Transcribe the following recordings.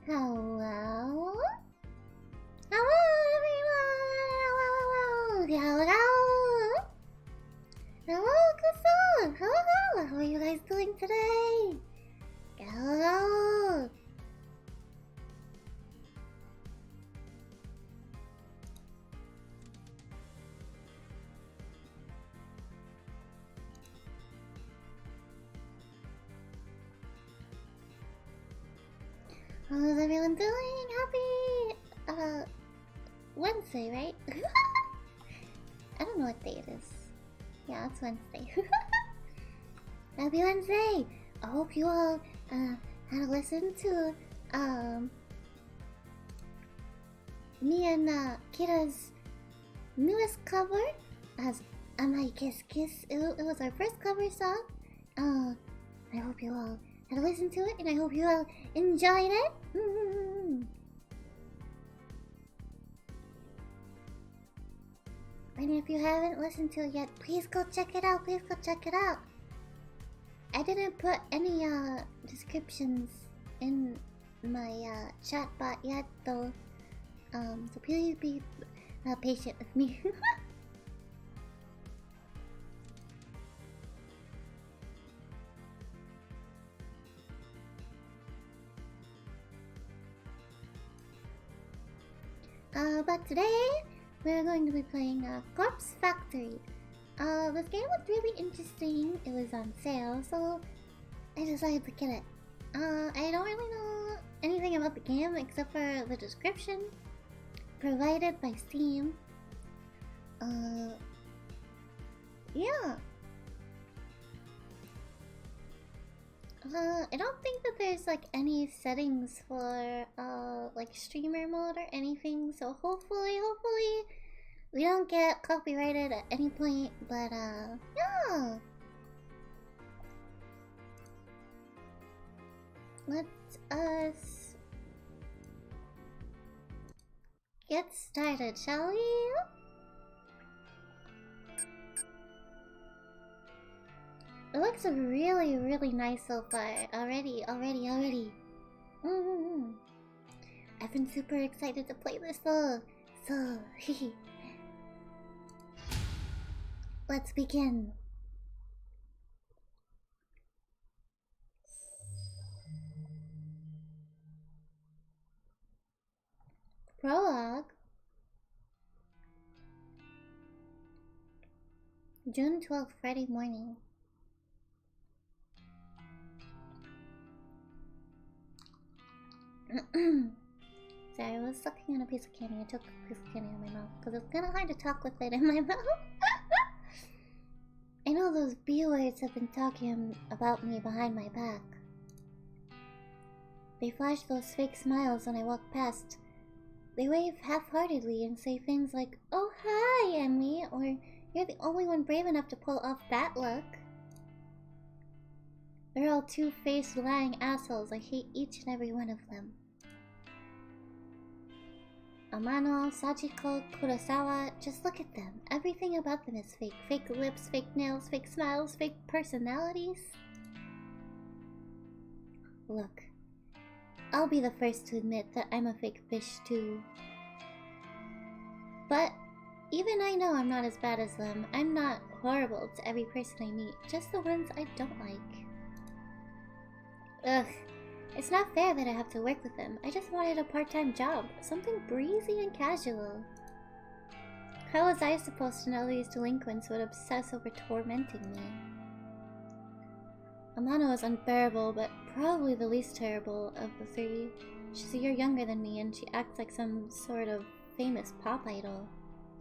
Hello? Hello, everyone! Hello! Hello, Kason! Hello! How are you guys doing today? Hello! How is everyone doing? Happy, Wednesday, right? I don't know what day it is. Yeah, it's Wednesday. Happy Wednesday! I hope you all, had a listen to, me and, Kira's newest cover as Am I Kiss Kiss. It was our first cover song. I hope you all had a listen to it and I hope you all enjoyed it. And if you haven't listened to it yet, please go check it out. Please go check it out. I didn't put any descriptions in my chat bot yet though. So please be patient with me. But today we're going to be playing Corpse Factory. This game was really interesting. It was on sale, so I decided to get it. I don't really know anything about the game except for the description provided by Steam. Yeah. I don't think that there's like any settings for like streamer mode or anything, so hopefully we don't get copyrighted at any point, but yeah. Let us get started, shall we? It looks really, really nice so far. Already. I've been super excited to play this though. So, let's begin. Prologue. June 12th, Friday morning. Sorry, I was sucking on a piece of candy. I took a piece of candy in my mouth because it's kind of hard to talk with it in my mouth. I know those B-words have been talking about me behind my back. They flash those fake smiles when I walk past. They wave half-heartedly and say things like, "Oh hi, Emmy," or "You're the only one brave enough to pull off that look." They're all two-faced lying assholes. I hate each and every one of them. Amano, Sachiko, Kurosawa, just look at them. Everything about them is fake. Fake lips, fake nails, fake smiles, fake personalities. Look, I'll be the first to admit that I'm a fake fish too. But even I know I'm not as bad as them. I'm not horrible to every person I meet, just the ones I don't like. Ugh. It's not fair that I have to work with them. I just wanted a part-time job. Something breezy and casual. How was I supposed to know these delinquents would obsess over tormenting me? Amano is unbearable, but probably the least terrible of the three. She's a year younger than me, and she acts like some sort of famous pop idol.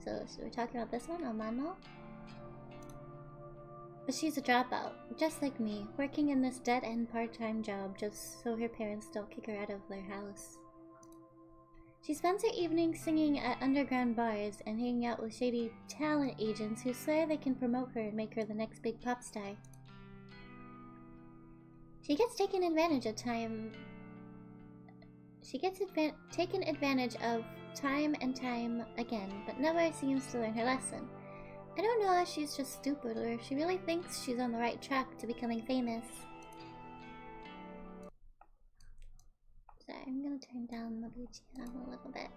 So, we're talking about this one, Amano? But she's a dropout, just like me, working in this dead-end part-time job just so her parents don't kick her out of their house. She spends her evenings singing at underground bars and hanging out with shady talent agents who swear they can promote her and make her the next big pop star. She gets taken advantage of time and time again, but never seems to learn her lesson. I don't know if she's just stupid or if she really thinks she's on the right track to becoming famous. Sorry. I'm gonna turn down the BGM a little bit.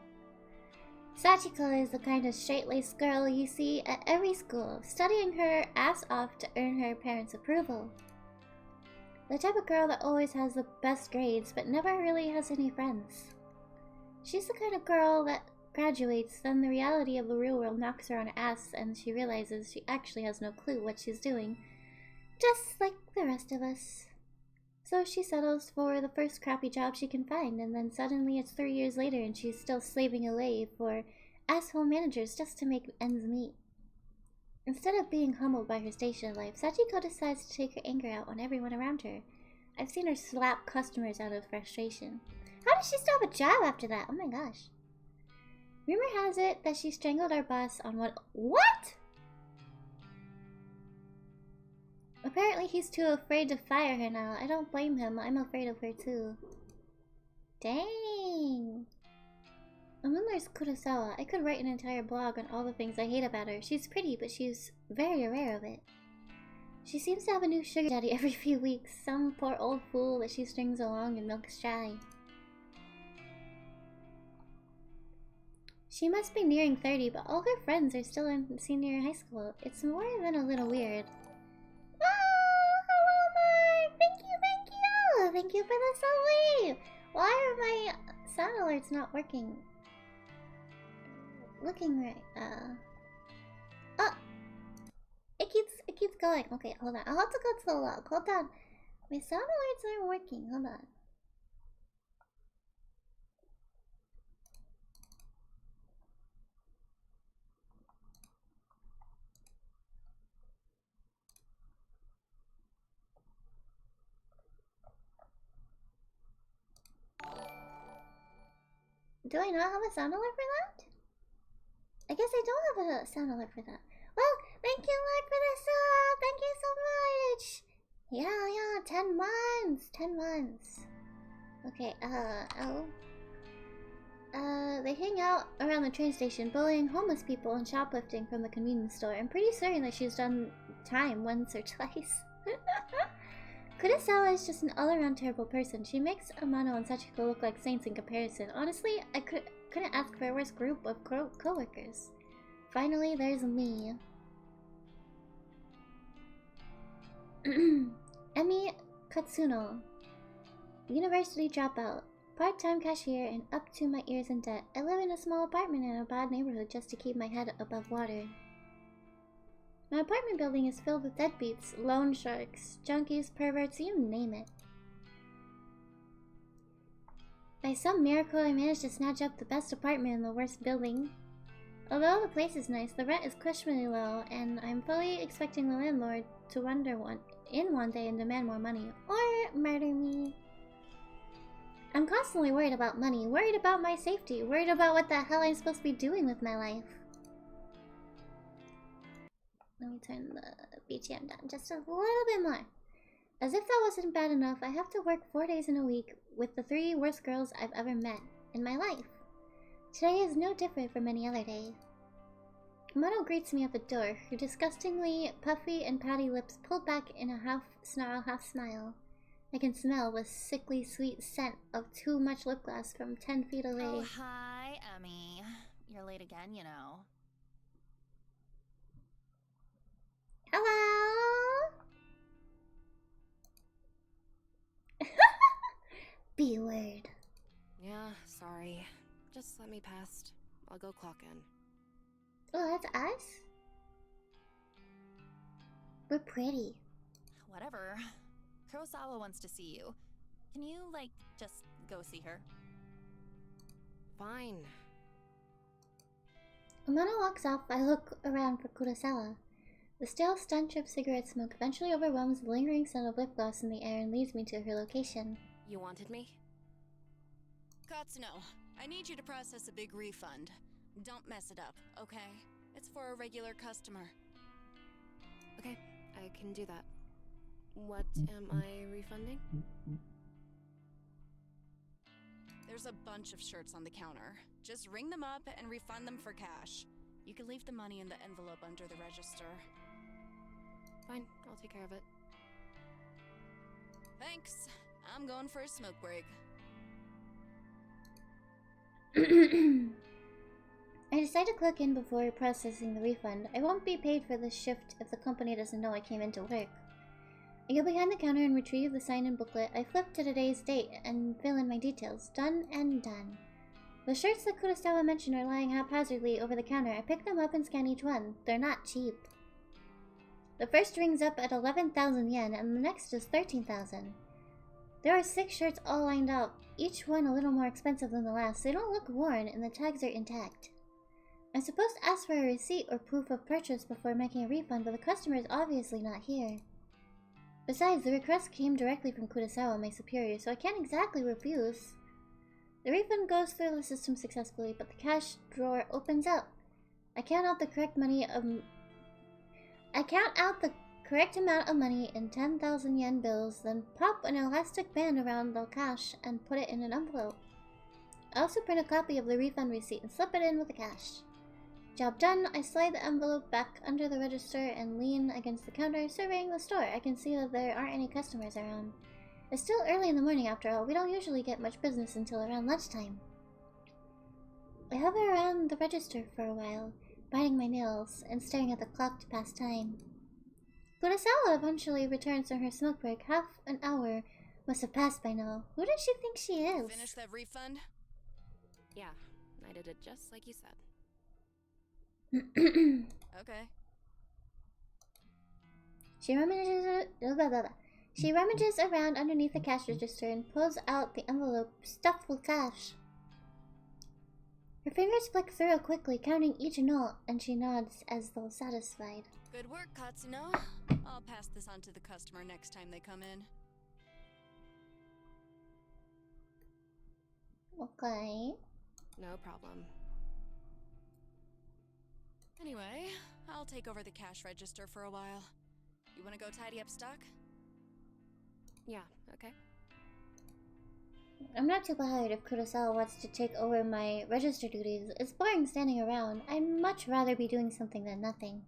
Sachiko is the kind of straight-laced girl you see at every school, studying her ass off to earn her parents' approval. The type of girl that always has the best grades, but never really has any friends. She's the kind of girl that graduates, then the reality of the real world knocks her on her ass, and she realizes she actually has no clue what she's doing. Just like the rest of us. So she settles for the first crappy job she can find, and then suddenly it's 3 years later and she's still slaving away for asshole managers just to make ends meet. Instead of being humbled by her station life, Sachiko decides to take her anger out on everyone around her. I've seen her slap customers out of frustration. How did she stop a job after that? Oh my gosh. Rumor has it that she strangled our boss on What? Apparently he's too afraid to fire her now. I don't blame him. I'm afraid of her too. Dang. And then there's Kurosawa. I could write an entire blog on all the things I hate about her. She's pretty, but she's very aware of it. She seems to have a new sugar daddy every few weeks. Some poor old fool that she strings along and milks dry. She must be nearing 30, but all her friends are still in senior high school. It's more than a little weird. Oh, hello, Mark! Thank you, thank you! Thank you for the subway! Why are my sound alerts not working? Looking right, Oh! It keeps going. Okay, hold on. I'll have to go to the log. Hold on. My sound alerts aren't working. Hold on. Do I not have a sound alert for that? I guess I don't have a sound alert for that. Well, thank you, Mark, for the sub! Thank you so much! Yeah, 10 months! 10 months. Okay, they hang out around the train station, bullying homeless people and shoplifting from the convenience store. I'm pretty certain that she's done time once or twice. Kurosawa is just an all-around terrible person. She makes Amano and Sachiko look like saints in comparison. Honestly, I couldn't ask for a worse group of co-workers. Finally, there's me. Emi Katsuno. University dropout. Part-time cashier and up to my ears in debt. I live in a small apartment in a bad neighborhood just to keep my head above water. My apartment building is filled with deadbeats, loan sharks, junkies, perverts, you name it. By some miracle, I managed to snatch up the best apartment in the worst building. Although the place is nice, the rent is questionably low, and I'm fully expecting the landlord to wander in one day and demand more money, or murder me. I'm constantly worried about money, worried about my safety, worried about what the hell I'm supposed to be doing with my life. Let me turn the BGM down just a little bit more. As if that wasn't bad enough, I have to work 4 days in a week with the 3 worst girls I've ever met in my life. Today is no different from any other day. Mono greets me at the door, her disgustingly puffy and pouty lips pulled back in a half snarl, half smile. I can smell the sickly sweet scent of too much lip gloss from 10 feet away. Oh, hi, Emmy. You're late again, you know. Hello? B-word. Yeah, sorry. Just let me past. I'll go clock in. Oh, that's us? We're pretty. Whatever. Kurosawa wants to see you. Can you, like, just go see her? Fine. When Amano walks off, I look around for Kurosawa. The stale stench of cigarette smoke eventually overwhelms the lingering scent of lip gloss in the air and leads me to her location. You wanted me? Katsuno, I need you to process a big refund. Don't mess it up, okay? It's for a regular customer. Okay, I can do that. What am I refunding? There's a bunch of shirts on the counter. Just ring them up and refund them for cash. You can leave the money in the envelope under the register. Fine, I'll take care of it. Thanks. I'm going for a smoke break. I decide to click in before processing the refund. I won't be paid for this shift if the company doesn't know I came into work. I go behind the counter and retrieve the sign-in booklet. I flip to today's date and fill in my details. Done and done. The shirts that Kurosawa mentioned are lying haphazardly over the counter. I pick them up and scan each one. They're not cheap. The first rings up at 11,000 yen and the next is 13,000. There are 6 shirts all lined up, each one a little more expensive than the last. They don't look worn and the tags are intact. I'm supposed to ask for a receipt or proof of purchase before making a refund, but the customer is obviously not here. Besides, the request came directly from Kurosawa, my superior, so I can't exactly refuse. The refund goes through the system successfully, but the cash drawer opens up. I count out the correct amount of money in 10,000 yen bills, then pop an elastic band around the cash and put it in an envelope. I also print a copy of the refund receipt and slip it in with the cash. Job done, I slide the envelope back under the register and lean against the counter, surveying the store. I can see that there aren't any customers around. It's still early in the morning after all. We don't usually get much business until around lunchtime. I hover around the register for a while, biting my nails and staring at the clock to pass time. Kurosawa eventually returns from her smoke break. Half an hour must have passed by now. Who does she think she is? Finish that refund? Yeah, I did it just like you said. Okay. She rummages around underneath the cash register and pulls out the envelope stuffed with cash. Her fingers flick through quickly, counting each note, and she nods as though satisfied. Good work, Katsuno. I'll pass this on to the customer next time they come in. Okay. No problem. Anyway, I'll take over the cash register for a while. You want to go tidy up stock? Yeah, okay. I'm not too bothered if Kurosawa wants to take over my register duties. It's boring standing around. I'd much rather be doing something than nothing.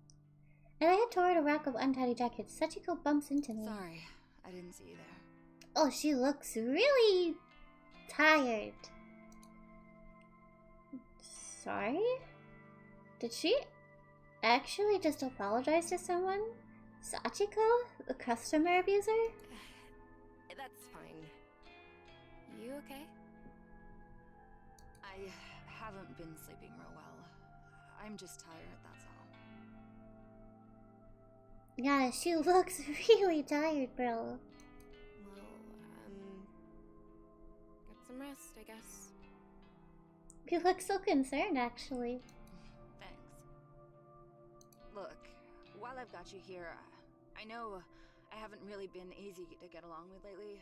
And I head toward a rack of untidy jackets. Sachiko bumps into me. Sorry, I didn't see you there. Oh, she looks really tired. Sorry? Did she actually just apologize to someone? Sachiko? The customer abuser? That's fine. You okay? I haven't been sleeping real well. I'm just tired, that's all. Yeah, she looks really tired, bro. Well, get some rest, I guess. You look so concerned, actually. Thanks. Look, while I've got you here, I know I haven't really been easy to get along with lately.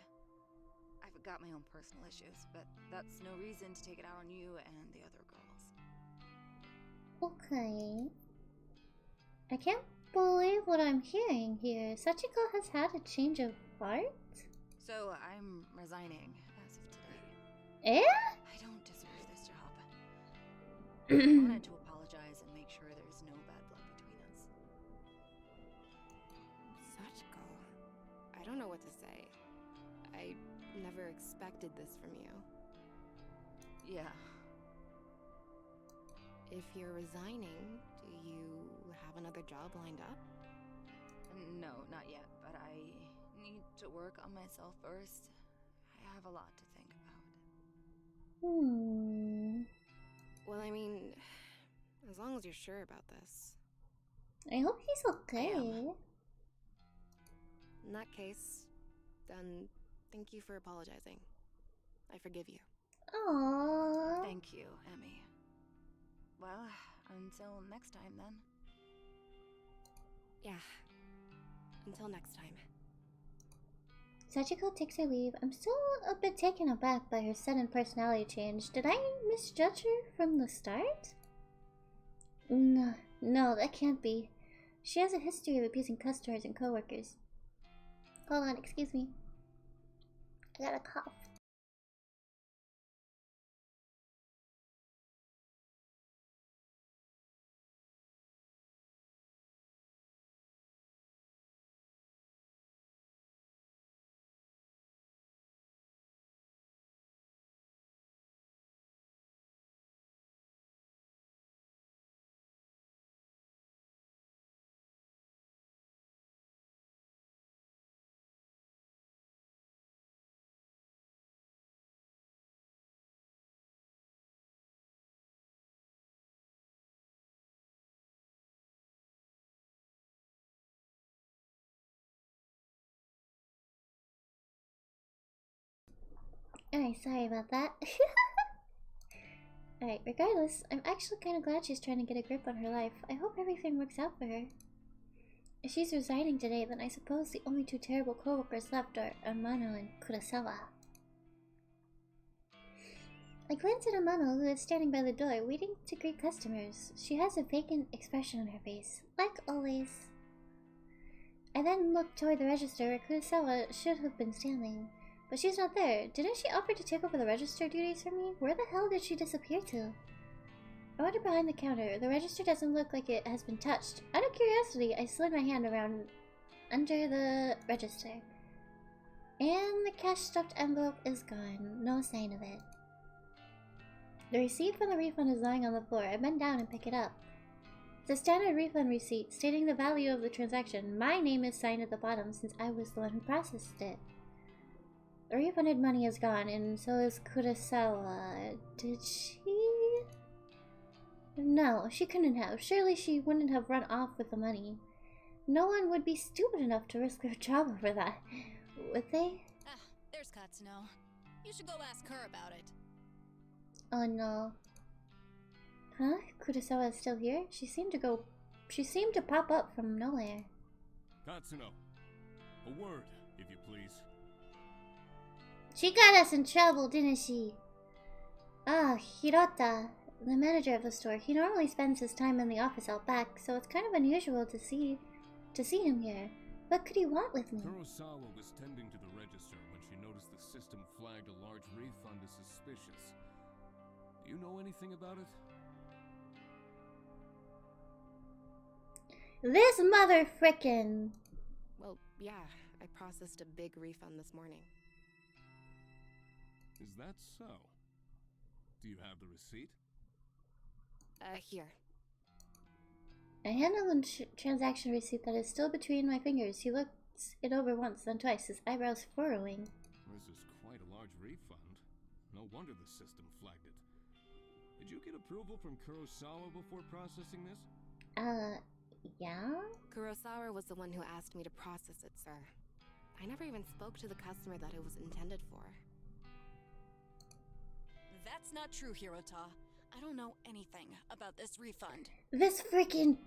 I've got my own personal issues, but that's no reason to take it out on you and the other girls. Okay. I can't believe what I'm hearing here. Sachiko has had a change of heart? So I'm resigning as of today. Eh? I don't deserve this job. I wanted to apologize and make sure there's no bad blood between us. Sachiko. I don't know what to say. I never expected this from you. Yeah. If you're resigning, do you have another job lined up? No, not yet, but I need to work on myself first. I have a lot to think about. Well, I mean, as long as you're sure about this. I hope he's okay. In that case, then thank you for apologizing. I forgive you. Aww. Thank you, Emmy. Well, until next time then. Yeah. Until next time. Sachiko takes her leave. I'm still a bit taken aback by her sudden personality change. Did I misjudge her from the start? No, that can't be. She has a history of abusing customers and coworkers. Hold on, excuse me. I got a cough. Alright, sorry about that. Alright, regardless, I'm actually kind of glad she's trying to get a grip on her life. I hope everything works out for her. If she's resigning today, then I suppose the only two terrible co-workers left are Amano and Kurosawa. I glanced at Amano, who is standing by the door, waiting to greet customers. She has a vacant expression on her face, like always. I then looked toward the register where Kurosawa should have been standing. But she's not there. Didn't she offer to take over the register duties for me? Where the hell did she disappear to? I wandered behind the counter. The register doesn't look like it has been touched. Out of curiosity, I slid my hand around under the register. And the cash-stuffed envelope is gone. No sign of it. The receipt for the refund is lying on the floor. I bend down and pick it up. It's a standard refund receipt stating the value of the transaction. My name is signed at the bottom since I was the one who processed it. The refunded money is gone, and so is Kurosawa. Did she? No, she couldn't have. Surely she wouldn't have run off with the money. No one would be stupid enough to risk their job over that, would they? Ah, there's Katsuno. You should go ask her about it. Oh no. Huh? Kurosawa is still here? She seemed to pop up from nowhere. Katsuno, a word, if you please. She got us in trouble, didn't she? Ah, Hirota, the manager of the store. He normally spends his time in the office out back, so it's kind of unusual to see him here. What could he want with me? Kurosawa was tending to the register when she noticed the system flagged a large refund as suspicious. Do you know anything about it? This mother frickin'. Well, yeah, I processed a big refund this morning. Is that so? Do you have the receipt? Here. I hand him the transaction receipt that is still between my fingers. He looks it over once, then twice, his eyebrows furrowing. This is quite a large refund. No wonder the system flagged it. Did you get approval from Kurosawa before processing this? Yeah? Kurosawa was the one who asked me to process it, sir. I never even spoke to the customer that it was intended for. That's not true, Hirota. I don't know anything about this refund. This freaking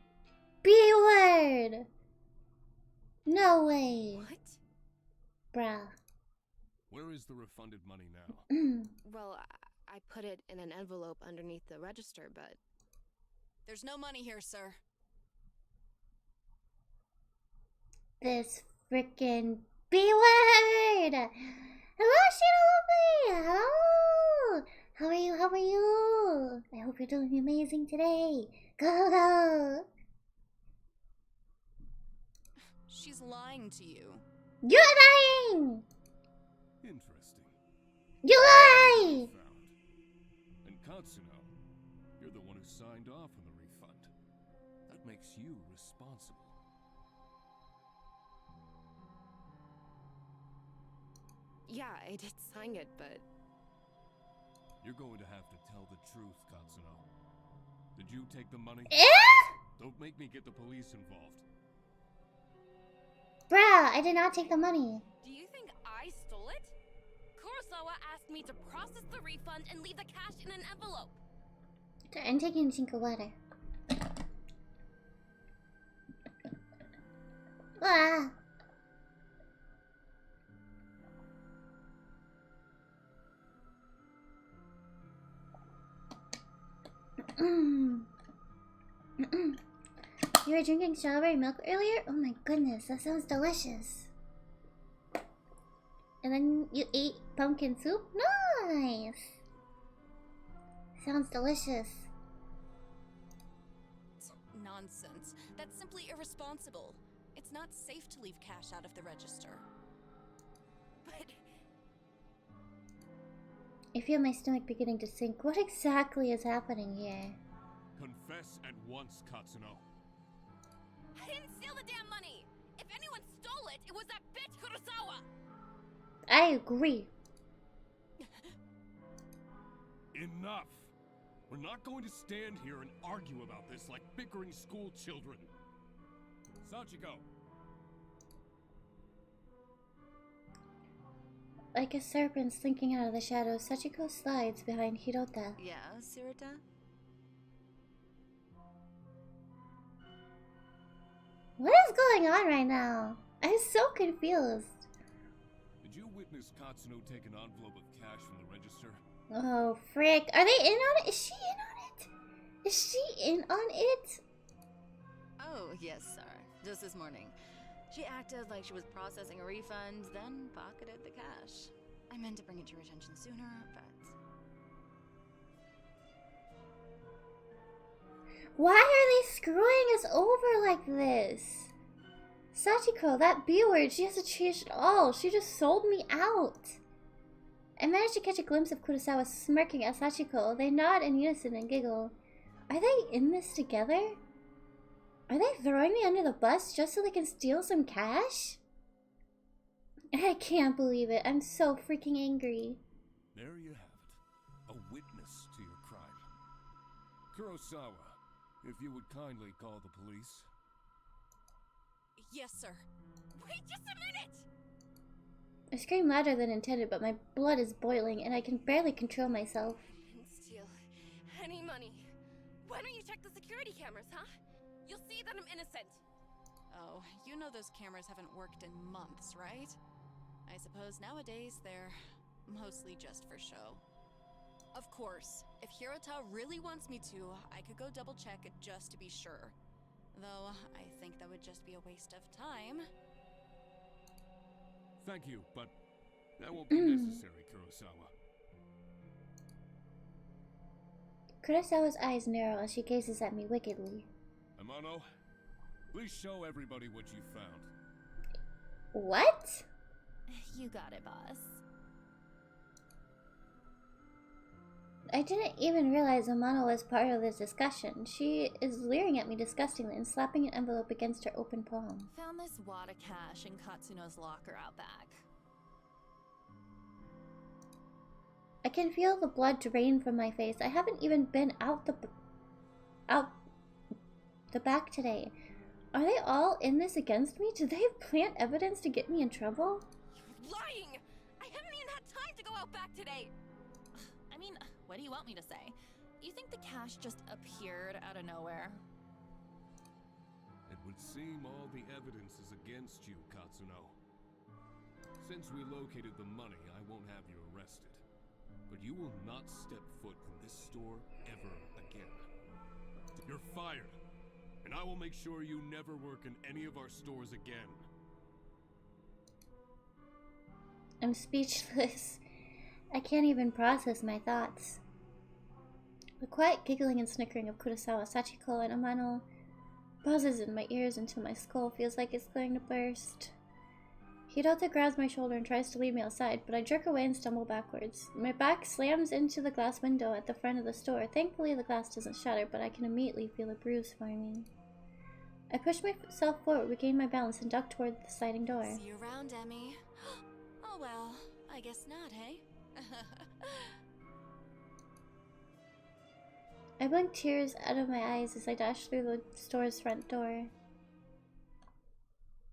B-word! No way! What? Bruh. Where is the refunded money now? Well, I put it in an envelope underneath the register, but... There's no money here, sir. This freaking B-word! Hello, Shino Lovely! Hello! How are you? How are you? I hope you're doing amazing today. Go, go! She's lying to you. You're lying! Interesting. You lie! Found. And Katsuno, you're the one who signed off on the refund. That makes you responsible. Yeah, I did sign it, but... You're going to have to tell the truth, Katsuno. Did you take the money? Don't make me get the police involved. Bruh, I did not take the money. Do you think I stole it? Kurosawa asked me to process the refund and leave the cash in an envelope. I'm taking a drink of water. Ah. You were drinking strawberry milk earlier? Oh my goodness, that sounds delicious. And then you ate pumpkin soup? Nice! Sounds delicious. Nonsense. That's simply irresponsible. It's not safe to leave cash out of the register. But... I feel my stomach beginning to sink. What exactly is happening here? Confess at once, Katsuno. I didn't steal the damn money! If anyone stole it, it was that bitch Kurosawa! I agree. Enough! We're not going to stand here and argue about this like bickering school children. Sachiko! Like a serpent slinking out of the shadows, Sachiko slides behind Hirota. Yeah, Sirota? What is going on right now? I'm so confused. Did you witness Katsuno take an envelope of cash from the register? Oh, frick. Are they in on it? Is she in on it? Is she in on it? Oh, yes, sir. Just this morning. She acted like she was processing a refund, then pocketed the cash. I meant to bring it to your attention sooner, but... Why are they screwing us over like this? Sachiko, that B word, she hasn't changed at all. She just sold me out. I managed to catch a glimpse of Kurosawa smirking at Sachiko. They nod in unison and giggle. Are they in this together? Are they throwing me under the bus just so they can steal some cash? I can't believe it. I'm so freaking angry. There you have it. A witness to your crime. Kurosawa, if you would kindly call the police. Yes, sir. Wait just a minute! I scream louder than intended, but my blood is boiling and I can barely control myself. And steal any money. Why don't you check the security cameras, huh? You'll see that I'm innocent. Oh, you know those cameras haven't worked in months, right? I suppose nowadays they're mostly just for show. Of course, if Hirota really wants me to, I could go double check it just to be sure. Though, I think that would just be a waste of time. Thank you, but that won't be necessary, Kurosawa. Kurosawa's eyes narrow as she gazes at me wickedly. Amano, please show everybody what you found. What? You got it, boss. I didn't even realize Amano was part of this discussion. She is leering at me disgustingly and slapping an envelope against her open palm. Found this wad of cash in Katsuno's locker out back. I can feel the blood drain from my face. I haven't even been out the back today. Are they all in this against me? Did they plant evidence to get me in trouble? You're lying! I haven't even had time to go out back today! I mean, what do you want me to say? You think the cash just appeared out of nowhere? It would seem all the evidence is against you, Katsuno. Since we located the money, I won't have you arrested. But you will not step foot in this store ever again. You're fired, and I will make sure you never work in any of our stores again. I'm speechless. I can't even process my thoughts. The quiet giggling and snickering of Kurosawa, Sachiko, and Amano buzzes in my ears until my skull feels like it's going to burst. Hirota grabs my shoulder and tries to lead me outside, but I jerk away and stumble backwards. My back slams into the glass window at the front of the store. Thankfully, the glass doesn't shatter, but I can immediately feel a bruise forming. I push myself forward, regain my balance, and duck toward the sliding door. See you around, Emmy. Oh well, I guess not, hey? I blink tears out of my eyes as I dash through the store's front door.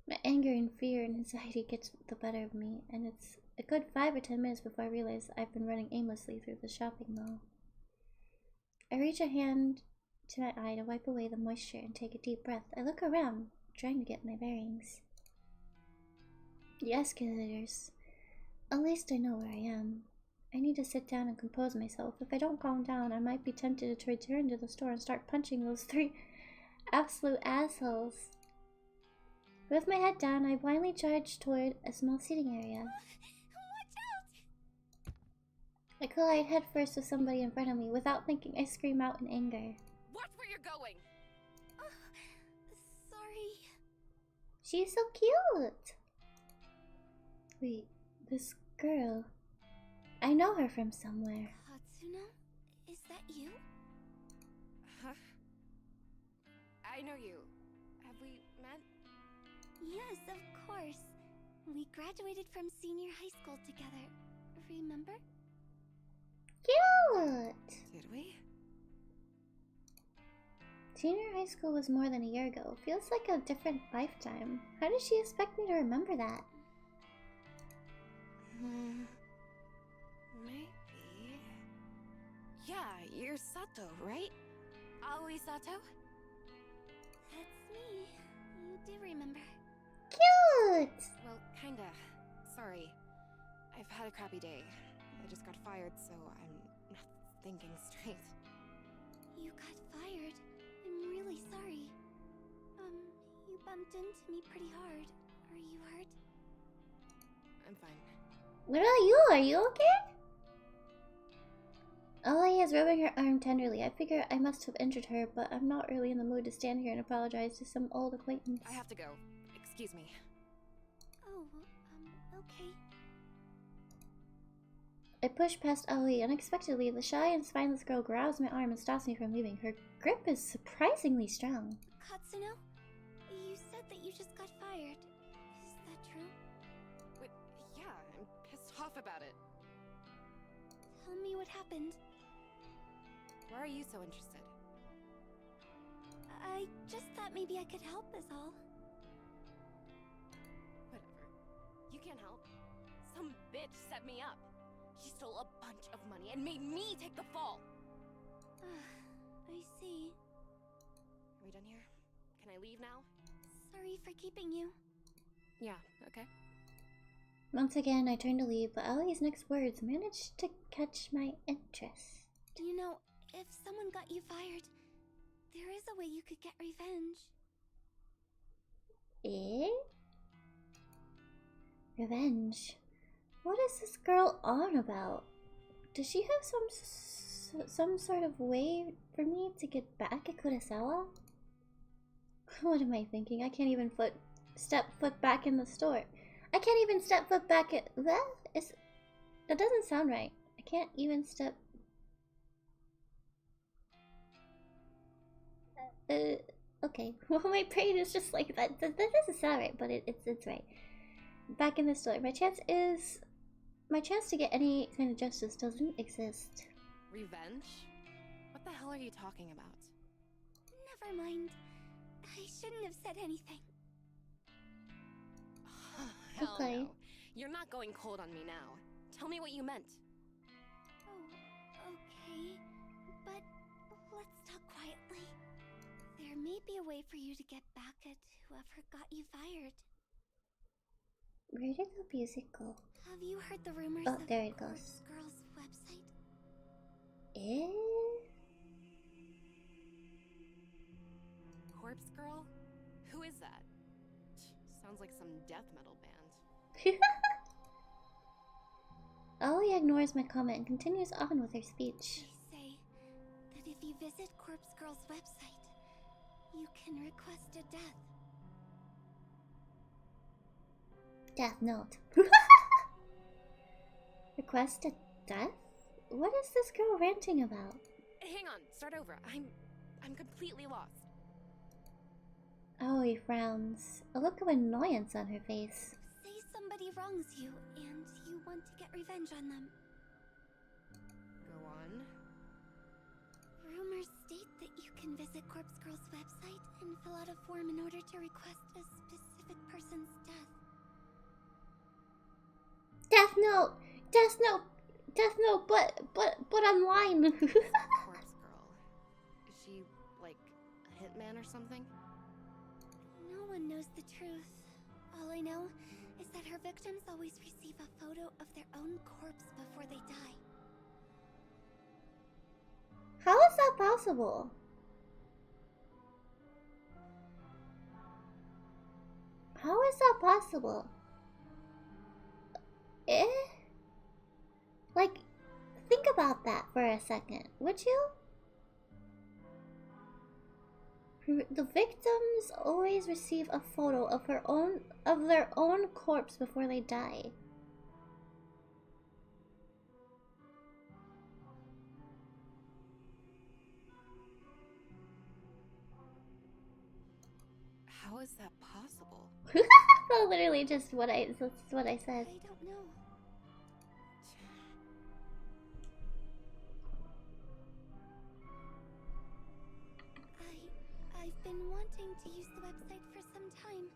My anger and fear and anxiety gets the better of me, and it's a good 5 or 10 minutes before I realize I've been running aimlessly through the shopping mall. I reach a hand to my eye to wipe away the moisture and take a deep breath. I look around, trying to get my bearings. The escalators. At least I know where I am. I need to sit down and compose myself. If I don't calm down, I might be tempted to return to the store and start punching those 3 absolute assholes. With my head down, I blindly charge toward a small seating area. Watch out! I collide headfirst with somebody in front of me. Without thinking, I scream out in anger. Watch where you're going! Sorry. She's so cute! Wait, this girl... I know her from somewhere. Katsuno? Is that you? Huh? I know you. Have we met? Yes, of course. We graduated from senior high school together. Remember? Cute! Did we? Senior high school was more than a year ago. Feels like a different lifetime. How did she expect me to remember that? Maybe. Yeah, you're Sato, right? Aoi Sato? That's me. You do remember. Cute! Well, kinda. Sorry. I've had a crappy day. I just got fired, so I'm not thinking straight. You got fired. I'm really sorry. You bumped into me pretty hard. Are you hurt? I'm fine. What about you? Are you okay? Ollie is rubbing her arm tenderly. I figure I must have injured her, but I'm not really in the mood to stand here and apologize to some old acquaintance. I have to go. Excuse me. Oh, okay. I push past Aoi unexpectedly. The shy and spineless girl grabs my arm and stops me from leaving. Her grip is surprisingly strong. Katsuno, you said that you just got fired. Is that true? Wait, yeah, I'm pissed off about it. Tell me what happened. Why are you so interested? I just thought maybe I could help is all. Whatever. You can't help. Some bitch set me up. She stole a bunch of money and made me take the fall. I see. Are we done here? Can I leave now? Sorry for keeping you. Yeah, okay. Once again, I turn to leave, but Aoi's next words managed to catch my interest. You know, if someone got you fired, there is a way you could get revenge. Eh? Revenge? What is this girl on about? Does she have some sort of way for me to get back at Kurosawa? What am I thinking? I can't even step foot back in the store. I can't even step foot back at that doesn't sound right. I can't even step. Okay. Well, my brain is just like that. That doesn't sound right, but it's right. Back in the store. My chance to get any kind of justice doesn't exist. Revenge? What the hell are you talking about? Never mind. I shouldn't have said anything. Hell Okay. no. You're not going cold on me now. Tell me what you meant. Oh, okay. But let's talk quietly. There may be a way for you to get back at whoever got you fired. Where did the music go? Have you heard the rumors Oh, of there it Corpse goes. Girl's website? Eh? Corpse Girl? Who is that? Sounds like some death metal band. Ollie ignores my comment and continues on with her speech. They say that if you visit Corpse Girl's website, you can request a death. Death note. Request a death? What is this girl ranting about? Hang on, start over. I'm completely lost. Aoi frowns, a look of annoyance on her face. Say somebody wrongs you and you want to get revenge on them. Go on. Rumors state that you can visit Corpse Girl's website and fill out a form in order to request a specific person's death. Death note! Death note! Death note, but online. Corpse Girl. Is she, like, a hitman or something? No one knows the truth. All I know is that her victims always receive a photo of their own corpse before they die. How is that possible? How is that possible? Eh? Like, think about that for a second, would you? The victims always receive a photo of their own corpse before they die. How is that possible? That's literally just what I said. I don't know. I've been wanting to use the website for some time.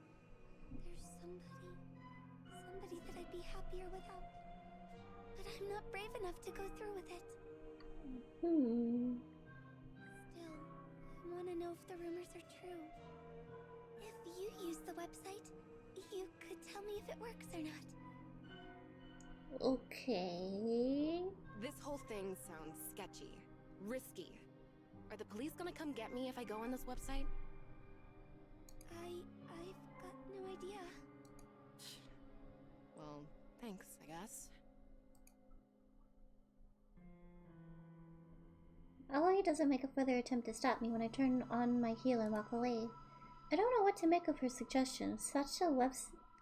There's somebody that I'd be happier without. but I'm not brave enough to go through with it. Hmm. Still, I want to know if the rumors are true. If you use the website, you could tell me if it works or not. Okay. This whole thing sounds sketchy. Risky. Are the police gonna come get me if I go on this website? I've got no idea. Well, thanks, I guess. Aloy doesn't make a further attempt to stop me when I turn on my heel and walk away. I don't know what to make of her suggestion.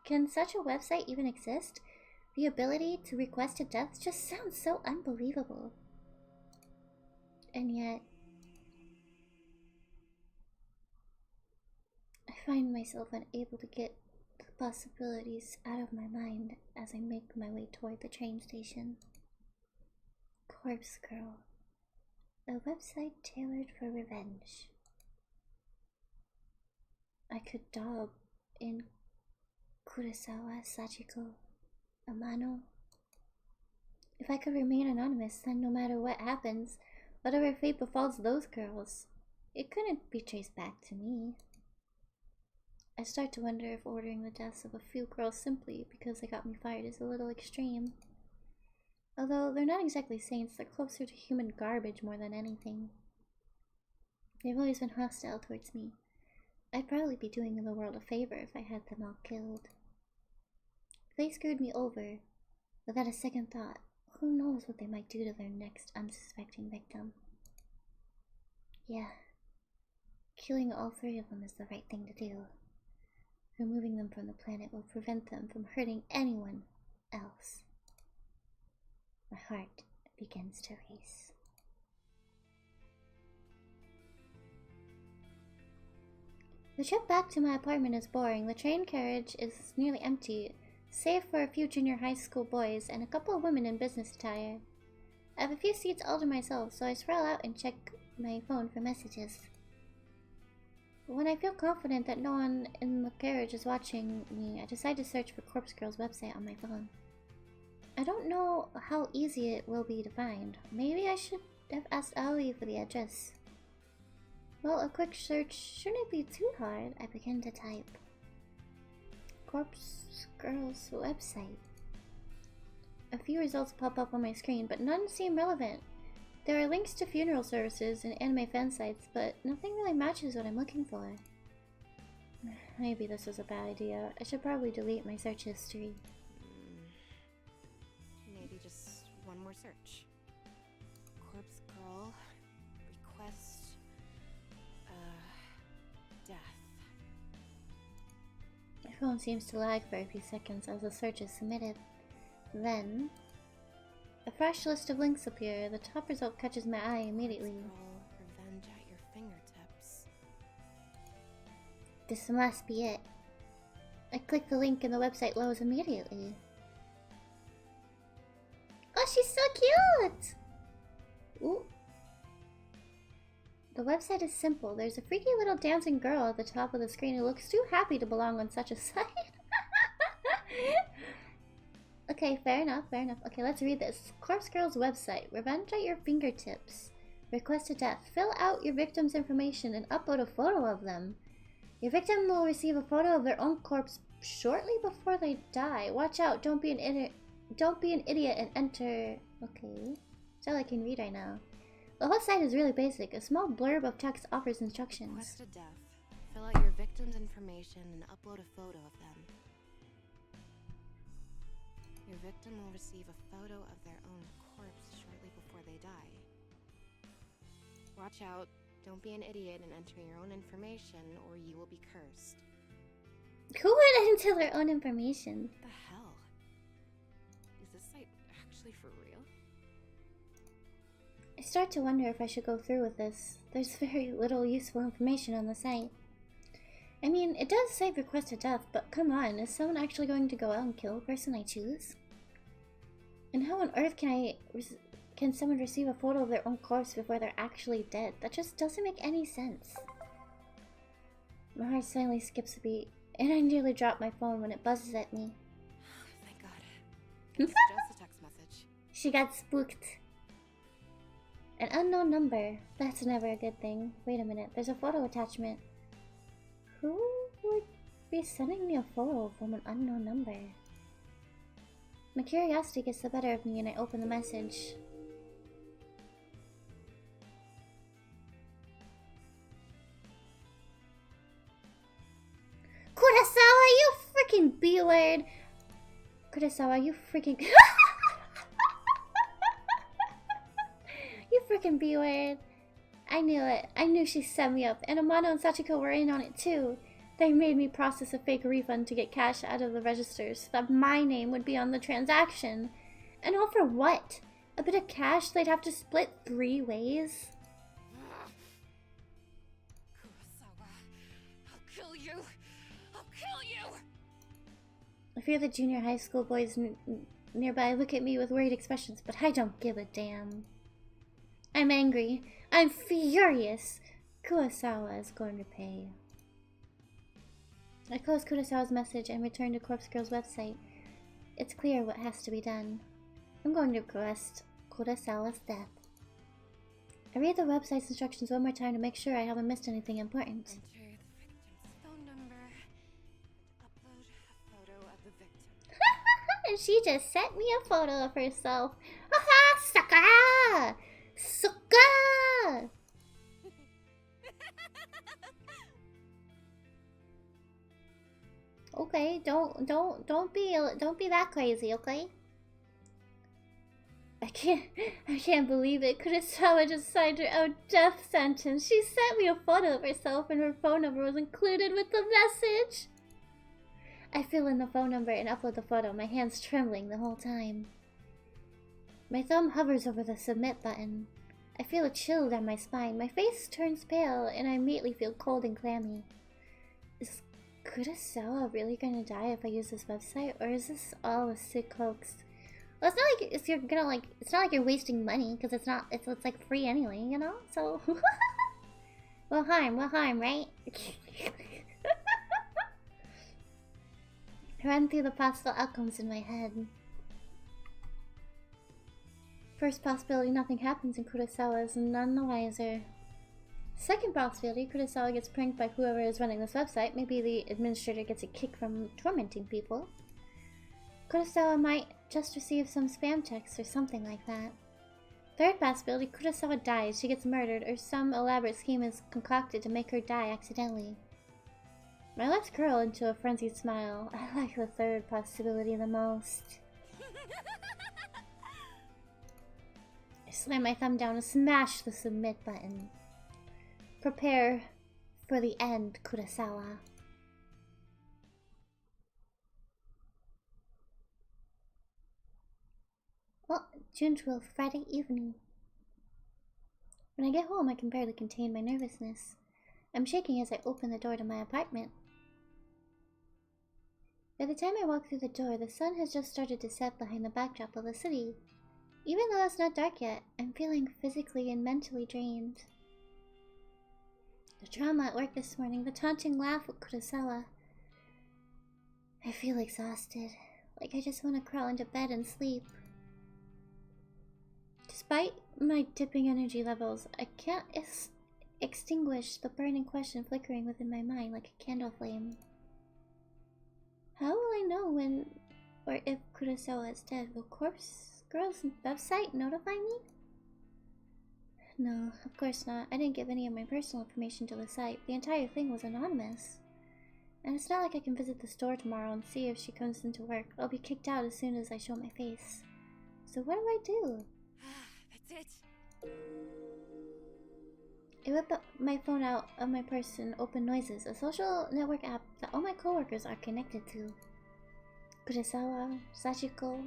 Can such a website even exist? The ability to request a death just sounds so unbelievable. And yet, I find myself unable to get the possibilities out of my mind as I make my way toward the train station. Corpse Girl. A website tailored for revenge. I could dub in Kurosawa, Sachiko, Amano. If I could remain anonymous, then no matter what happens, whatever fate befalls those girls, it couldn't be traced back to me. I start to wonder if ordering the deaths of a few girls simply because they got me fired is a little extreme. Although they're not exactly saints, they're closer to human garbage more than anything. They've always been hostile towards me. I'd probably be doing the world a favor if I had them all killed. They screwed me over. Without a second thought, who knows what they might do to their next unsuspecting victim. Yeah, killing all three of them is the right thing to do. Removing them from the planet will prevent them from hurting anyone else. My heart begins to race. The trip back to my apartment is boring. The train carriage is nearly empty, save for a few junior high school boys and a couple of women in business attire. I have a few seats all to myself, so I sprawl out and check my phone for messages. When I feel confident that no one in the carriage is watching me, I decide to search for Corpse Girl's website on my phone. I don't know how easy it will be to find. Maybe I should have asked Aoi for the address. Well, a quick search shouldn't be too hard. I begin to type. Corpse Girl's website. A few results pop up on my screen, but none seem relevant. There are links to funeral services and anime fan sites, but nothing really matches what I'm looking for. Maybe this is a bad idea. I should probably delete my search history. Maybe just one more search. Corpse Girl. Request. Death. My phone seems to lag for a few seconds as the search is submitted. Then, a fresh list of links appear. The top result catches my eye immediately. Corpse Girl, revenge at your fingertips. This must be it. I click the link and the website loads immediately. Oh, she's so cute! Ooh. The website is simple. There's a freaky little dancing girl at the top of the screen who looks too happy to belong on such a site. Okay, fair enough, fair enough. Okay, let's read this. Corpse Girl's website. Revenge at your fingertips. Request a death. Fill out your victim's information and upload a photo of them. Your victim will receive a photo of their own corpse shortly before they die. Watch out, don't be an idiot and enter... Okay. That's all I can read right now. The whole site is really basic. A small blurb of text offers instructions. Request a death. Fill out your victim's information and upload a photo of them. Your victim will receive a photo of their own corpse shortly before they die. Watch out, don't be an idiot and enter your own information or you will be cursed. Who would enter their own information? What the hell? Is this site actually for real? I start to wonder if I should go through with this. There's very little useful information on the site. I mean, it does say request a death, but come on, is someone actually going to go out and kill the person I choose? And how on earth can someone receive a photo of their own corpse before they're actually dead? That just doesn't make any sense. My heart suddenly skips a beat, and I nearly drop my phone when it buzzes at me. Thank God. It's just a text message. She got spooked. An unknown number. That's never a good thing. Wait a minute, there's a photo attachment. Who would be sending me a photo from an unknown number? My curiosity gets the better of me and I open the message. Kurosawa, you freaking B-word! Kurosawa, you freaking... You freaking B-word. I knew it. I knew she set me up. And Amano and Sachiko were in on it too. They made me process a fake refund to get cash out of the registers so that my name would be on the transaction. And all for what? A bit of cash they'd have to split 3 ways? Kurosawa, I'll kill you! I'll kill you! A few of the junior high school boys nearby look at me with worried expressions, but I don't give a damn. I'm angry. I'm furious. Kurosawa is going to pay. I close Kurosawa's message and return to Corpse Girl's website. It's clear what has to be done. I'm going to request Kurosawa's death. I read the website's instructions one more time to make sure I haven't missed anything important. Enter the victim's phone number. Upload a photo of the victim. And she just sent me a photo of herself. Haha, sucker! Sucker! Okay, don't be that crazy, okay? I can't believe it. Kurosawa just signed her own death sentence. She sent me a photo of herself and her phone number was included with the message. I fill in the phone number and upload the photo, my hands trembling the whole time. My thumb hovers over the submit button. I feel a chill down my spine. My face turns pale and I immediately feel cold and clammy. Is Kurosawa really gonna die if I use this website, or is this all a sick hoax? Well, it's not like you're gonna it's not like you're wasting money because it's like free anyway, you know. So, what harm, right? I run through the possible outcomes in my head. First possibility, nothing happens and Kurosawa is none the wiser. Second possibility, Kurosawa gets pranked by whoever is running this website. Maybe the administrator gets a kick from tormenting people. Kurosawa might just receive some spam texts or something like that. Third possibility, Kurosawa dies, she gets murdered, or some elaborate scheme is concocted to make her die accidentally. My lips curl into a frenzied smile. I like the third possibility the most. I slam my thumb down and smash the submit button. Prepare for the end, Kurosawa. Well, June 12th, Friday evening. When I get home, I can barely contain my nervousness. I'm shaking as I open the door to my apartment. By the time I walk through the door, the sun has just started to set behind the backdrop of the city. Even though it's not dark yet, I'm feeling physically and mentally drained. The drama at work this morning, the taunting laugh with Kurosawa. I feel exhausted, like I just want to crawl into bed and sleep. Despite my dipping energy levels, I can't extinguish the burning question flickering within my mind like a candle flame. How will I know when or if Kurosawa is dead? Will Corpse Girl's website notify me? No, of course not. I didn't give any of my personal information to the site. The entire thing was anonymous. And it's not like I can visit the store tomorrow and see if she comes into work. I'll be kicked out as soon as I show my face. So what do? That's it. I whip my phone out of my purse and open Noises, a social network app that all my coworkers are connected to. Kurosawa, Sachiko,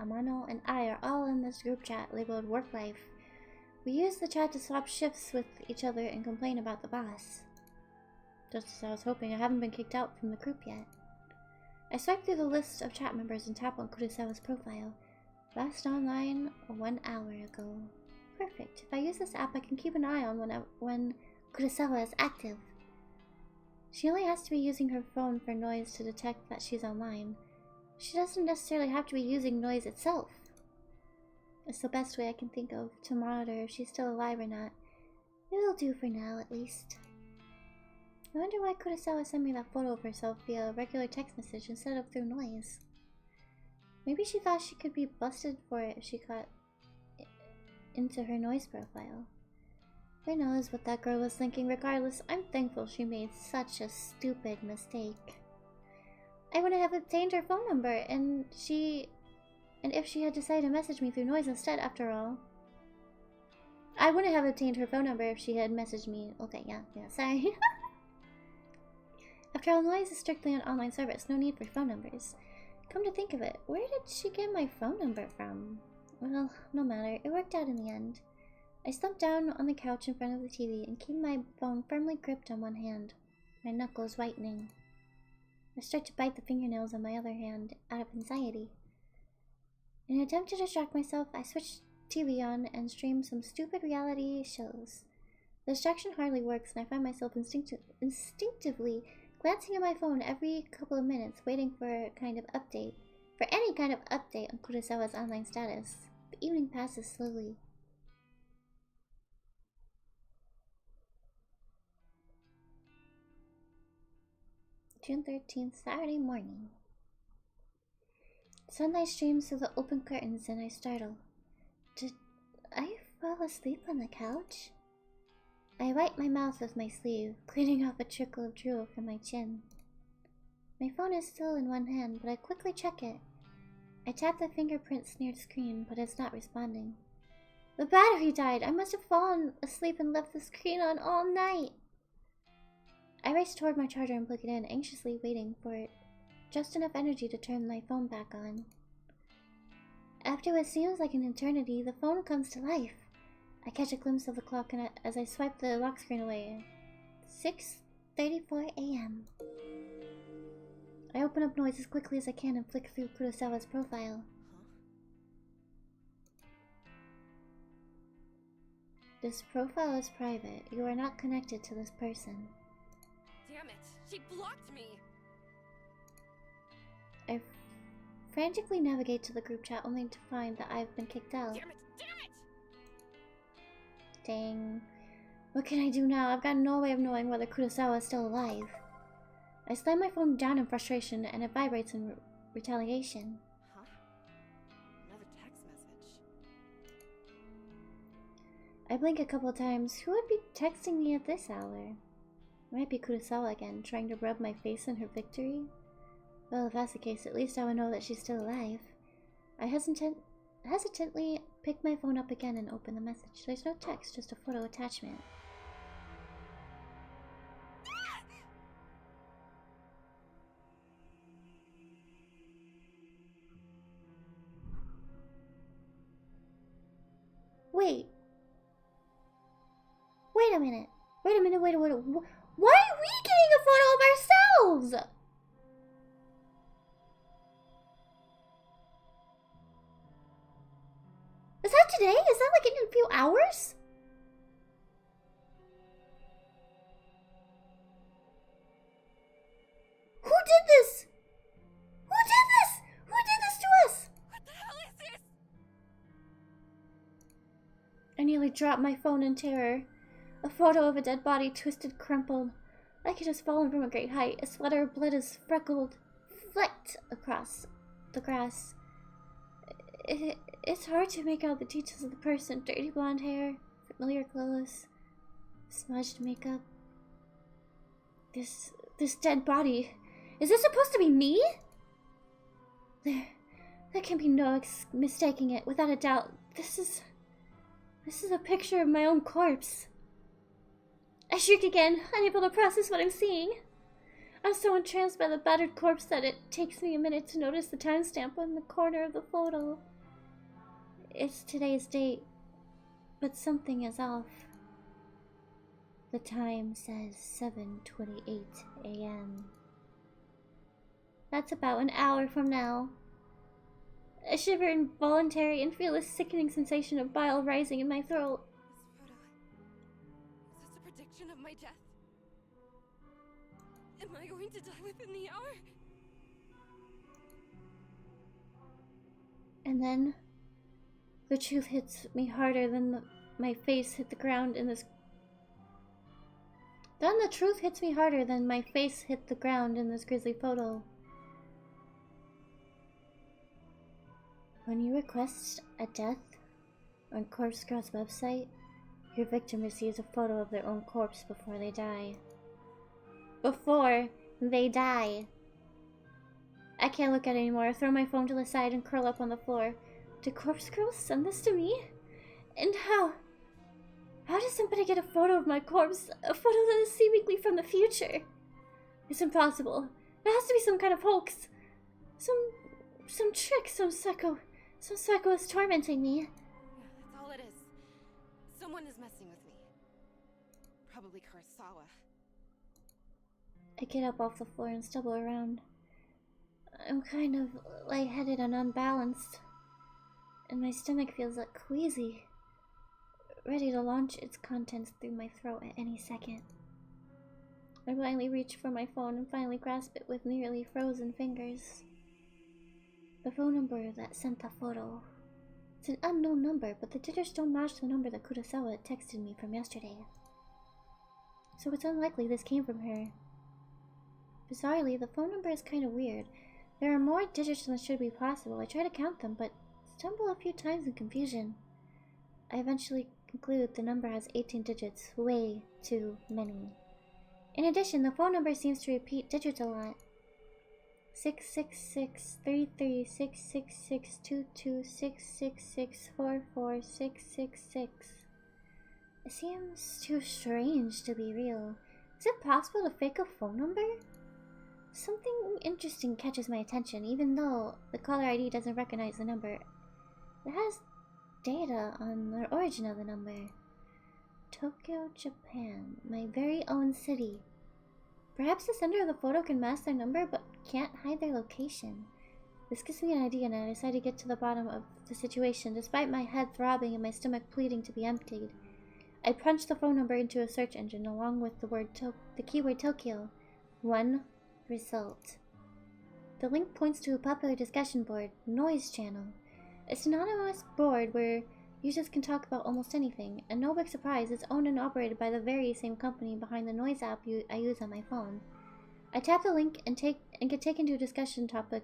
Amano, and I are all in this group chat labeled Work Life. We use the chat to swap shifts with each other and complain about the boss. Just as I was hoping, I haven't been kicked out from the group yet. I swipe through the list of chat members and tap on Kurosawa's profile. Last online 1 hour ago. Perfect. If I use this app, I can keep an eye on when Kurosawa is active. She only has to be using her phone for Noise to detect that she's online. She doesn't necessarily have to be using Noise itself. It's the best way I can think of to monitor if she's still alive or not. It'll do for now, at least. I wonder why Kurosawa sent me that photo of herself via a regular text message instead of through noise. Maybe she thought she could be busted for it if she got into her noise profile. Who knows what that girl was thinking. Regardless, I'm thankful she made such a stupid mistake. I wouldn't have obtained her phone number, and if she had decided to message me through noise instead, after all. I wouldn't have obtained her phone number if she had messaged me. Okay, yeah, sorry. After all, noise is strictly an online service, no need for phone numbers. Come to think of it, where did she get my phone number from? Well, no matter, it worked out in the end. I slumped down on the couch in front of the TV and keep my phone firmly gripped on one hand, my knuckles whitening. I start to bite the fingernails on my other hand out of anxiety. In an attempt to distract myself, I switched TV on and streamed some stupid reality shows. The distraction hardly works, and I find myself instinctively glancing at my phone every couple of minutes, waiting for any kind of update on Kurosawa's online status. The evening passes slowly. June 13th, Saturday morning. Sunlight streams through the open curtains and I startle. Did I fall asleep on the couch? I wipe my mouth with my sleeve, cleaning off a trickle of drool from my chin. My phone is still in one hand, but I quickly check it. I tap the fingerprints near the screen, but it's not responding. The battery died! I must have fallen asleep and left the screen on all night! I race toward my charger and plug it in, anxiously waiting for it. Just enough energy to turn my phone back on. After what seems like an eternity, the phone comes to life. I catch a glimpse of the clock as I swipe the lock screen away. 6:34 a.m. I open up noise as quickly as I can and flick through Kurosawa's profile. This profile is private. You are not connected to this person. Damn it! She blocked me! I frantically navigate to the group chat only to find that I've been kicked out. Damn it! Damn it! Dang. What can I do now? I've got no way of knowing whether Kurosawa is still alive. I slam my phone down in frustration and it vibrates in retaliation. Huh? Another text message. I blink a couple times. Who would be texting me at this hour? It might be Kurosawa again, trying to rub my face in her victory. Well, if that's the case, at least I would know that she's still alive. I hesitantly pick my phone up again and open the message. There's no text, just a photo attachment. Wait. Wait a minute. Wait a minute, wait. Why are we getting a photo of ourselves? Is that today? Is that like in a few hours? Who did this? Who did this? Who did this to us? What the hell is this? I nearly dropped my phone in terror. A photo of a dead body, twisted, crumpled, like it has fallen from a great height. A splatter of blood is flecked across the grass. It's hard to make out the details of the person. Dirty blonde hair, familiar clothes, smudged makeup. This dead body. Is this supposed to be me? There can be no mistaking it. Without a doubt, this is a picture of my own corpse. I shriek again, unable to process what I'm seeing. I'm so entranced by the battered corpse that it takes me a minute to notice the timestamp on the corner of the photo. It's today's date, but something is off. The time says 7:28 a.m. That's about an hour from now. I shiver involuntarily and feel a sickening sensation of bile rising in my throat. This photo... Is this a prediction of my death? Am I going to die within the hour? And then The truth hits me harder than my face hit the ground in this... Then the truth hits me harder than my face hit the ground in this grisly photo. When you request a death on Corpse Girl's website, your victim receives a photo of their own corpse before they die. Before they die. I can't look at it anymore. I throw my phone to the side and curl up on the floor. Did Corpse Girl send this to me? And how? How does somebody get a photo of my corpse? A photo that is seemingly from the future? It's impossible. It has to be some kind of hoax. Some trick, some psycho is tormenting me. Yeah, that's all it is. Someone is messing with me. Probably Kurosawa. I get up off the floor and stumble around. I'm kind of lightheaded and unbalanced. And my stomach feels like queasy, ready to launch its contents through my throat at any second. I blindly reach for my phone and finally grasp it with nearly frozen fingers. The phone number that sent the photo. It's an unknown number, but the digits don't match the number that Kurosawa texted me from yesterday. So it's unlikely this came from her. Bizarrely, the phone number is kind of weird. There are more digits than should be possible. I try to count them, but stumble a few times in confusion. I eventually conclude the number has 18 digits, way too many. In addition, the phone number seems to repeat digits a lot. 666-336-666-22-666-44-666. It seems too strange to be real. Is it possible to fake a phone number? Something interesting catches my attention, even though the caller ID doesn't recognize the number. It has data on the origin of the number. Tokyo, Japan, my very own city. Perhaps the sender of the photo can mask their number but can't hide their location. This gives me an idea and I decide to get to the bottom of the situation, despite my head throbbing and my stomach pleading to be emptied. I punch the phone number into a search engine along with the keyword Tokyo. One result. The link points to a popular discussion board, Noise Channel. It's an anonymous board where users can talk about almost anything, and no big surprise, it's owned and operated by the very same company behind the Noise app I use on my phone. I tap the link and get taken to a discussion topic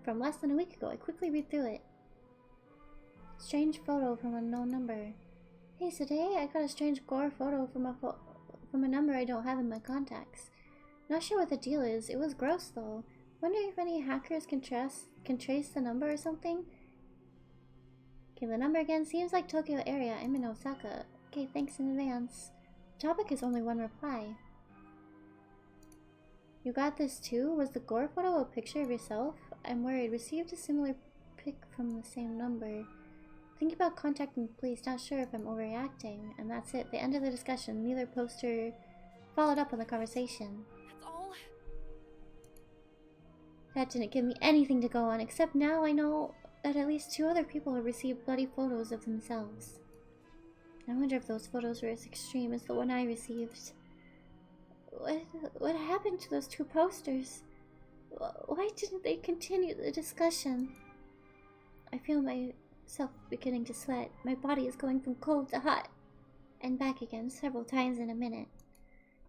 from less than a week ago. I quickly read through it. Strange photo from unknown number. Hey, so today I got a strange gore photo from a number I don't have in my contacts. Not sure what the deal is. It was gross though. Wonder if any hackers can trace the number or something. Okay, the number again seems like Tokyo area. I'm in Osaka. Okay, thanks in advance. The topic is only one reply. You got this too? Was the gore photo a picture of yourself? I'm worried. Received a similar pic from the same number. Thinking about contacting the police. Not sure if I'm overreacting. And that's it. The end of the discussion. Neither poster followed up on the conversation. That's all? That didn't give me anything to go on, except now I know that at least 2 other people have received bloody photos of themselves. I wonder if those photos were as extreme as the one I received. What happened to those 2 posters? Why didn't they continue the discussion? I feel myself beginning to sweat. My body is going from cold to hot and back again several times in a minute.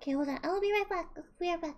Okay, hold on. I'll be right back. I'll be right back.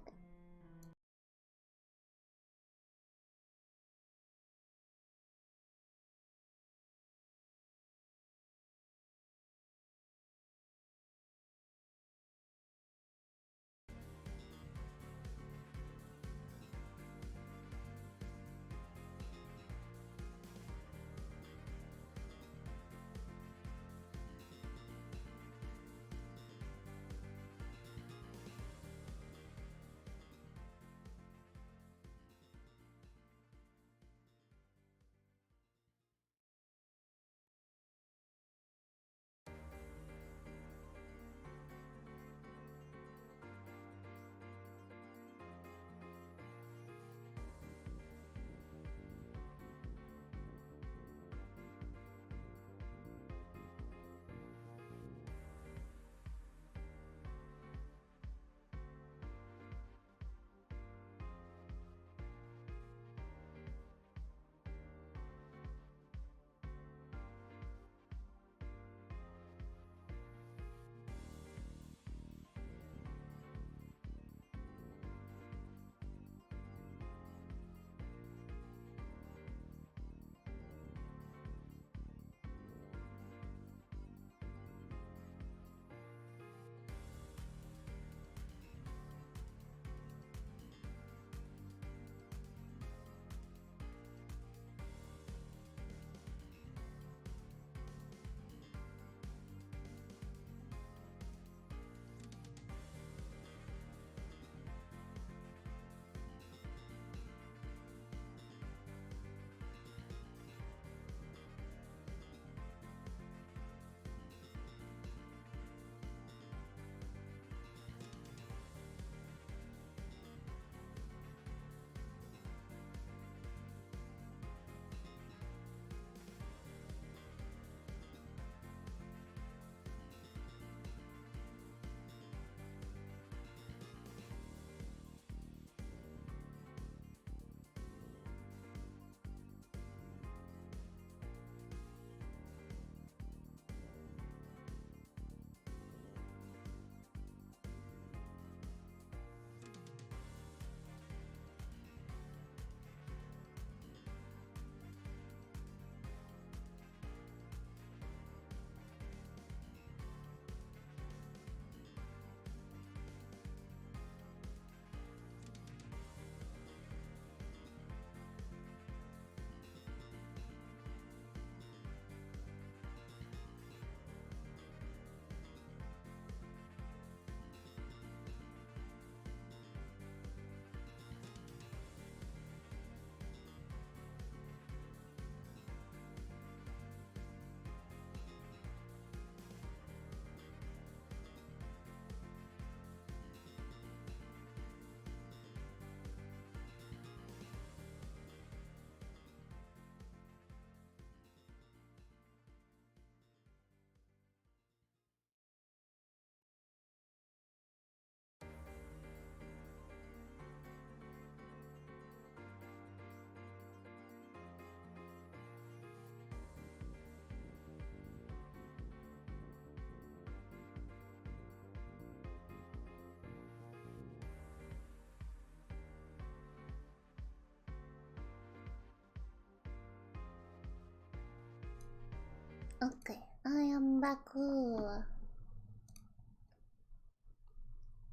cool.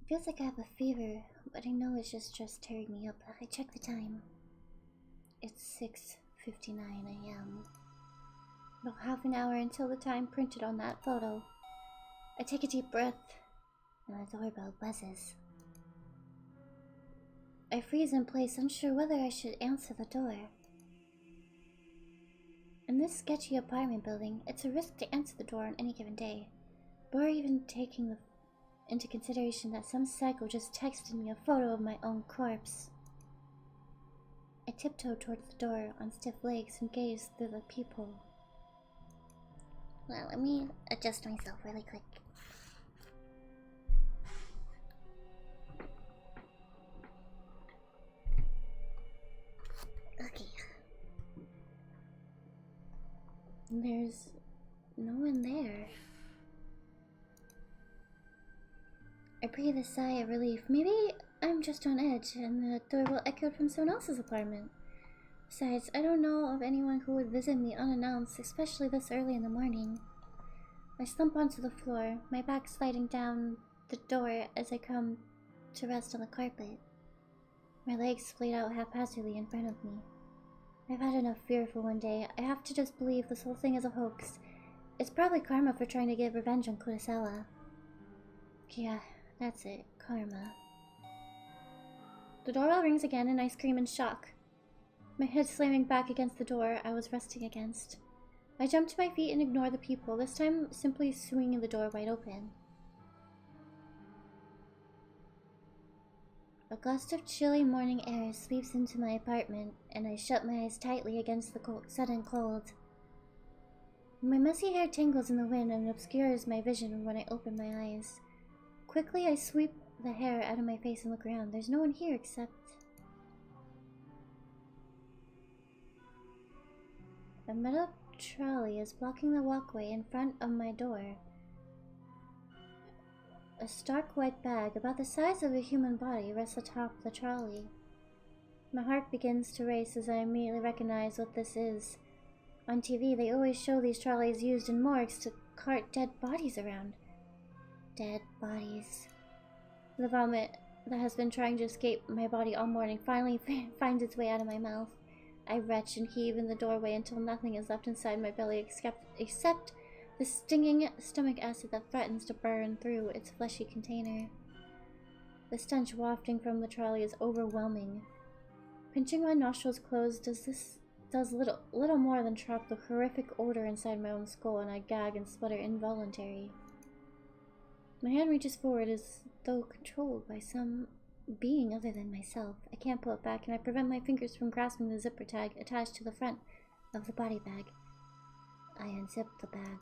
Feels like I have a fever, but I know it's just stress tearing me up. I check the time. It's 6:59 a.m. About half an hour until the time printed on that photo. I take a deep breath, and the doorbell buzzes. I freeze in place, unsure whether I should answer the door. In this sketchy apartment building, it's a risk to answer the door on any given day. Before even taking into consideration that some psycho just texted me a photo of my own corpse. I tiptoe towards the door on stiff legs and gaze through the peephole. Well, let me adjust myself really quick. Okay. There's no one there. I breathe a sigh of relief. Maybe I'm just on edge and the doorbell echoed from someone else's apartment. Besides, I don't know of anyone who would visit me unannounced, especially this early in the morning. I slump onto the floor, my back sliding down the door as I come to rest on the carpet. My legs splayed out haphazardly in front of me. I've had enough fear for one day. I have to just believe this whole thing is a hoax. It's probably karma for trying to get revenge on Kurosela. Yeah, that's it. Karma. The doorbell rings again and I scream in shock. My head slamming back against the door I was resting against. I jump to my feet and ignore the people, this time simply swinging the door wide open. A gust of chilly morning air sweeps into my apartment, and I shut my eyes tightly against the sudden cold. My messy hair tangles in the wind and obscures my vision when I open my eyes. Quickly, I sweep the hair out of my face and look around. There's no one here except... a metal trolley is blocking the walkway in front of my door. A stark white bag, about the size of a human body, rests atop the trolley. My heart begins to race as I immediately recognize what this is. On TV, they always show these trolleys used in morgues to cart dead bodies around. Dead bodies. The vomit that has been trying to escape my body all morning finally finds its way out of my mouth. I retch and heave in the doorway until nothing is left inside my belly except the stinging stomach acid that threatens to burn through its fleshy container. The stench wafting from the trolley is overwhelming. Pinching my nostrils closed does little more than trap the horrific odor inside my own skull, and I gag and sputter involuntarily. My hand reaches forward as though controlled by some being other than myself. I can't pull it back, and I prevent my fingers from grasping the zipper tag attached to the front of the body bag. I unzip the bag.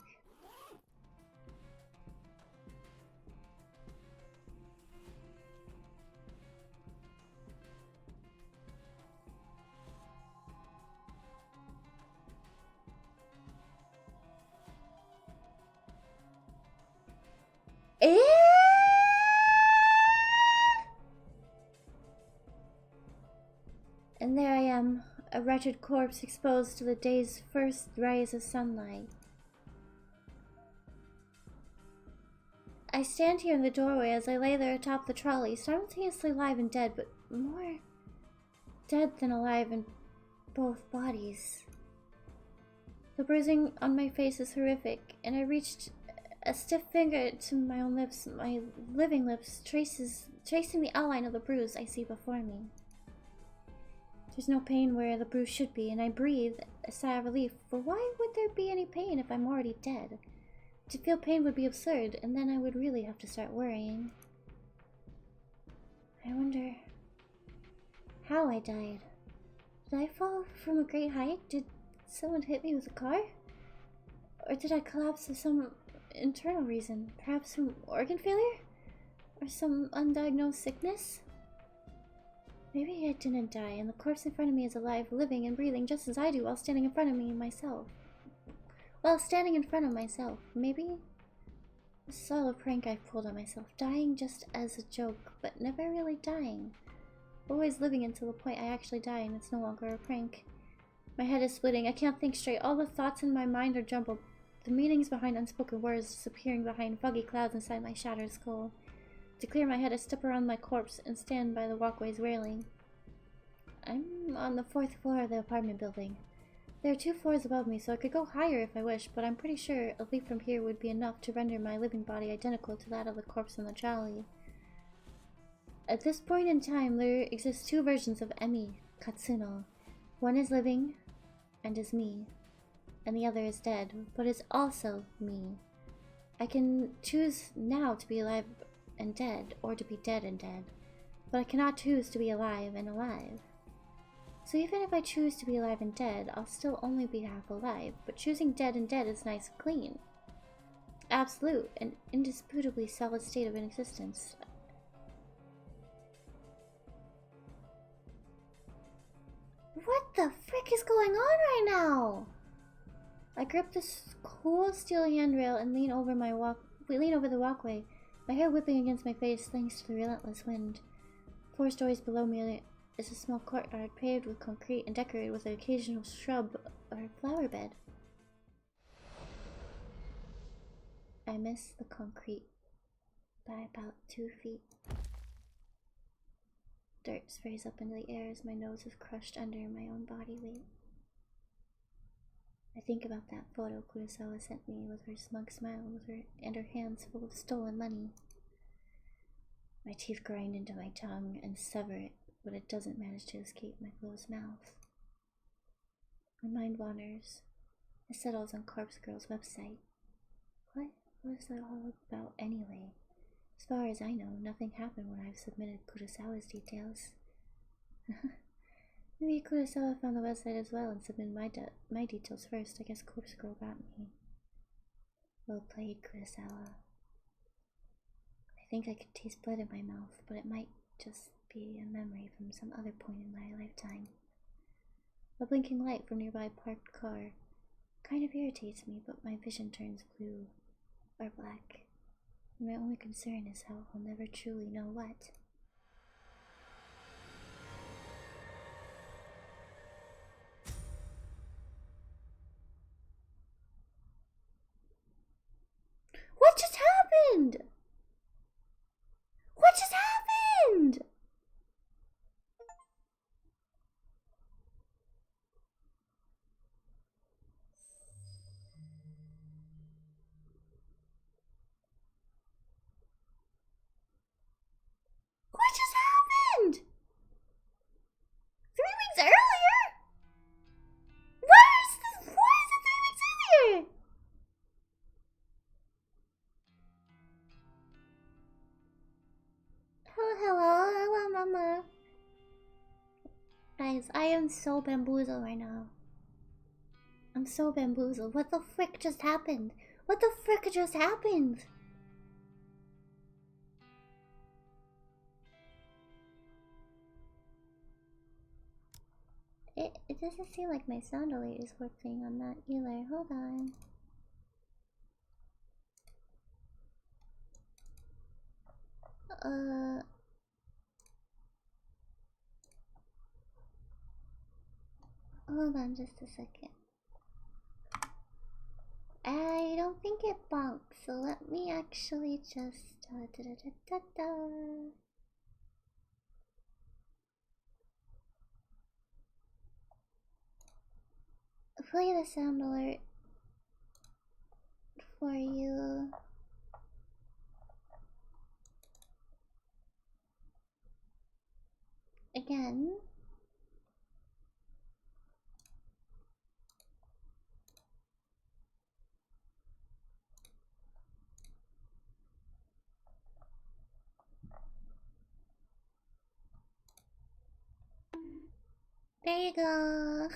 And there I am, a wretched corpse exposed to the day's first rays of sunlight. I stand here in the doorway as I lay there atop the trolley, simultaneously alive and dead, but more dead than alive in both bodies. The bruising on my face is horrific, and I reached a stiff finger to my own lips, my living lips, tracing the outline of the bruise I see before me. There's no pain where the bruise should be, and I breathe a sigh of relief, for why would there be any pain if I'm already dead? To feel pain would be absurd, and then I would really have to start worrying. I wonder how I died. Did I fall from a great height? Did someone hit me with a car? Or did I collapse for some internal reason? Perhaps some organ failure? Or some undiagnosed sickness? Maybe I didn't die, and the corpse in front of me is alive, living, and breathing just as I do while standing in front of me myself. Maybe a subtle prank I've pulled on myself, dying just as a joke, but never really dying. Always living until the point I actually die and it's no longer a prank. My head is splitting, I can't think straight, all the thoughts in my mind are jumbled. the meanings behind unspoken words disappearing behind foggy clouds inside my shattered skull. To clear my head, I step around my corpse and stand by the walkway's railing. I'm on the 4th floor of the apartment building. There are 2 floors above me, so I could go higher if I wish, but I'm pretty sure a leap from here would be enough to render my living body identical to that of the corpse in the trolley. At this point in time, there exist 2 versions of Emi Katsuno. One is living, and is me, and the other is dead, but is also me. I can choose now to be alive and dead, or to be dead and dead, but I cannot choose to be alive and alive. So even if I choose to be alive and dead, I'll still only be half alive, but choosing dead and dead is nice and clean. Absolute and indisputably solid state of existence. What the frick is going on right now? I grip this cool steel handrail and lean over the walkway, my hair whipping against my face thanks to the relentless wind. 4 stories below me is a small courtyard paved with concrete and decorated with an occasional shrub or flower bed. I miss the concrete by about 2 feet. Dirt sprays up into the air as my nose is crushed under my own body weight. I think about that photo Kurosawa sent me with her smug smile and her hands full of stolen money. My teeth grind into my tongue and sever it, but it doesn't manage to escape my closed mouth. My mind wanders. It settles on Corpse Girl's website. What was that all about anyway? As far as I know, nothing happened when I've submitted Kurosawa's details. Maybe Kurosawa found the website as well and submitted my details first. I guess Corpse Girl got me. Well played, Kurosawa. I think I could taste blood in my mouth, but it might just be a memory from some other point in my lifetime. A blinking light from a nearby parked car kind of irritates me, but my vision turns blue or black. And my only concern is how I'll never truly know what. What just happened? What just happened? What just happened? 3 weeks earlier? Why is it 3 weeks earlier? Hello, mama. Guys, I am so bamboozled right now. I'm so bamboozled. What the frick just happened? What the frick just happened? It doesn't seem like my sound alert is working on that either. Hold on. Hold on just a second. I don't think it bonked, so let me actually just play the sound alert for you. Again. There you go.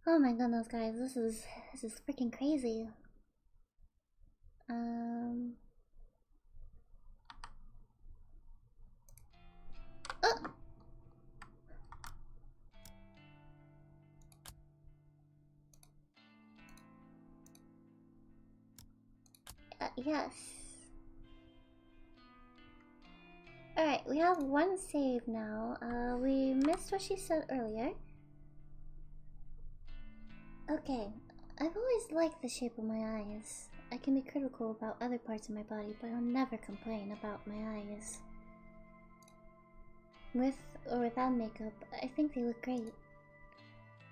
Oh my goodness, guys, this is freaking crazy. Oh. Yes. Alright, we have 1 save now. We missed what she said earlier. Okay, I've always liked the shape of my eyes. I can be critical about other parts of my body, but I'll never complain about my eyes. With or without makeup, I think they look great.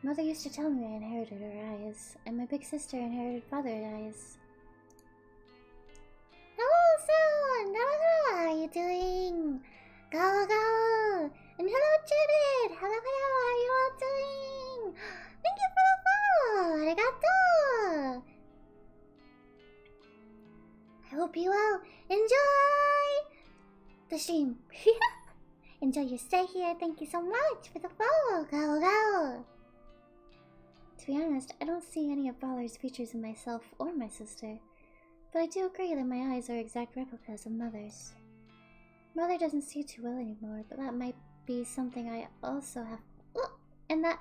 Mother used to tell me I inherited her eyes, and my big sister inherited father's eyes. Hello, son! How are you doing? Go, go! And hello, Janet! Hello, how are you all doing? Thank you for the follow! Arigato! I hope you all enjoy the stream. Enjoy your stay here. Thank you so much for the follow. Go, go! To be honest, I don't see any of Brawler's features in myself or my sister. But I do agree that my eyes are exact replicas of Mother's. Mother doesn't see too well anymore, but that might be something I also have... Oh, and that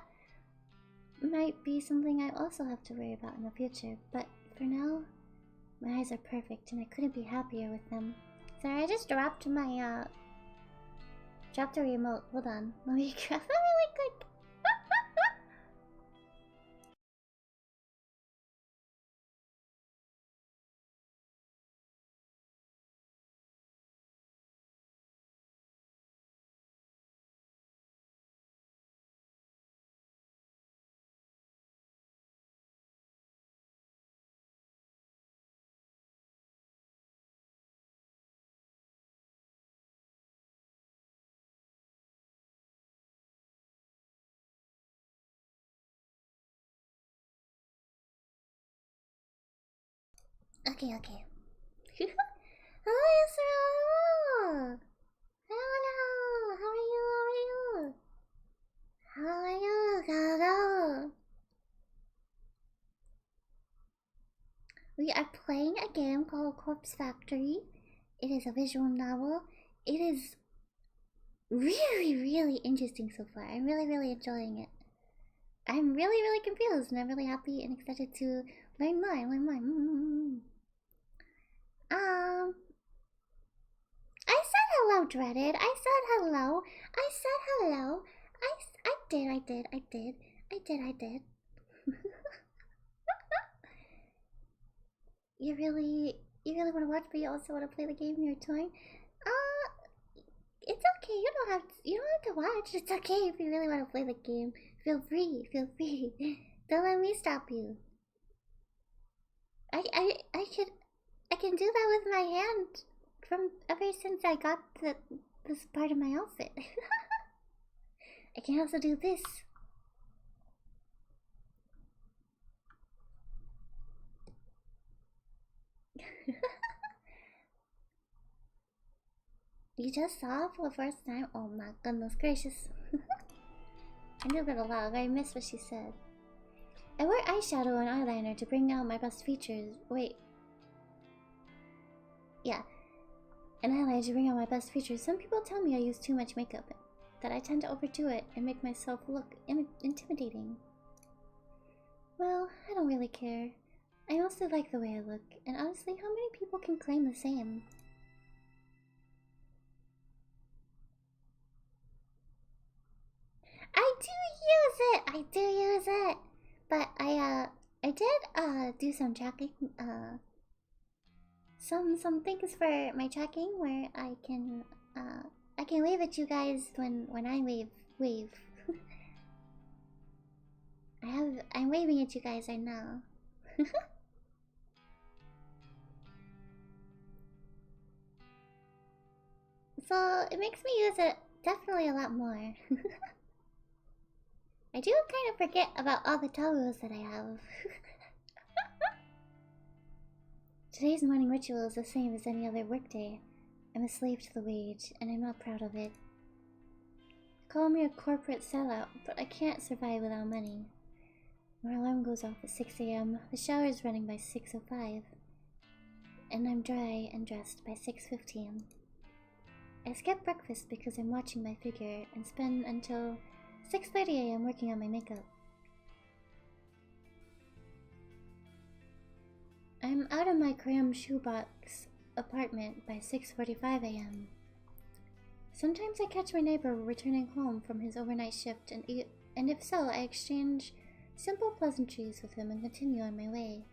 might be something I also have to worry about in the future. But for now, my eyes are perfect and I couldn't be happier with them. Sorry, I just dropped my, dropped the remote. Hold on. Let me grab that really quick. Okay, okay. Hello, Yusra! Hello, how are you? How are you? Hello. We are playing a game called Corpse Factory. It is a visual novel. It is really, really interesting so far. I'm really, really enjoying it. I'm really, really confused and I'm really happy and excited to learn more, I said hello, Dreaded. I said hello. I said hello. I did. You really want to watch, but you also want to play the game you're toying? It's okay. You don't have to watch. It's okay if you really want to play the game. Feel free. Don't let me stop you. I can do that with my hand from ever since I got this part of my outfit. I can also do this. You just saw for the first time? Oh my goodness gracious. I knew that a lot. I missed what she said. I wear eyeshadow and eyeliner to bring out my best features. Wait. Yeah. And eyeliner to bring out my best features. Some people tell me I use too much makeup. That I tend to overdo it and make myself look intimidating. Well, I don't really care. I mostly like the way I look. And honestly, how many people can claim the same? I do use it. But I did do some tracking, some things for my tracking where I can wave at you guys when I wave. I'm waving at you guys right now. So it makes me use it definitely a lot more. I do kind of forget about all the towels that I have. Today's morning ritual is the same as any other workday. I'm a slave to the wage, and I'm not proud of it. Call me a corporate sellout, but I can't survive without money. My alarm goes off at 6 AM, the shower is running by 6:05, and I'm dry and dressed by 6:15. I skip breakfast because I'm watching my figure and spend until 6:30 AM working on my makeup. I'm out of my crammed shoebox apartment by 6:45 AM. Sometimes I catch my neighbor returning home from his overnight shift, and if so, I exchange simple pleasantries with him and continue on my way.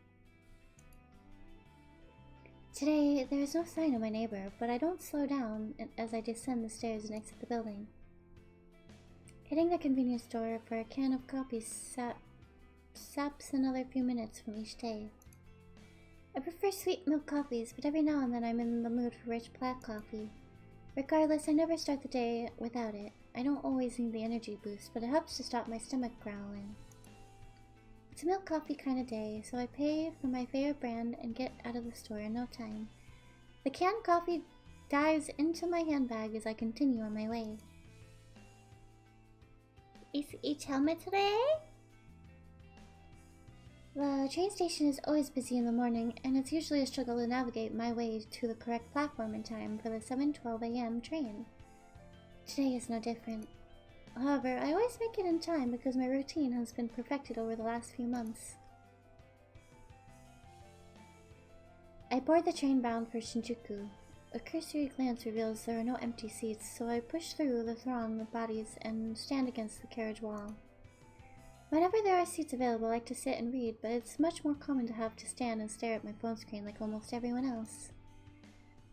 Today, there is no sign of my neighbor, but I don't slow down as I descend the stairs and exit the building. Hitting the convenience store for a can of coffee saps another few minutes from each day. I prefer sweet milk coffees, but every now and then I'm in the mood for rich black coffee. Regardless, I never start the day without it. I don't always need the energy boost, but it helps to stop my stomach growling. It's a milk coffee kind of day, so I pay for my favorite brand and get out of the store in no time. The canned coffee dives into my handbag as I continue on my way. Is each helmet today? The train station is always busy in the morning, and it's usually a struggle to navigate my way to the correct platform in time for the 7:12 a.m. train. Today is no different. However, I always make it in time because my routine has been perfected over the last few months. I board the train bound for Shinjuku. A cursory glance reveals there are no empty seats, so I push through the throng of bodies and stand against the carriage wall. Whenever there are seats available, I like to sit and read, but it's much more common to have to stand and stare at my phone screen like almost everyone else.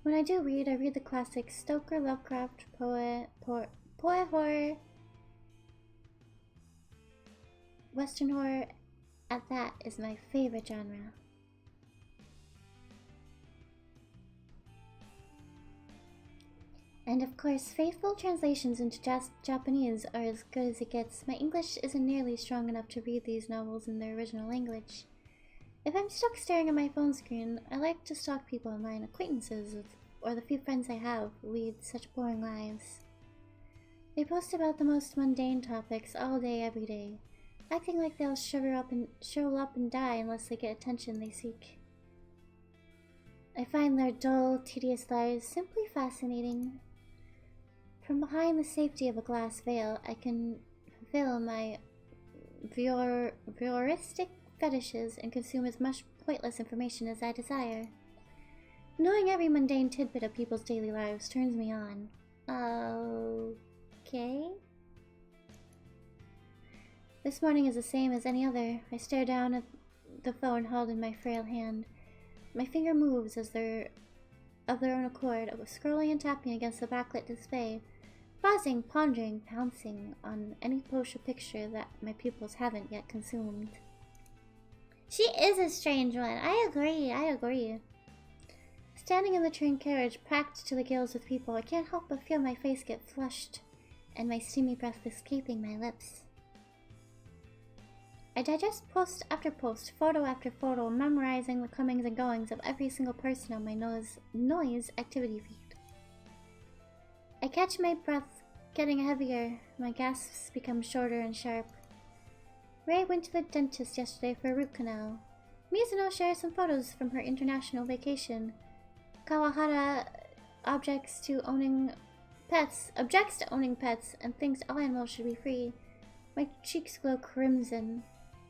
When I do read, I read the classics Stoker, Lovecraft, poet horror, Western horror. At that is my favorite genre. And of course, faithful translations into Japanese are as good as it gets. My English isn't nearly strong enough to read these novels in their original language. If I'm stuck staring at my phone screen, I like to stalk people online, acquaintances, or the few friends I have who lead such boring lives. They post about the most mundane topics all day, every day, acting like they'll shrivel up and die unless they get attention they seek. I find their dull, tedious lives simply fascinating. From behind the safety of a glass veil, I can fulfill my voyeuristic fetishes and consume as much pointless information as I desire. Knowing every mundane tidbit of people's daily lives turns me on. Okay. This morning is the same as any other. I stare down at the phone held in my frail hand. My finger moves as of their own accord, scrolling and tapping against the backlit display, pausing, pondering, pouncing on any post or picture that my pupils haven't yet consumed. She is a strange one. I agree. Standing in the train carriage, packed to the gills with people, I can't help but feel my face get flushed and my steamy breath escaping my lips. I digest post after post, photo after photo, memorizing the comings and goings of every single person on my noise activity feed. I catch my breath getting heavier, my gasps become shorter and sharp. Ray went to the dentist yesterday for a root canal. Mizuno shares some photos from her international vacation. Kawahara objects to owning pets and thinks all animals should be free. My cheeks glow crimson.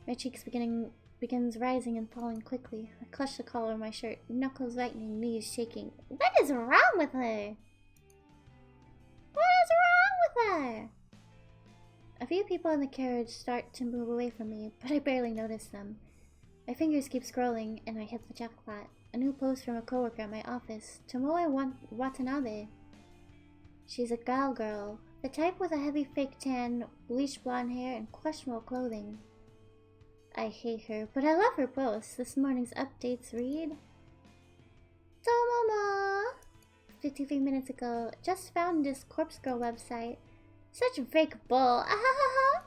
My cheeks begins rising and falling quickly. I clutch the collar of my shirt, knuckles tightening, knees shaking. What is wrong with her? A few people in the carriage start to move away from me, but I barely notice them. My fingers keep scrolling, and I hit the jackpot. A new post from a coworker at my office, Tomoe Watanabe. She's a gal girl, the type with a heavy fake tan, bleached blonde hair, and questionable clothing. I hate her, but I love her posts. This morning's updates read: Tomomo! 53 minutes ago, just found this Corpse Girl website. Such fake bull, ahahaha!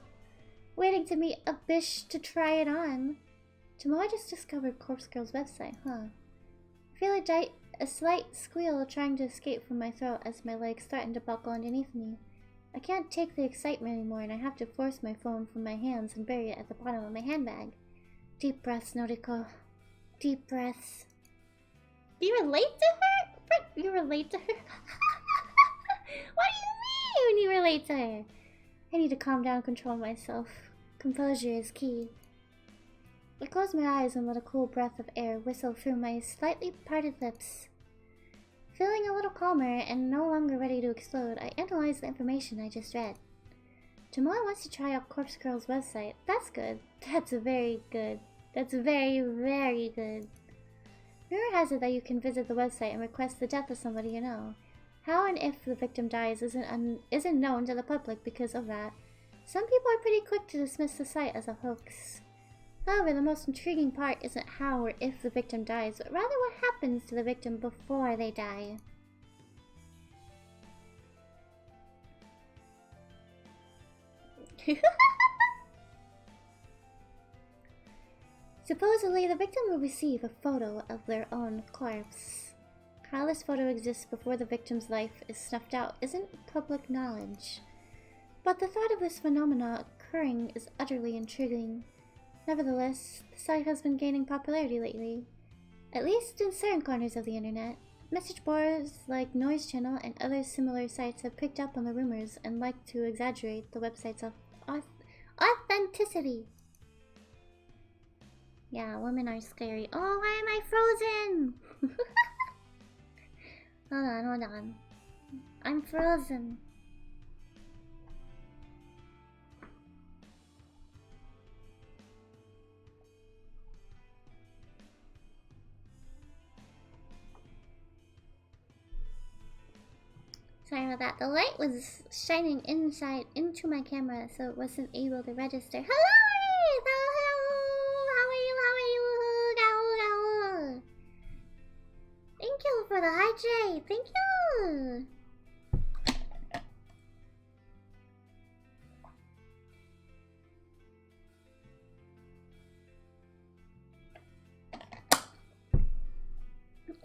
Waiting to meet a bish to try it on. Tomoe just discovered Corpse Girl's website, huh? I feel a slight squeal trying to escape from my throat as my legs threaten to buckle underneath me. I can't take the excitement anymore and I have to force my phone from my hands and bury it at the bottom of my handbag. Deep breaths, Noriko. Deep breaths. Do you relate to her? You relate to her? What do you mean you relate to her? I need to calm down and control myself. Composure is key. I close my eyes and let a cool breath of air whistle through my slightly parted lips. Feeling a little calmer and no longer ready to explode, I analyze the information I just read. Tomoe wants to try out Corpse Girl's website. That's good. That's very good. That's very, very good. Rumor has it that you can visit the website and request the death of somebody you know. How and if the victim dies isn't known to the public because of that. Some people are pretty quick to dismiss the site as a hoax. However, the most intriguing part isn't how or if the victim dies, but rather what happens to the victim before they die. Supposedly, the victim will receive a photo of their own corpse. How this photo exists before the victim's life is snuffed out isn't public knowledge. But the thought of this phenomena occurring is utterly intriguing. Nevertheless, the site has been gaining popularity lately, at least in certain corners of the internet. Message boards like Noise Channel and other similar sites have picked up on the rumors and like to exaggerate the website's authenticity. Yeah, women are scary. Oh, why am I frozen? Hold on. I'm frozen. Sorry about that. The light was shining inside into my camera, so it wasn't able to register. Hello! How are you? Thank you for the hydrate. Thank you.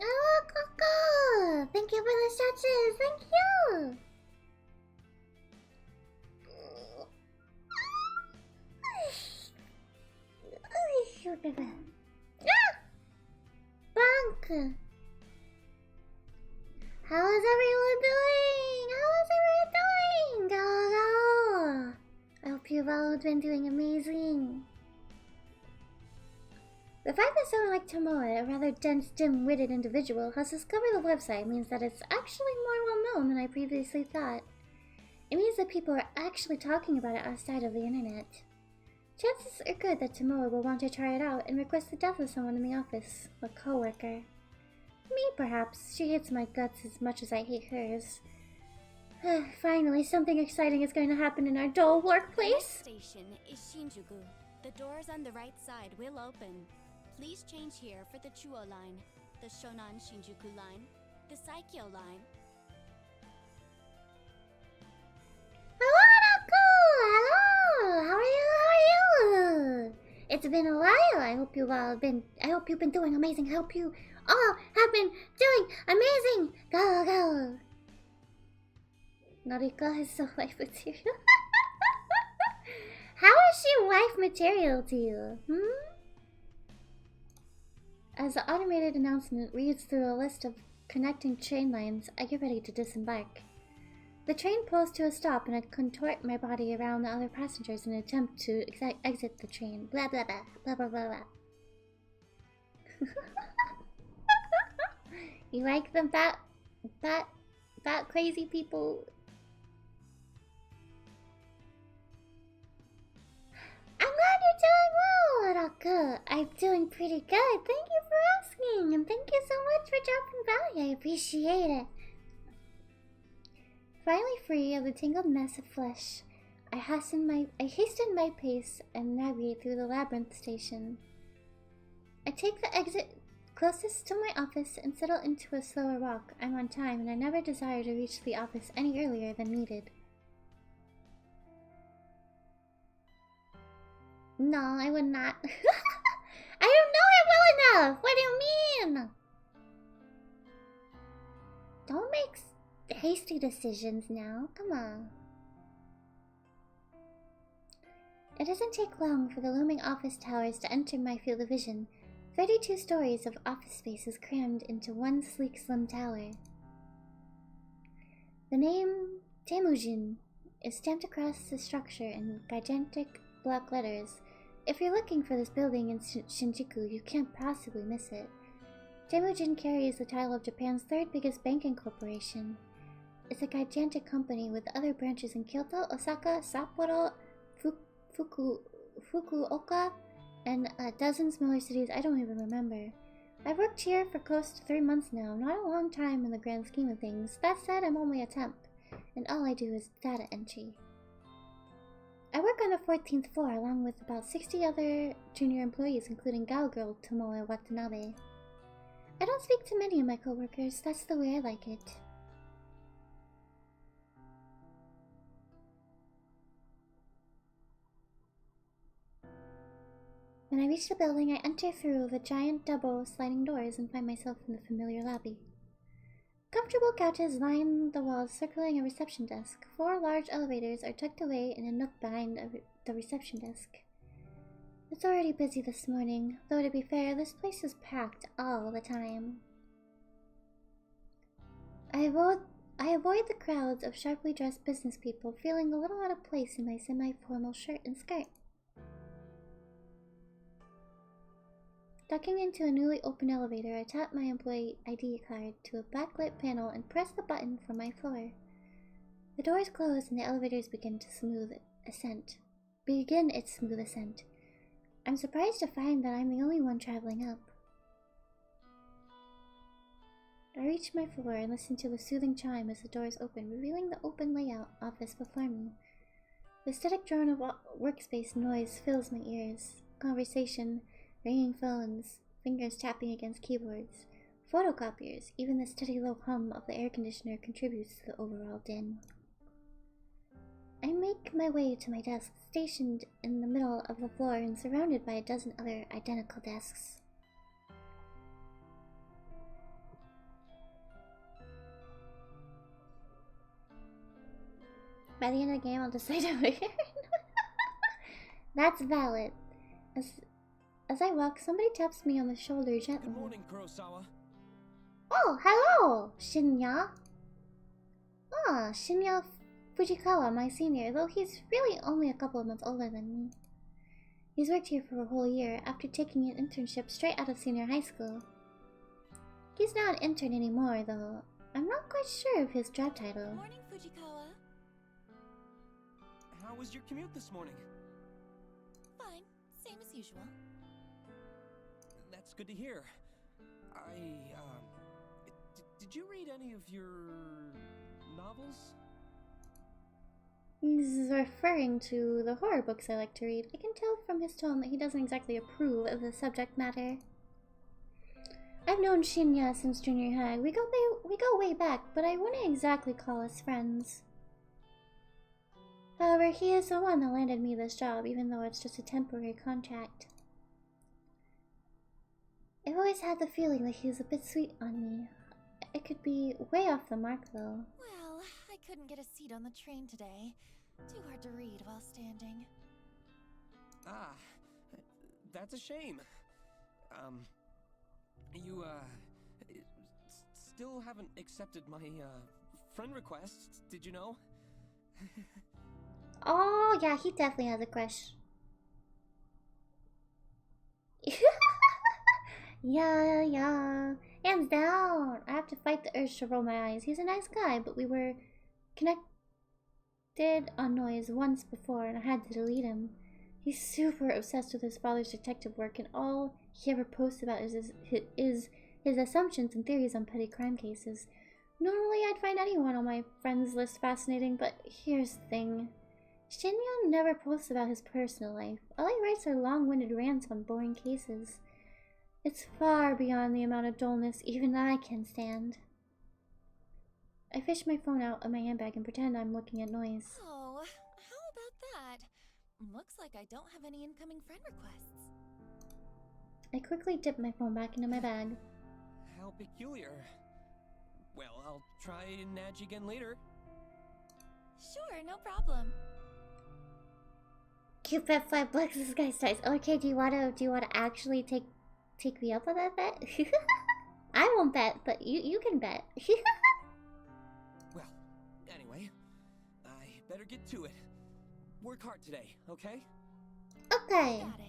Oh, Coco! Thank you for the stretches. Thank you. Bonk! How is everyone doing? Go, go! I hope you've all been doing amazing. The fact that someone like Tomoe, a rather dense, dim-witted individual, has discovered the website means that it's actually more well-known than I previously thought. It means that people are actually talking about it outside of the internet. Chances are good that Tomoe will want to try it out and request the death of someone in the office, a co-worker. Me, perhaps. She hates my guts as much as I hate hers. Finally, something exciting is going to happen in our dull workplace. The next station is Shinjuku. The doors on the right side will open. Please change here for the Chuo line, the Shonan Shinjuku line, the Saikyo line. Hello, Naku! Hello! How are you? It's been a while. I hope you've been doing amazing. I hope you all have been doing amazing. Go, go! Noriko is so wife material. How is she wife material to you? As the automated announcement reads through a list of connecting train lines, I get ready to disembark. The train pulls to a stop and I contort my body around the other passengers in an attempt to exit the train. Blah blah blah, blah blah blah blah. You like them that crazy people? I'm glad you're doing well, Raku. I'm doing pretty good. Thank you for asking, and thank you so much for dropping by. I appreciate it. Finally free of the tangled mess of flesh, I hasten my pace and navigate through the labyrinth station. I take the exit closest to my office and settle into a slower walk. I'm on time, and I never desire to reach the office any earlier than needed. No, I would not. I don't know it well enough! What do you mean? Don't make hasty decisions now. Come on. It doesn't take long for the looming office towers to enter my field of vision. 32 stories of office spaces crammed into one sleek, slim tower. The name Temujin is stamped across the structure in gigantic block letters. If you're looking for this building in Shinjuku, you can't possibly miss it. Temujin carries the title of Japan's third biggest banking corporation. is a gigantic company with other branches in Kyoto, Osaka, Sapporo, Fukuoka, and dozens smaller cities I don't even remember. I've worked here for close to 3 months now, not a long time in the grand scheme of things. That said, I'm only a temp, and all I do is data entry. I work on the 14th floor along with about 60 other junior employees, including gal girl Tomoe Watanabe. I don't speak to many of my coworkers, that's the way I like it. When I reach the building, I enter through the giant double sliding doors and find myself in the familiar lobby. Comfortable couches line the walls circling a reception desk. 4 large elevators are tucked away in a nook behind the reception desk. It's already busy this morning, though to be fair, this place is packed all the time. I avoid the crowds of sharply dressed business people, feeling a little out of place in my semi-formal shirt and skirt. Ducking into a newly opened elevator, I tap my employee ID card to a backlit panel and press the button for my floor. The doors close and the elevators begin its smooth ascent. I'm surprised to find that I'm the only one traveling up. I reach my floor and listen to the soothing chime as the doors open, revealing the open layout office before me. The static drone of workspace noise fills my ears. Conversation, ringing phones, fingers tapping against keyboards, photocopiers, even the steady low hum of the air conditioner contributes to the overall din. I make my way to my desk, stationed in the middle of the floor and surrounded by a dozen other identical desks. By the end of the game, I'll decide over here. That's valid. As I walk, somebody taps me on the shoulder gently. Good morning, Kurosawa. Oh, hello, Shinya. Ah, Shinya Fujikawa, my senior, though he's really only a couple of months older than me. He's worked here for a whole year, after taking an internship straight out of senior high school. He's not an intern anymore, though. I'm not quite sure of his job title. Morning, Fujikawa. How was your commute this morning? Fine, same as usual. That's good to hear. Did you read any of your novels? He's referring to the horror books I like to read. I can tell from his tone that he doesn't exactly approve of the subject matter. I've known Shinya since junior high. We go way back, but I wouldn't exactly call us friends. However, he is the one that landed me this job, even though it's just a temporary contract. I've always had the feeling that he was a bit sweet on me. It could be way off the mark, though. Well, I couldn't get a seat on the train today. Too hard to read while standing. Ah, that's a shame. You, still haven't accepted my, friend request, did you know? Oh, yeah, he definitely has a crush. Yeah. Hands down. I have to fight the urge to roll my eyes. He's a nice guy, but we were connected on Noise once before, and I had to delete him. He's super obsessed with his father's detective work, and all he ever posts about is his assumptions and theories on petty crime cases. Normally, I'd find anyone on my friends list fascinating, but here's the thing. Shinya never posts about his personal life. All he writes are long-winded rants on boring cases. It's far beyond the amount of dullness even I can stand. I fish my phone out of my handbag and pretend I'm looking at Noise. Oh, how about that? Looks like I don't have any incoming friend requests. I quickly dip my phone back into my bag. How peculiar. Well, I'll try and nudge again later. Sure, no problem. Cupid 5 bucks, this guy starts. Okay, do you wanna actually take me up on that bet? I won't bet, but you can bet. Well, anyway, I better get to it. Work hard today, okay? Okay. Got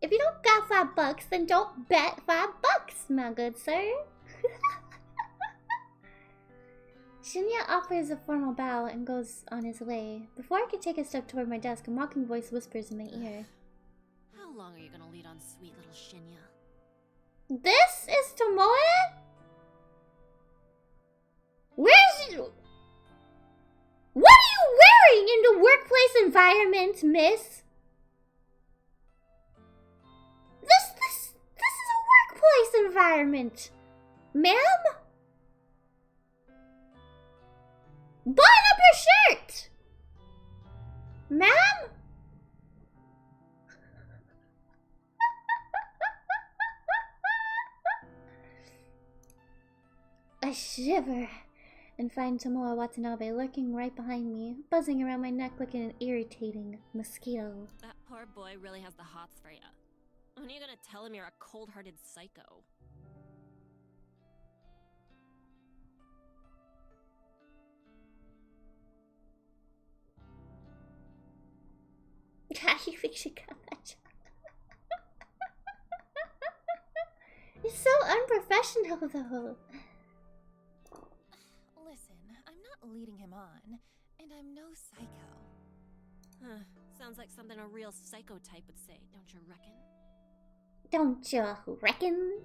it. If you don't got $5, then don't bet $5, my good sir. Shinya offers a formal bow and goes on his way. Before I can take a step toward my desk, a mocking voice whispers in my ear. How long are you gonna lead on sweet little Shinya? This is Tomoe? Where's you? What are you wearing in the workplace environment, miss? This is a workplace environment, ma'am? Button up your shirt! Ma'am? I shiver and find Tomoe Watanabe lurking right behind me, buzzing around my neck like an irritating mosquito. That poor boy really has the hots for ya. When are you gonna tell him you're a cold-hearted psycho? How do you think she got that job? It's so unprofessional, though. Listen, I'm not leading him on, and I'm no psycho. Huh, sounds like something a real psycho type would say, don't you reckon? Don't you reckon?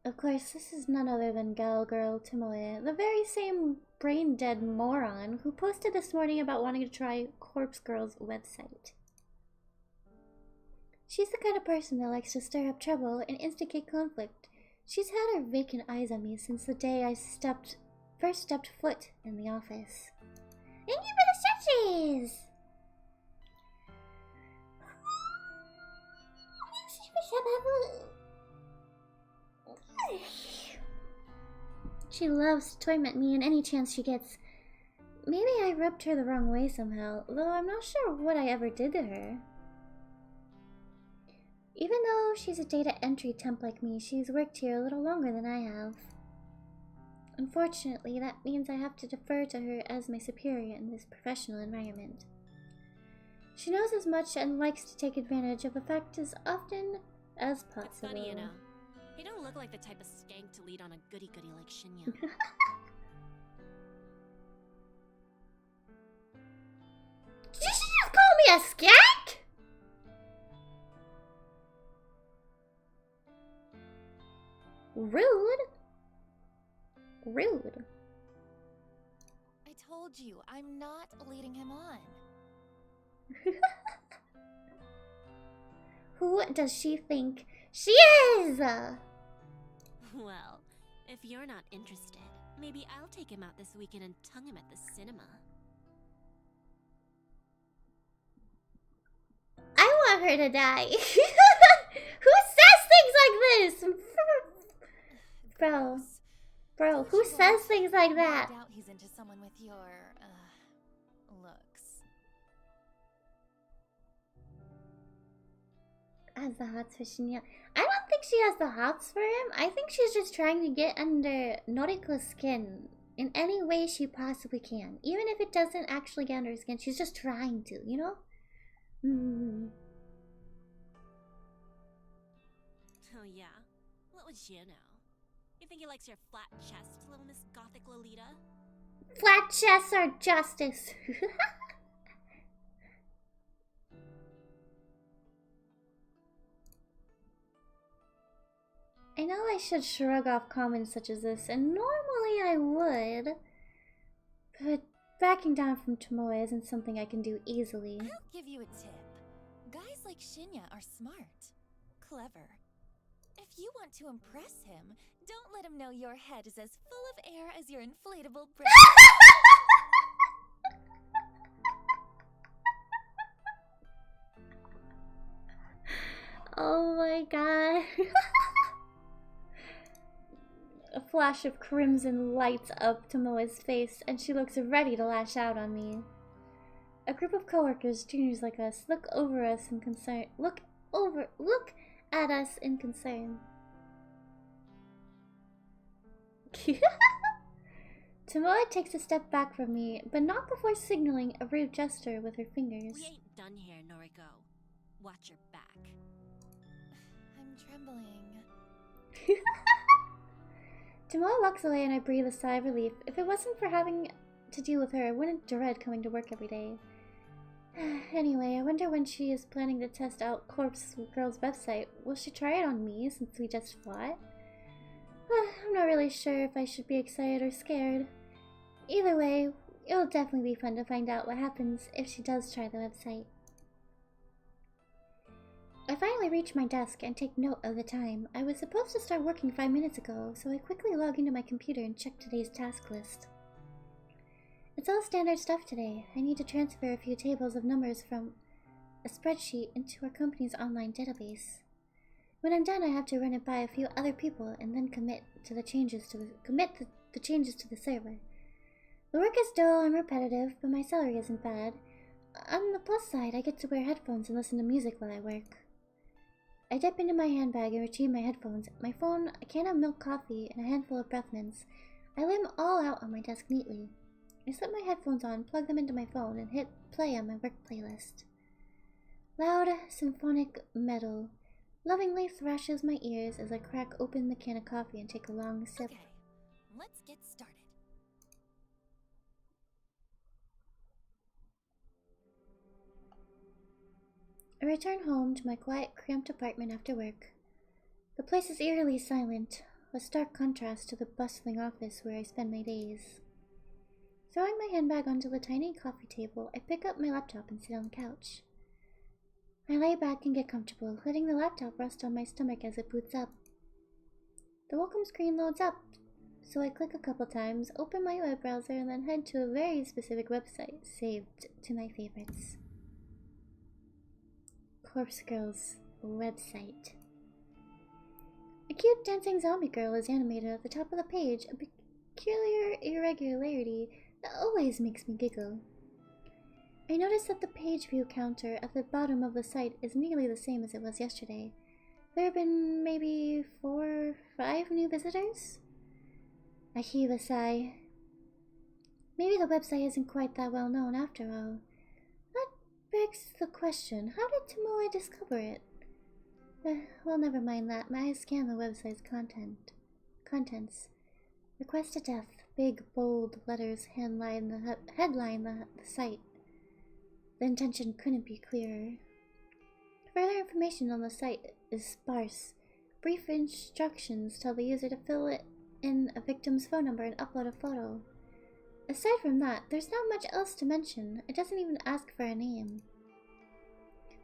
Of course, this is none other than Gal Girl Tomoe, the very same brain-dead moron who posted this morning about wanting to try Corpse Girl's website. She's the kind of person that likes to stir up trouble and instigate conflict. She's had her vacant eyes on me since the day I first stepped foot in the office. Thank you for the stretches! She loves to torment me in any chance she gets. Maybe I rubbed her the wrong way somehow, though I'm not sure what I ever did to her. Even though she's a data entry temp like me, she's worked here a little longer than I have. Unfortunately, that means I have to defer to her as my superior in this professional environment. She knows as much and likes to take advantage of the fact as often as possible. It's funny, you know. You don't look like the type of skank to lead on a goody-goody like Shinya. Did you just call me a skank? Rude. Rude. I told you, I'm not leading him on. Who does she think she is? Well, if you're not interested, maybe I'll take him out this weekend and tongue him at the cinema. I want her to die. Who says things like this? Bro, who says things like that? I doubt he's into someone with your, looks. Has the hots for Shinya. I don't think she has the hots for him. I think she's just trying to get under Noriko's skin in any way she possibly can. Even if it doesn't actually get under her skin, she's just trying to, you know? Oh yeah? What would you know? You think he likes your flat chest, little Miss Gothic Lolita? Flat chests are justice. I know I should shrug off comments such as this, and normally I would, but backing down from Tomoe isn't something I can do easily. I'll give you a tip. Guys like Shinya are smart, clever. If you want to impress him, don't let him know your head is as full of air as your inflatable brain. Oh my god. A flash of crimson lights up Tomoe's face, and she looks ready to lash out on me. A group of coworkers, juniors like us, look at us in concern. Tomoe takes a step back from me, but not before signaling a rude gesture with her fingers. We ain't done here, Noriko. Watch your back. I'm trembling. Tomoe walks away and I breathe a sigh of relief. If it wasn't for having to deal with her, I wouldn't dread coming to work every day. Anyway, I wonder when she is planning to test out Corpse Girl's website. Will she try it on me since we just fought? I'm not really sure if I should be excited or scared. Either way, it'll definitely be fun to find out what happens if she does try the website. I finally reach my desk and take note of the time. I was supposed to start working 5 minutes ago, so I quickly log into my computer and check today's task list. It's all standard stuff today. I need to transfer a few tables of numbers from a spreadsheet into our company's online database. When I'm done, I have to run it by a few other people and then commit the changes to the server. The work is dull and repetitive, but my salary isn't bad. On the plus side, I get to wear headphones and listen to music while I work. I dip into my handbag and retrieve my headphones, my phone, a can of milk coffee, and a handful of breath mints. I lay them all out on my desk neatly. I slip my headphones on, plug them into my phone, and hit play on my work playlist. Loud, symphonic metal lovingly thrashes my ears as I crack open the can of coffee and take a long sip. Okay, let's get started. I return home to my quiet, cramped apartment after work. The place is eerily silent, a stark contrast to the bustling office where I spend my days. Throwing my handbag onto the tiny coffee table, I pick up my laptop and sit on the couch. I lay back and get comfortable, letting the laptop rest on my stomach as it boots up. The welcome screen loads up, so I click a couple times, open my web browser, and then head to a very specific website saved to my favorites. Corpse Girl's website. A cute dancing zombie girl is animated at the top of the page, a peculiar irregularity that always makes me giggle. I notice that the page view counter at the bottom of the site is nearly the same as it was yesterday. There have been maybe 4 or 5 new visitors? I heave a sigh. Maybe the website isn't quite that well known after all. That begs the question, how did Tomoe discover it? Well, never mind that. My eyes scan the website's contents. Request to death. Big, bold letters headline the site. The intention couldn't be clearer. Further information on the site is sparse. Brief instructions tell the user to fill in a victim's phone number and upload a photo. Aside from that, there's not much else to mention. It doesn't even ask for a name.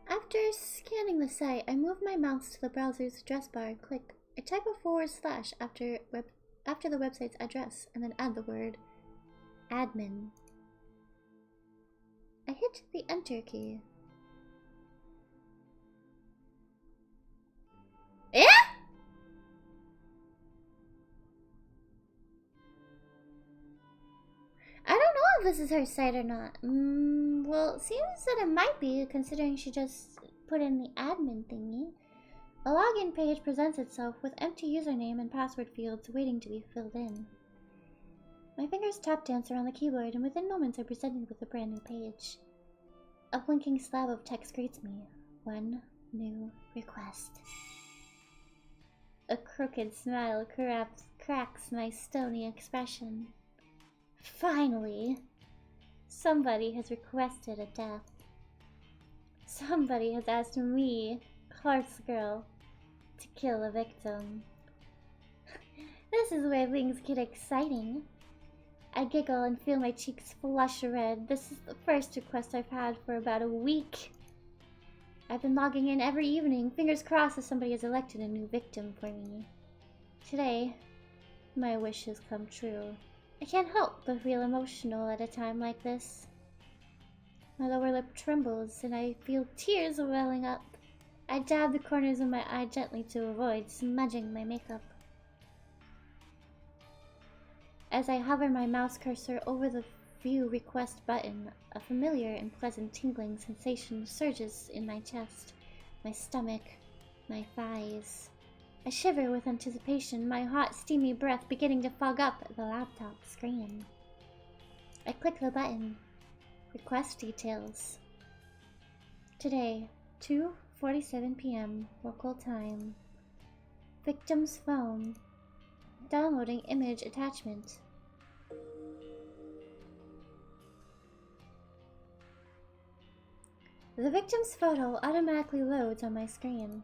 After scanning the site, I move my mouse to the browser's address bar and click. I type a / after the website's address and then add the word admin. I hit the enter key. Eh? I don't know if this is her site or not. Well, it seems that it might be, considering she just put in the admin thingy. A login page presents itself with empty username and password fields waiting to be filled in. My fingers tap dance around the keyboard, and within moments I'm presented with a brand new page. A blinking slab of text greets me. One new request. A crooked smile cracks my stony expression. Finally! Somebody has requested a death. Somebody has asked me, Corpse Girl, to kill a victim. This is where things get exciting. I giggle and feel my cheeks flush red. This is the first request I've had for about a week. I've been logging in every evening, fingers crossed that somebody has elected a new victim for me. Today, my wish has come true. I can't help but feel emotional at a time like this. My lower lip trembles and I feel tears welling up. I dab the corners of my eye gently to avoid smudging my makeup. As I hover my mouse cursor over the view request button, a familiar and pleasant tingling sensation surges in my chest, my stomach, my thighs. I shiver with anticipation, my hot, steamy breath beginning to fog up the laptop screen. I click the button. Request details. Today, 2:47 p.m. local time. Victim's phone. Downloading image attachment. The victim's photo automatically loads on my screen.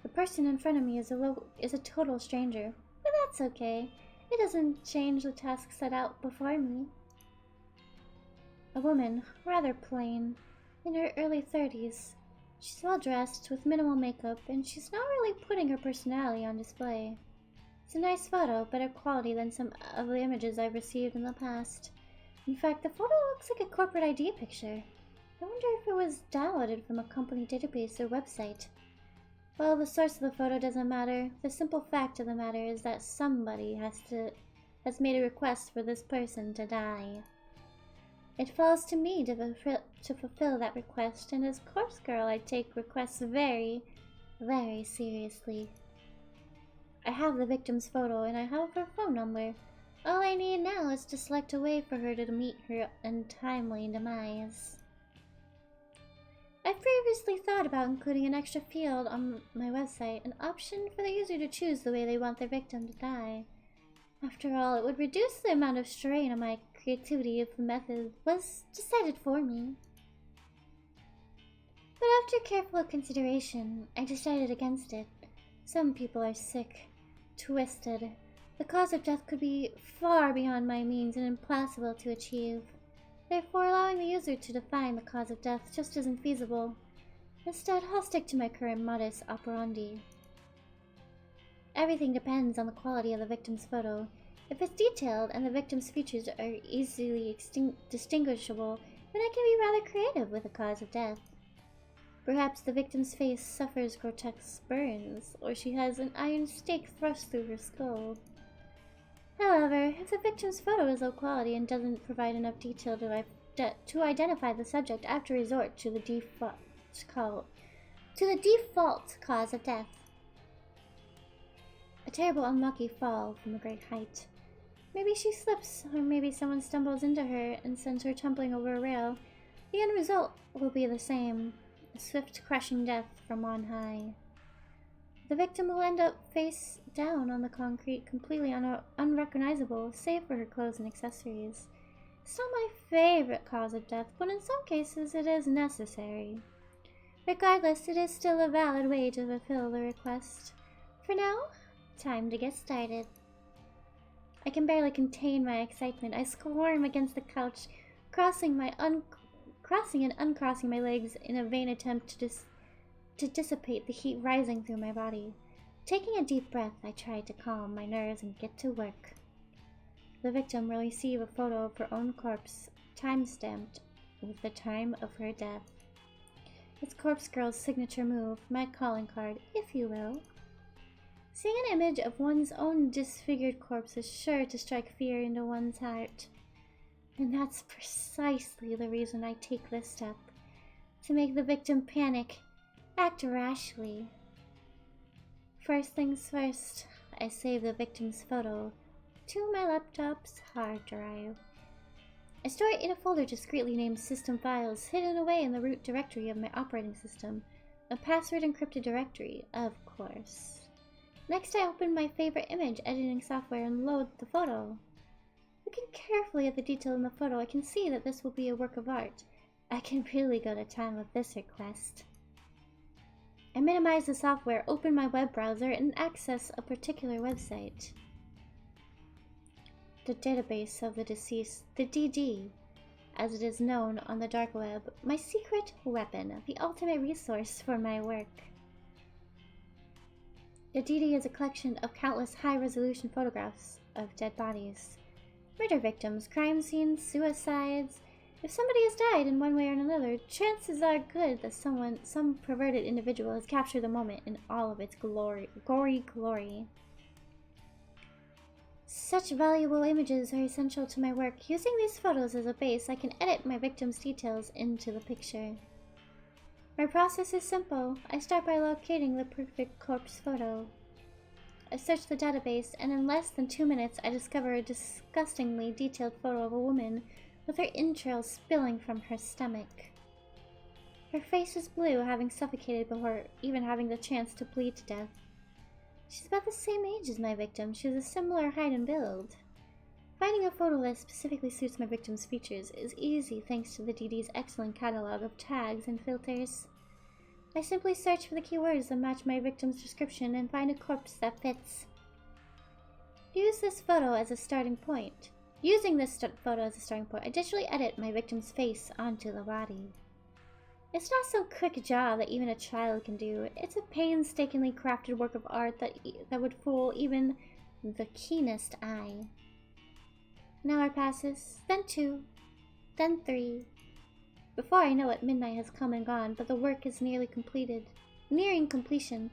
The person in front of me is a total stranger, but that's okay. It doesn't change the task set out before me. A woman, rather plain, in her early 30s. She's well dressed with minimal makeup, and she's not really putting her personality on display. It's a nice photo, better quality than some of the images I've received in the past. In fact, the photo looks like a corporate ID picture. I wonder if it was downloaded from a company database or website. Well, the source of the photo doesn't matter. The simple fact of the matter is that somebody has made a request for this person to die. It falls to me to fulfill that request, and as corpse girl, I take requests very, very seriously. I have the victim's photo, and I have her phone number. All I need now is to select a way for her to meet her untimely demise. I've previously thought about including an extra field on my website, an option for the user to choose the way they want their victim to die. After all, it would reduce the amount of strain on my creativity if the method was decided for me. But after careful consideration, I decided against it. Some people are sick, twisted. The cause of death could be far beyond my means and impossible to achieve. Therefore, allowing the user to define the cause of death just isn't feasible. Instead, I'll stick to my current modus operandi. Everything depends on the quality of the victim's photo. If it's detailed and the victim's features are easily distinguishable, then I can be rather creative with the cause of death. Perhaps the victim's face suffers grotesque burns, or she has an iron stake thrust through her skull. However, if the victim's photo is low quality and doesn't provide enough detail to identify the subject, I have to resort to the default cause of death. A terrible unlucky fall from a great height. Maybe she slips, or maybe someone stumbles into her and sends her tumbling over a rail. The end result will be the same, a swift crushing death from on high. The victim will end up face down on the concrete, completely unrecognizable, save for her clothes and accessories. It's not my favorite cause of death, but in some cases it is necessary. Regardless, it is still a valid way to fulfill the request. For now, time to get started. I can barely contain my excitement. I squirm against the couch, crossing and uncrossing my legs in a vain attempt to dissipate the heat rising through my body. Taking a deep breath, I try to calm my nerves and get to work. The victim will receive a photo of her own corpse, time-stamped with the time of her death. It's Corpse Girl's signature move, my calling card, if you will. Seeing an image of one's own disfigured corpse is sure to strike fear into one's heart. And that's precisely the reason I take this step. To make the victim panic, act rashly. First things first, I save the victim's photo to my laptop's hard drive. I store it in a folder discreetly named System Files, hidden away in the root directory of my operating system, a password-encrypted directory, of course. Next, I open my favorite image editing software and load the photo. Looking carefully at the detail in the photo, I can see that this will be a work of art. I can really go to town with this request. I minimize the software, open my web browser, and access a particular website. The database of the deceased, the DD, as it is known on the dark web, my secret weapon, the ultimate resource for my work. The DD is a collection of countless high-resolution photographs of dead bodies. Murder victims, crime scenes, suicides. If somebody has died in one way or another, chances are good that some perverted individual has captured the moment in all of its gory glory. Such valuable images are essential to my work. Using these photos as a base, I can edit my victim's details into the picture. My process is simple. I start by locating the perfect corpse photo. I searched the database, and in less than 2 minutes I discovered a disgustingly detailed photo of a woman with her entrails spilling from her stomach. Her face was blue, having suffocated before even having the chance to bleed to death. She's about the same age as my victim. She has a similar height and build. Finding a photo that specifically suits my victim's features is easy thanks to the DD's excellent catalog of tags and filters. I simply search for the keywords that match my victim's description and find a corpse that fits. Using this photo as a starting point, I digitally edit my victim's face onto the body. It's not some quick job that even a child can do. It's a painstakingly crafted work of art that would fool even the keenest eye. An hour passes, then 2, then 3. Before I know it, midnight has come and gone, but the work is nearing completion.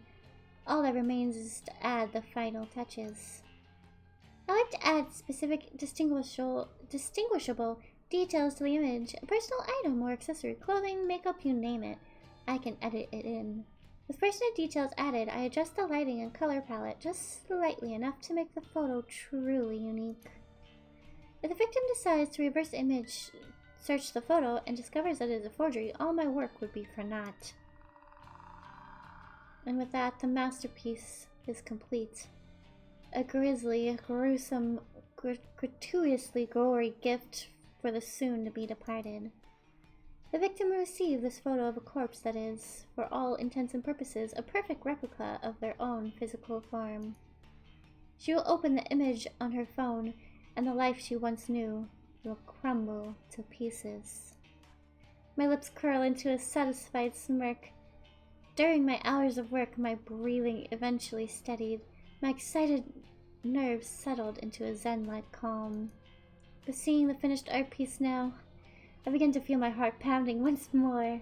All that remains is to add the final touches. I like to add specific distinguishable details to the image, a personal item or accessory, clothing, makeup, you name it. I can edit it in. With personal details added, I adjust the lighting and color palette just slightly enough to make the photo truly unique. If the victim decides to reverse the image, search the photo, and discovers that it is a forgery, all my work would be for naught. And with that, the masterpiece is complete. A grisly, gruesome, gratuitously gory gift for the soon-to-be departed. The victim will receive this photo of a corpse that is, for all intents and purposes, a perfect replica of their own physical form. She will open the image on her phone, and the life she once knew will crumble to pieces. My lips curl into a satisfied smirk. During my hours of work, my breathing eventually steadied. My excited nerves settled into a zen-like calm. But seeing the finished art piece now, I begin to feel my heart pounding once more.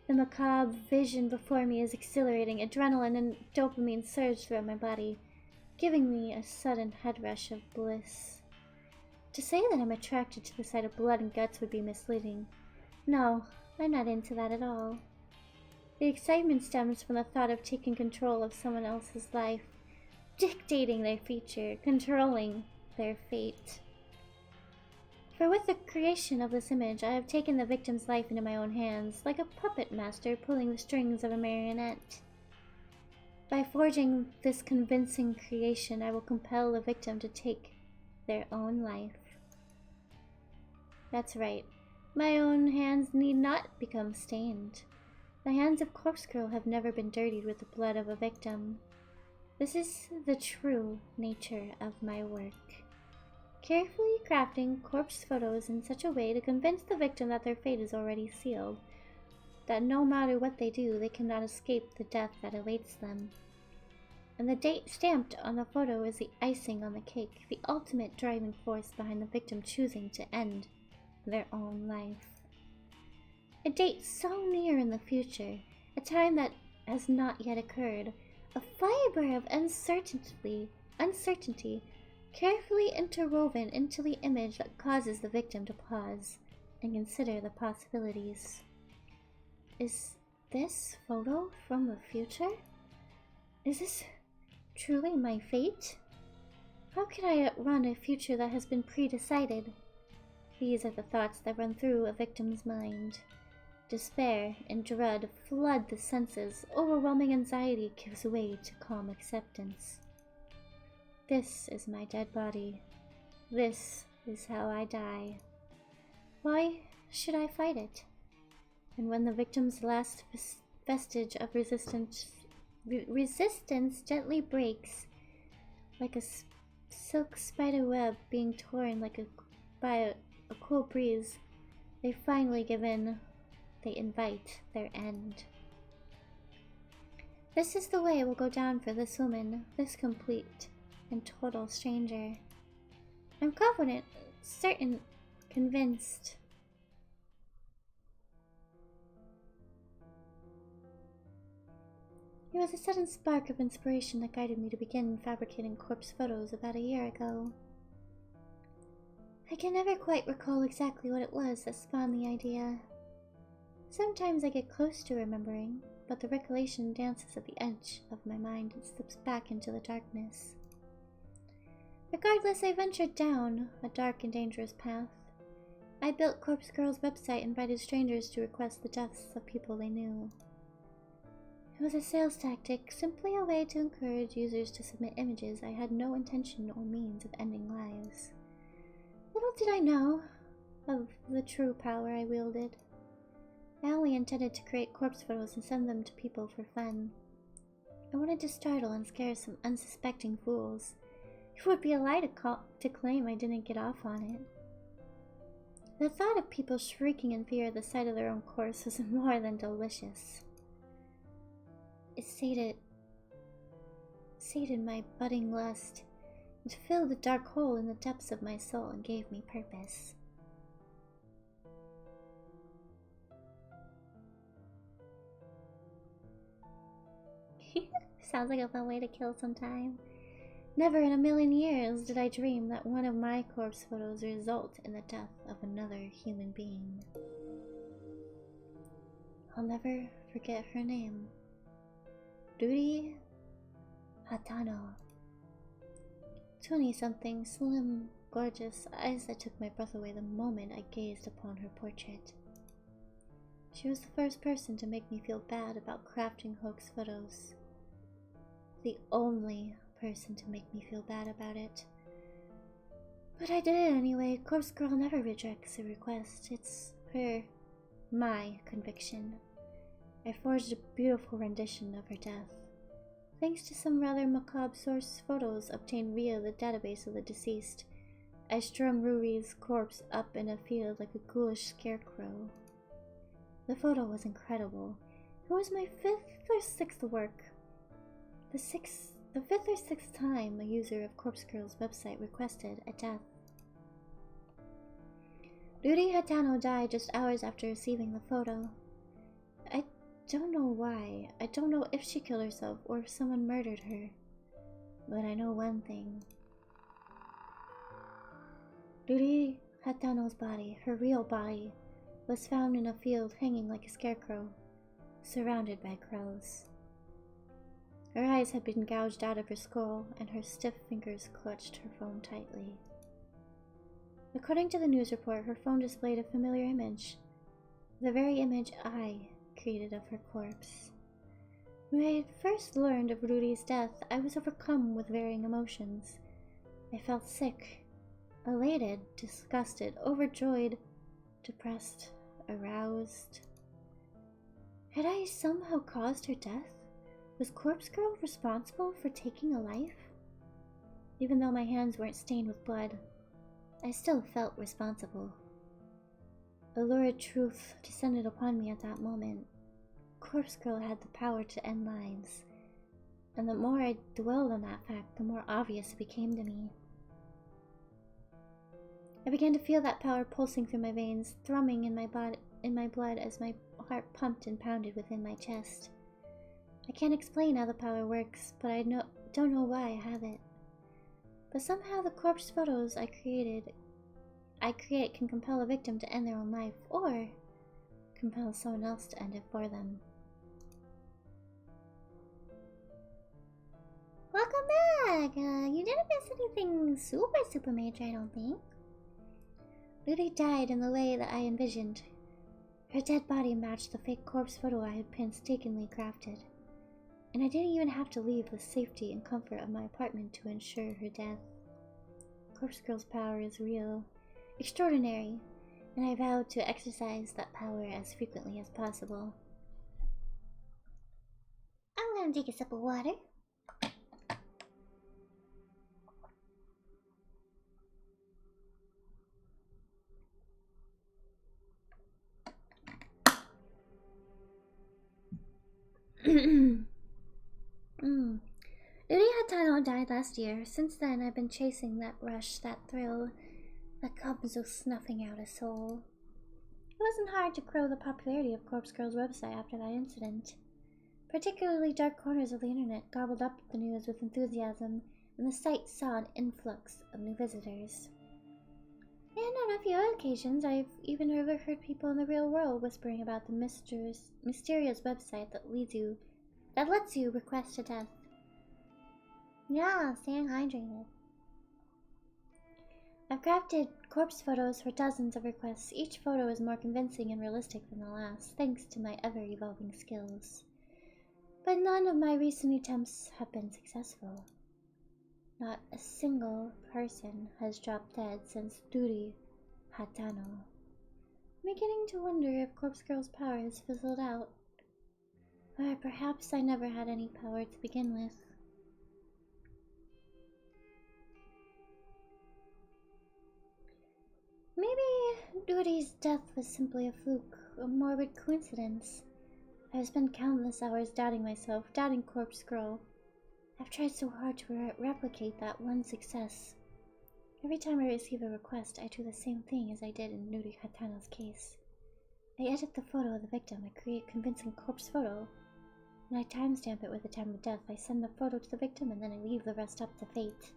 The macabre vision before me is exhilarating. Adrenaline and dopamine surge throughout my body, giving me a sudden head rush of bliss. To say that I'm attracted to the sight of blood and guts would be misleading. No, I'm not into that at all. The excitement stems from the thought of taking control of someone else's life, dictating their future, controlling their fate. For with the creation of this image, I have taken the victim's life into my own hands, like a puppet master pulling the strings of a marionette. By forging this convincing creation, I will compel the victim to take their own life. That's right, my own hands need not become stained. The hands of Corpse Girl have never been dirtied with the blood of a victim. This is the true nature of my work. Carefully crafting corpse photos in such a way to convince the victim that their fate is already sealed, that no matter what they do, they cannot escape the death that awaits them. And the date stamped on the photo is the icing on the cake, the ultimate driving force behind the victim choosing to end their own life. A date so near in the future, a time that has not yet occurred, a fiber of uncertainty carefully interwoven into the image that causes the victim to pause and consider the possibilities. Is this photo from the future? Is this truly my fate? How can I outrun a future that has been pre-decided? These are the thoughts that run through a victim's mind. Despair and dread flood the senses. Overwhelming anxiety gives way to calm acceptance. This is my dead body. This is how I die. Why should I fight it? And when the victim's last vestige of resistance gently breaks, like a silk spider web being torn by a cool breeze, they finally give in. They invite their end. This is the way it will go down for this woman, this complete and total stranger. I'm confident, certain, convinced. It was a sudden spark of inspiration that guided me to begin fabricating corpse photos about a year ago. I can never quite recall exactly what it was that spawned the idea. Sometimes I get close to remembering, but the recollection dances at the edge of my mind and slips back into the darkness. Regardless, I ventured down a dark and dangerous path. I built Corpse Girl's website and invited strangers to request the deaths of people they knew. It was a sales tactic, simply a way to encourage users to submit images. I had no intention or means of ending lives. Little did I know of the true power I wielded. I only intended to create corpse photos and send them to people for fun. I wanted to startle and scare some unsuspecting fools. It would be a lie to claim I didn't get off on it. The thought of people shrieking in fear at the sight of their own corpse was more than delicious. It sated my budding lust. It filled a dark hole in the depths of my soul and gave me purpose. Sounds like a fun way to kill some time. Never in a million years did I dream that one of my corpse photos result in the death of another human being. I'll never forget her name. Ruri Hatano. 20-something, slim, gorgeous, eyes that took my breath away the moment I gazed upon her portrait. She was the first person to make me feel bad about crafting hoax photos. The only person to make me feel bad about it. But I did it anyway. Corpse Girl never rejects a request. It's my conviction. I forged a beautiful rendition of her death. Thanks to some rather macabre source photos obtained via the database of the deceased, I strung Ruri's corpse up in a field like a ghoulish scarecrow. The photo was incredible. It was my fifth or sixth work. The fifth or sixth time a user of Corpse Girl's website requested a death. Ruri Hatano died just hours after receiving the photo. I don't know why. I don't know if she killed herself or if someone murdered her. But I know one thing. Ruri Hatano's body, her real body, was found in a field hanging like a scarecrow, surrounded by crows. Her eyes had been gouged out of her skull, and her stiff fingers clutched her phone tightly. According to the news report, her phone displayed a familiar image, the very image I created of her corpse. When I had first learned of Ruri's death, I was overcome with varying emotions. I felt sick, elated, disgusted, overjoyed, depressed, aroused. Had I somehow caused her death? Was Corpse Girl responsible for taking a life? Even though my hands weren't stained with blood, I still felt responsible. A lurid truth descended upon me at that moment. Corpse Girl had the power to end lives, and the more I dwelled on that fact, the more obvious it became to me. I began to feel that power pulsing through my veins, thrumming in my blood as my heart pumped and pounded within my chest. I can't explain how the power works, but I don't know why I have it. But somehow the corpse photos I create can compel a victim to end their own life, or compel someone else to end it for them. Welcome back! You didn't miss anything super major, I don't think. Ruri died in the way that I envisioned. Her dead body matched the fake corpse photo I had painstakingly crafted. And I didn't even have to leave the safety and comfort of my apartment to ensure her death. Corpse Girl's power is real, extraordinary, and I vowed to exercise that power as frequently as possible. I'm gonna take a sip of water. Ruri Hatano died last year. Since then, I've been chasing that rush, that thrill, that comes with snuffing out a soul. It wasn't hard to grow the popularity of Corpse Girl's website after that incident. Particularly dark corners of the internet gobbled up the news with enthusiasm, and the site saw an influx of new visitors. And on a few occasions, I've even overheard people in the real world whispering about the mysterious website that lets you request a death. Yeah, staying hydrated. I've crafted corpse photos for dozens of requests. Each photo is more convincing and realistic than the last, thanks to my ever-evolving skills. But none of my recent attempts have been successful. Not a single person has dropped dead since Duri Hatano. I'm beginning to wonder if Corpse Girl's power has fizzled out. Or perhaps I never had any power to begin with. Maybe Duri's death was simply a fluke, a morbid coincidence. I've spent countless hours doubting myself, doubting Corpse Girl. I've tried so hard to replicate that one success. Every time I receive a request, I do the same thing as I did in Nuri Hatano's case. I edit the photo of the victim, I create a convincing corpse photo, and I timestamp it with the time of death. I send the photo to the victim and then I leave the rest up to fate.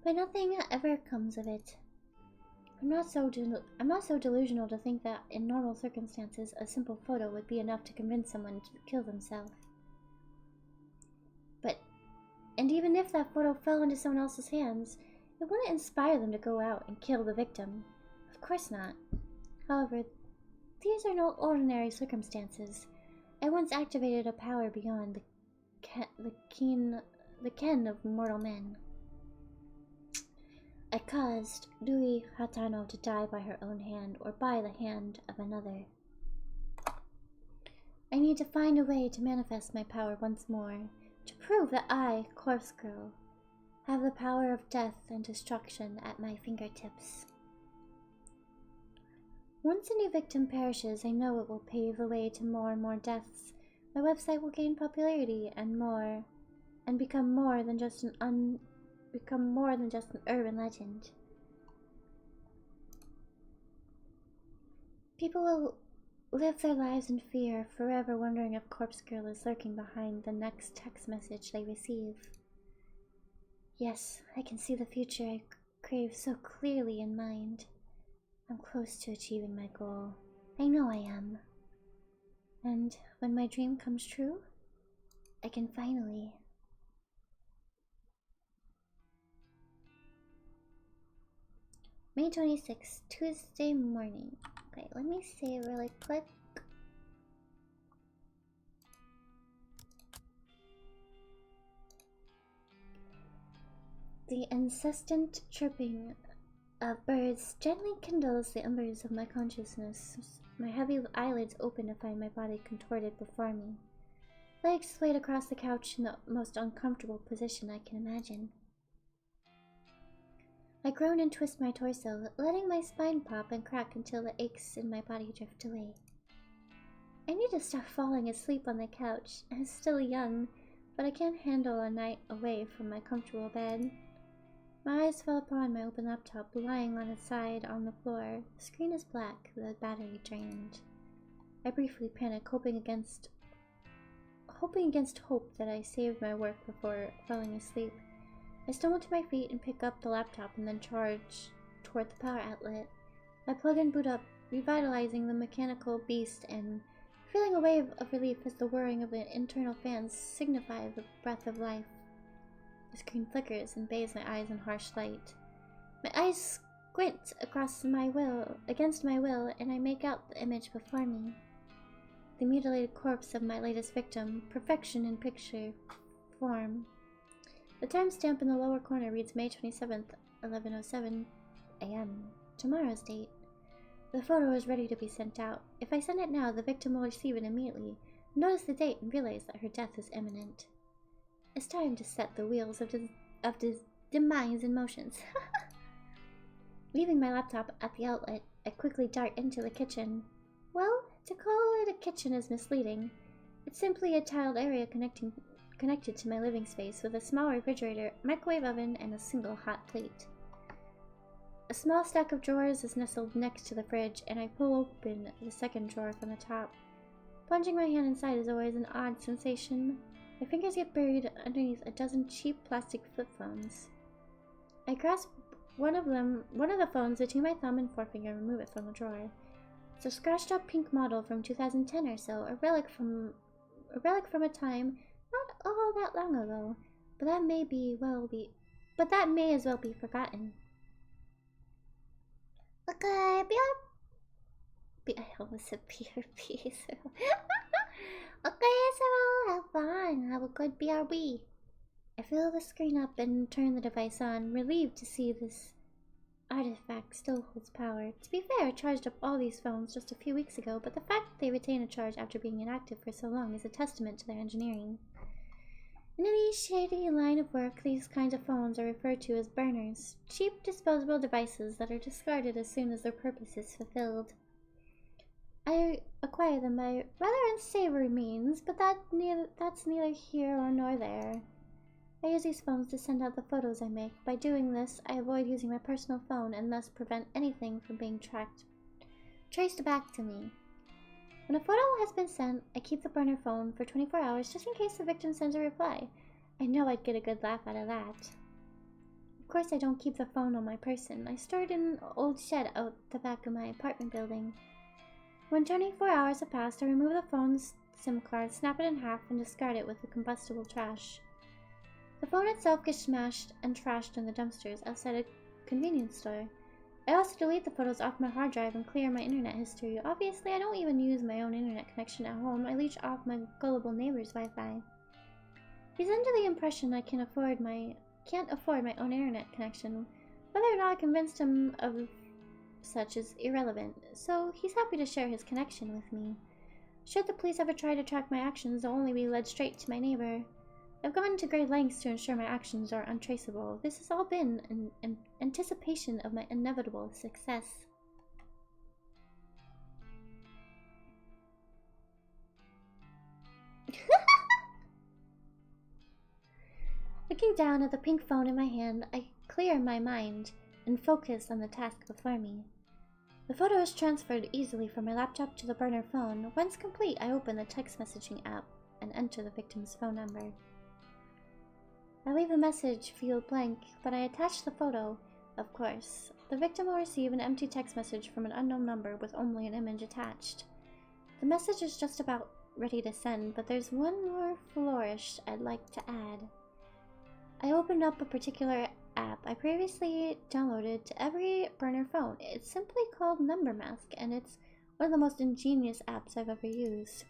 But nothing ever comes of it. I'm not so delusional to think that in normal circumstances a simple photo would be enough to convince someone to kill themselves. And even if that photo fell into someone else's hands, it wouldn't inspire them to go out and kill the victim. Of course not. However, these are no ordinary circumstances. I once activated a power beyond the ken of mortal men. I caused Dui Hatano to die by her own hand, or by the hand of another. I need to find a way to manifest my power once more, to prove that I, Corpse Girl, have the power of death and destruction at my fingertips. Once a new victim perishes, I know it will pave the way to more and more deaths. My website will gain popularity and become more than just an urban legend. People will live their lives in fear, forever wondering if Corpse Girl is lurking behind the next text message they receive. Yes, I can see the future I crave so clearly in mind. I'm close to achieving my goal. I know I am. And when my dream comes true, I can finally... May 26th, Tuesday morning. Okay, let me save really quick. The incessant chirping of birds gently kindles the embers of my consciousness. My heavy eyelids open to find my body contorted before me. Legs splayed across the couch in the most uncomfortable position I can imagine. I groan and twist my torso, letting my spine pop and crack until the aches in my body drift away. I need to stop falling asleep on the couch. I'm still young, but I can't handle a night away from my comfortable bed. My eyes fell upon my open laptop, lying on its side on the floor. The screen is black, the battery drained. I briefly panic, hoping against hope that I saved my work before falling asleep. I stumble to my feet and pick up the laptop and then charge toward the power outlet. I plug and boot up, revitalizing the mechanical beast and feeling a wave of relief as the whirring of the internal fans signify the breath of life. The screen flickers and bathes my eyes in harsh light. My eyes squint against my will, and I make out the image before me. The mutilated corpse of my latest victim, perfection in picture form. The timestamp in the lower corner reads May 27th, 11:07 a.m. Tomorrow's date. The photo is ready to be sent out. If I send it now, the victim will receive it immediately, notice the date, and realize that her death is imminent. It's time to set the wheels of demise in motion. Leaving my laptop at the outlet, I quickly dart into the kitchen. Well, to call it a kitchen is misleading. It's simply a tiled area connected to my living space with a small refrigerator, microwave oven, and a single hot plate. A small stack of drawers is nestled next to the fridge, and I pull open the second drawer from the top. Plunging my hand inside is always an odd sensation. My fingers get buried underneath a dozen cheap plastic flip phones. I grasp one of the phones between my thumb and forefinger and remove it from the drawer. It's a scratched up pink model from 2010 or so, a relic from a time not all that long ago, but that may as well be forgotten. Okay, I almost said BRB. Okay, so have fun. Have a good BRB. I fill the screen up and turn the device on, relieved to see this artifact still holds power. To be fair, I charged up all these phones just a few weeks ago, but the fact that they retain a charge after being inactive for so long is a testament to their engineering. In any shady line of work, these kinds of phones are referred to as burners, cheap disposable devices that are discarded as soon as their purpose is fulfilled. I acquire them by rather unsavory means, but that's neither here nor there. I use these phones to send out the photos I make. By doing this, I avoid using my personal phone and thus prevent anything from being traced back to me. When a photo has been sent, I keep the burner phone for 24 hours just in case the victim sends a reply. I know I'd get a good laugh out of that. Of course, I don't keep the phone on my person. I store it in an old shed out the back of my apartment building. When 24 hours have passed, I remove the phone's SIM card, snap it in half, and discard it with the combustible trash. The phone itself gets smashed and trashed in the dumpsters outside a convenience store. I also delete the photos off my hard drive and clear my internet history. Obviously, I don't even use my own internet connection at home. I leech off my gullible neighbor's Wi-Fi. He's under the impression I can't afford my own internet connection. Whether or not I convinced him of such is irrelevant, so he's happy to share his connection with me. Should the police ever try to track my actions, they'll only be led straight to my neighbor. I've gone to great lengths to ensure my actions are untraceable. This has all been in anticipation of my inevitable success. Looking down at the pink phone in my hand, I clear my mind and focus on the task before me. The photo is transferred easily from my laptop to the burner phone. Once complete, I open the text messaging app and enter the victim's phone number. I leave the message field blank, but I attach the photo, of course. The victim will receive an empty text message from an unknown number with only an image attached. The message is just about ready to send, but there's one more flourish I'd like to add. I opened up a particular app I previously downloaded to every burner phone. It's simply called Number Mask, and it's one of the most ingenious apps I've ever used.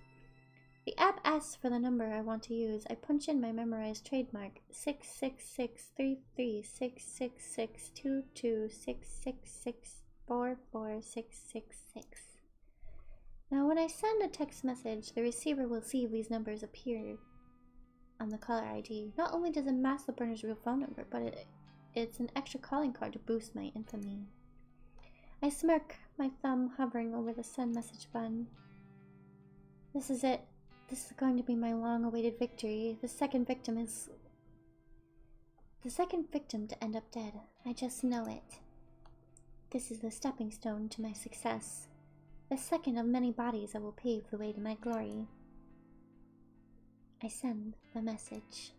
The app asks for the number I want to use. I punch in my memorized trademark 66633662266644666. Now when I send a text message, the receiver will see these numbers appear on the caller ID. Not only does it mask the burner's real phone number, but it's an extra calling card to boost my infamy. I smirk, my thumb hovering over the send message button. This is it. This is going to be my long-awaited victory. The second victim to end up dead. I just know it. This is the stepping stone to my success. The second of many bodies that will pave the way to my glory. I send the message.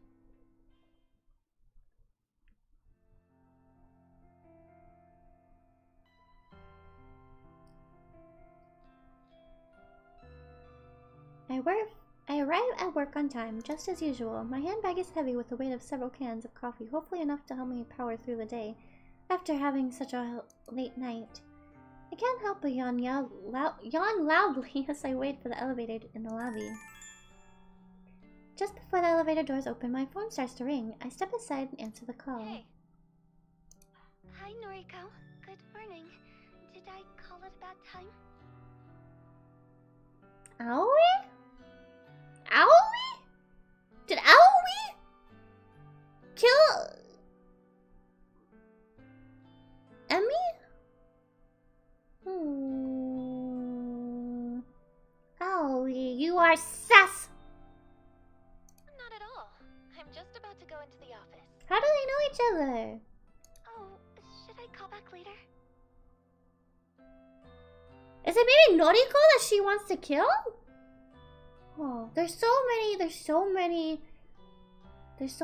I arrive at work on time, just as usual. My handbag is heavy with the weight of several cans of coffee, hopefully enough to help me power through the day after having such a late night. I can't help but yawn loudly as I wait for the elevator in the lobby. Just before the elevator doors open, my phone starts to ring. I step aside and answer the call. Hey. Hi, Noriko. Good morning. Did I call at a bad time? Aoi? Aoi? Did Aoi kill Emmy? Aoi, you are sus! Not at all. I'm just about to go into the office. How do they know each other? Oh, should I call back later? Is it maybe Noriko that she wants to kill? Oh, there's so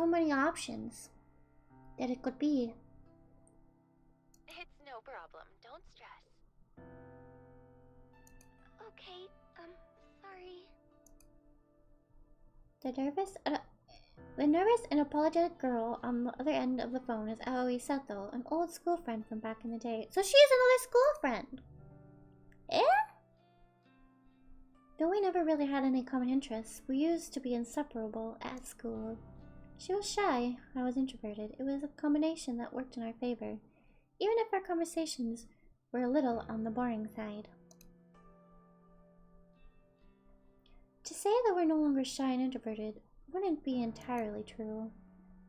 many options that it could be. problem. Don't stress. Okay, sorry. The nervous and apologetic girl on the other end of the phone is Aoi Seto, an old school friend from back in the day. So she's another school friend! Eh? Though we never really had any common interests, we used to be inseparable at school. She was shy, I was introverted. It was a combination that worked in our favor, even if our conversations were a little on the boring side. To say that we're no longer shy and introverted wouldn't be entirely true.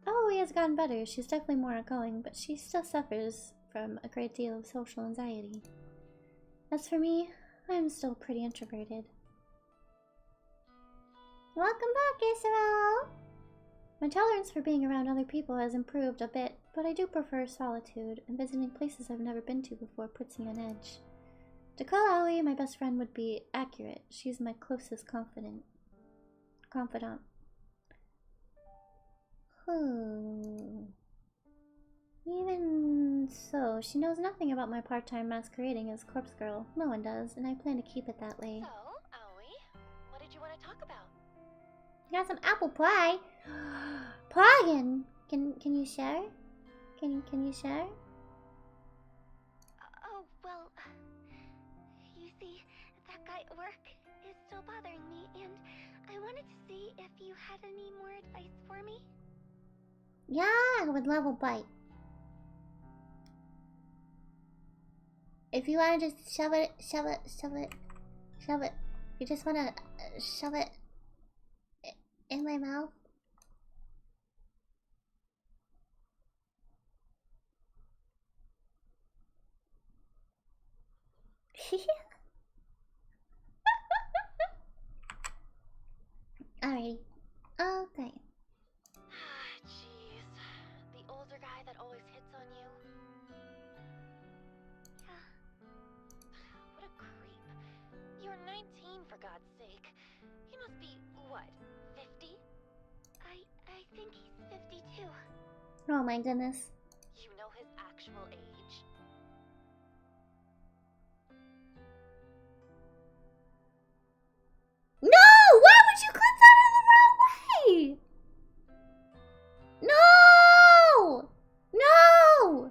Aoi has gotten better, she's definitely more outgoing, but she still suffers from a great deal of social anxiety. As for me, I'm still pretty introverted. Welcome back, Isaro! My tolerance for being around other people has improved a bit, but I do prefer solitude, and visiting places I've never been to before puts me on edge. To call Aoi my best friend would be accurate. She's my closest confidant. Even so, she knows nothing about my part-time masquerading as corpse girl. No one does, and I plan to keep it that way. So, Aoi, what did you want to talk about? Got some apple pie. Pagan, can you share? Can you share? Oh, well, you see, that guy at work is still bothering me, and I wanted to see if you had any more advice for me. Yeah, I would love a bite. If you want to just shove it. You just want to shove it in my mouth. Alrighty. Okay. Jeez. The older guy that always hits on you. Yeah. What a creep. You're 19, for God's sake. He must be, what, 50? I think he's 52. Oh my goodness. You know his actual age? No! Why would you click that in the wrong way? No! No!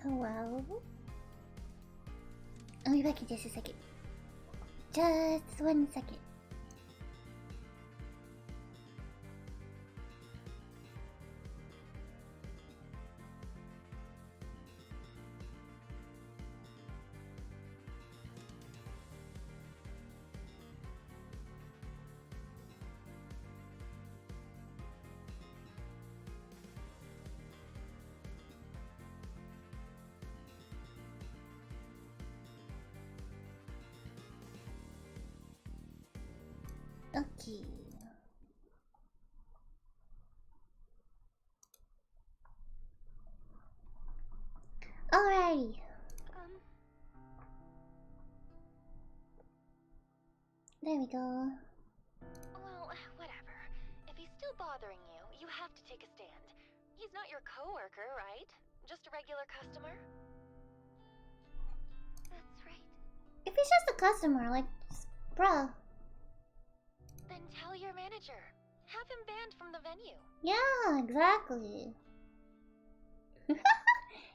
Hello? I'll be back in just a second. Just 1 second. Okay. Alrighty. There we go. Well, whatever. If he's still bothering you, you have to take a stand. He's not your coworker, right? Just a regular customer? That's right. If he's just a customer, like, bruh. Then tell your manager. Have him banned from the venue. Yeah, exactly.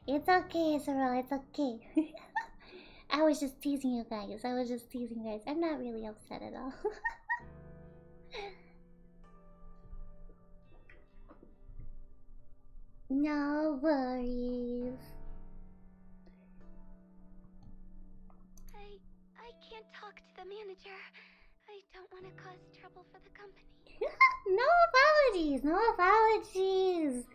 It's okay, Sorrel, it's okay. I was just teasing you guys. I'm not really upset at all. No worries. I can't talk to the manager. I don't want to cause trouble for the company. No apologies, no apologies.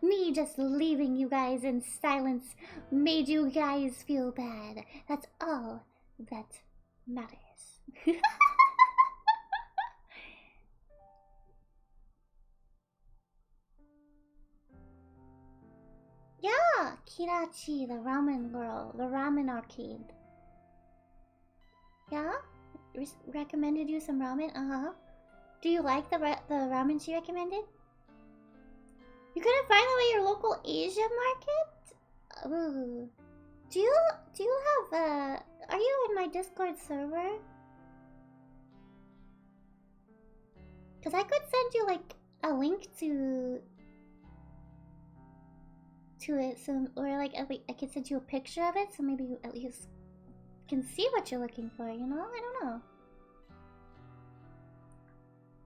Me just leaving you guys in silence made you guys feel bad. That's all that matters. Yeah, Kirachi, the ramen girl, the ramen arcade. Yeah? Recommended you some ramen? Uh-huh. Do you like the ramen she recommended? You couldn't find them at your local Asia market? Ooh. Do you have are you in my Discord server? Cause I could send you like a link to it, so or like I could send you a picture of it, so maybe you at least can see what you're looking for. You know, I don't know.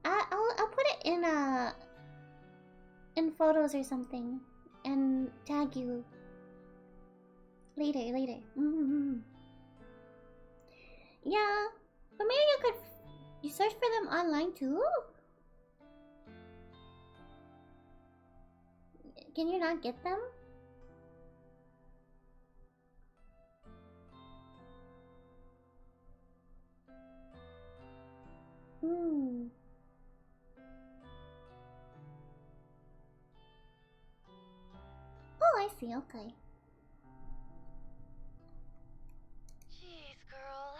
I'll put it in photos or something and tag you later. Yeah, but maybe you search for them online too. Can you not get them? Oh, I see, okay. Jeez, girl.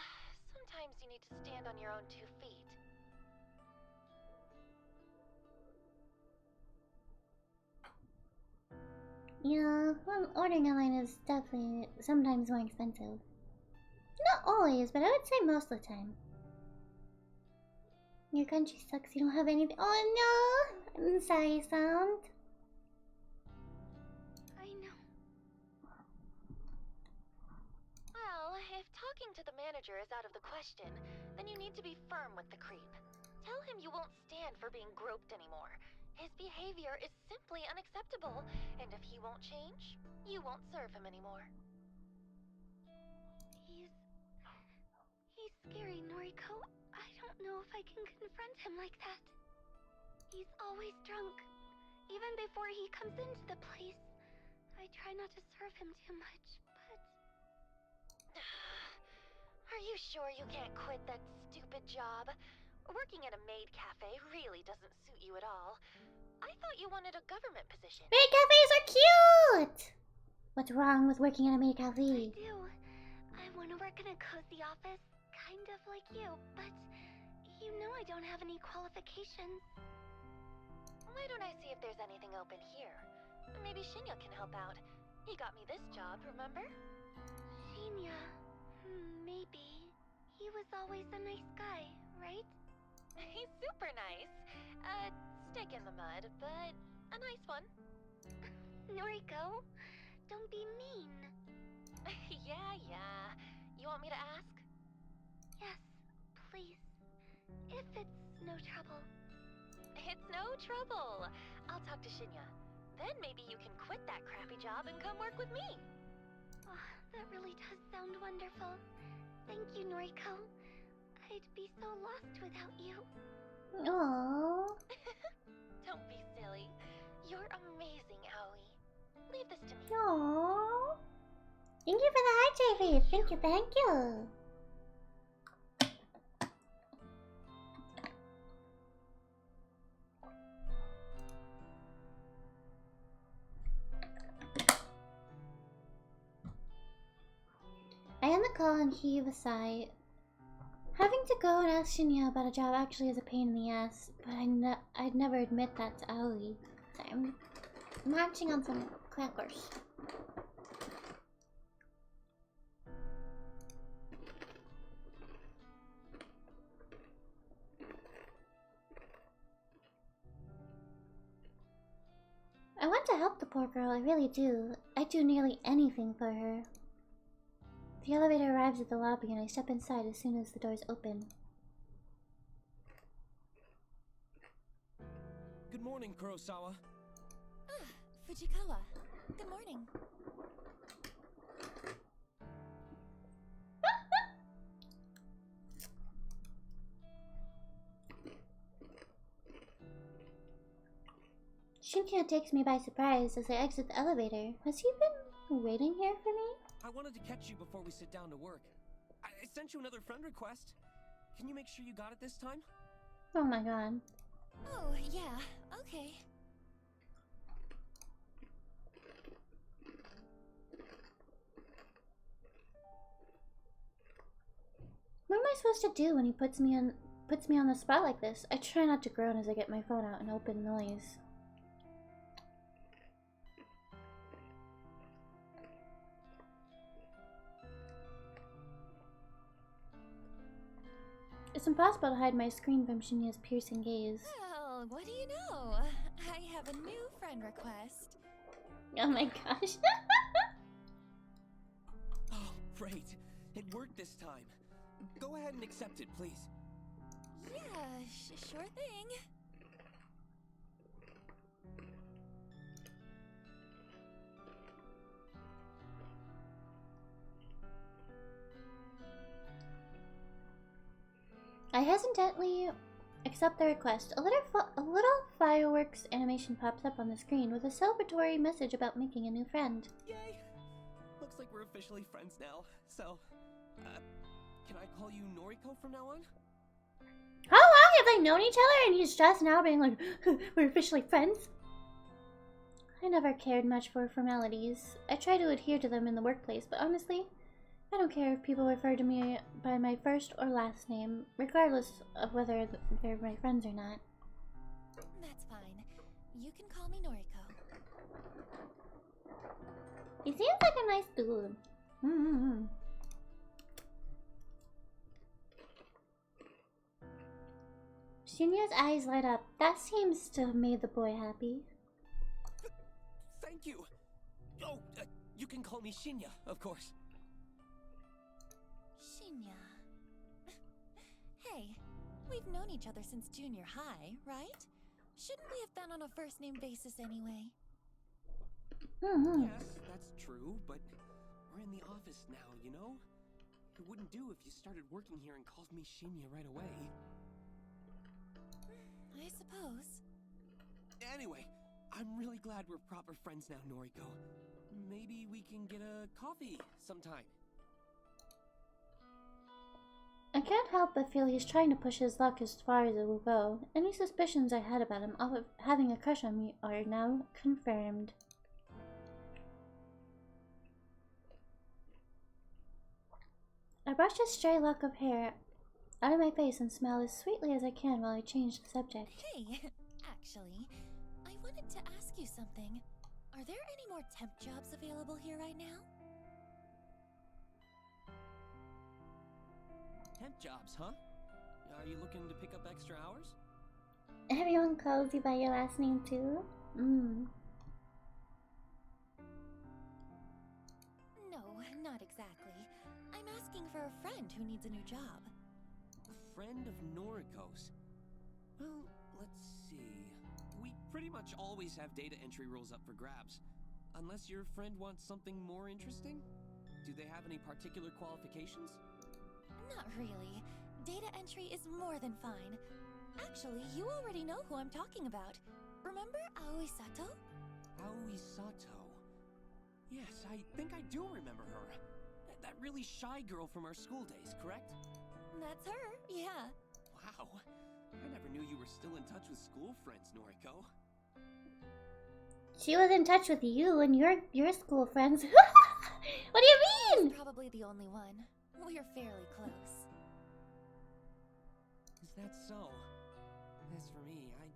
Sometimes you need to stand on your own 2 feet. Yeah, well, ordering online is definitely sometimes more expensive. Not always, but I would say most of the time. Your country sucks, you don't have anything. Oh no! I'm sorry, Sound. I know. Well, if talking to the manager is out of the question, then you need to be firm with the creep. Tell him you won't stand for being groped anymore. His behavior is simply unacceptable, and if he won't change, you won't serve him anymore. He's scary, Noriko. I don't know if I can confront him like that. He's always drunk. Even before he comes into the place. I try not to serve him too much, but... Are you sure you can't quit that stupid job? Working at a maid cafe really doesn't suit you at all. I thought you wanted a government position. Maid cafes are cute! What's wrong with working at a maid cafe? I do. I want to work in a cozy office, kind of like you, but you know I don't have any qualifications. Why don't I see if there's anything open here? Maybe Shinya can help out. He got me this job, remember? Shinya. Maybe. He was always a nice guy, right? He's super nice. Stick in the mud, but a nice one. Noriko, don't be mean. Yeah. You want me to ask? Yes, please. If it's no trouble. It's no trouble. I'll talk to Shinya. Then maybe you can quit that crappy job and come work with me. Oh, that really does sound wonderful. Thank you, Noriko. I'd be so lost without you. Aww. Don't be silly. You're amazing, Aoi. Leave this to me. Aww. Thank you for the heart, Jeffrey. Thank you. I end the call and heave a sigh. Having to go and ask Shinya about a job actually is a pain in the ass, but I'd never admit that to Aoi. Sorry, I'm munching on some crackers. I want to help the poor girl, I really do. I'd do nearly anything for her. The elevator arrives at the lobby and I step inside as soon as the doors open. Good morning, Kurosawa. Ah, Fujikawa. Good morning. Shinya takes me by surprise as I exit the elevator. Has he been waiting here for me? I wanted to catch you before we sit down to work. I sent you another friend request. Can you make sure you got it this time? Oh my god. Oh, yeah, okay. What am I supposed to do when he puts me on the spot like this? I try not to groan as I get my phone out and open noise. It's impossible to hide my screen from Shinya's piercing gaze. Well, what do you know? I have a new friend request. Oh my gosh. Oh, great. It worked this time. Go ahead and accept it, please. Yeah, sure thing. I hesitantly accept the request. A little fireworks animation pops up on the screen with a celebratory message about making a new friend. Yay! Looks like we're officially friends now. So, can I call you Noriko from now on? How long have they known each other and he's just now being like, we're officially friends? I never cared much for formalities. I try to adhere to them in the workplace, but honestly, I don't care if people refer to me by my first or last name, regardless of whether they're my friends or not. That's fine. You can call me Noriko. He seems like a nice dude. Shinya's eyes light up. That seems to have made the boy happy. Thank you! Oh, you can call me Shinya, of course. Shinya. Hey, we've known each other since junior high, right? Shouldn't we have been on a first-name basis anyway? Yes, that's true, but we're in the office now, you know? It wouldn't do if you started working here and called me Shinya right away. I suppose. Anyway, I'm really glad we're proper friends now, Noriko. Maybe we can get a coffee sometime. I can't help but feel he's trying to push his luck as far as it will go. Any suspicions I had about him of having a crush on me are now confirmed. I brush a stray lock of hair out of my face and smile as sweetly as I can while I change the subject. Hey, actually, I wanted to ask you something. Are there any more temp jobs available here right now? Temp jobs, huh? Are you looking to pick up extra hours? Everyone calls you by your last name too? No, not exactly. I'm asking for a friend who needs a new job. A friend of Noriko's? Well, let's see. We pretty much always have data entry roles up for grabs. Unless your friend wants something more interesting? Do they have any particular qualifications? Not really. Data entry is more than fine. Actually, you already know who I'm talking about. Remember Aoi Sato? Aoi Sato? Yes, I think I do remember her. That really shy girl from our school days, correct? That's her, yeah. Wow. I never knew you were still in touch with school friends, Noriko. She was in touch with you and your school friends. What do you mean? She's probably the only one. We're fairly close. Is that so? As for me, I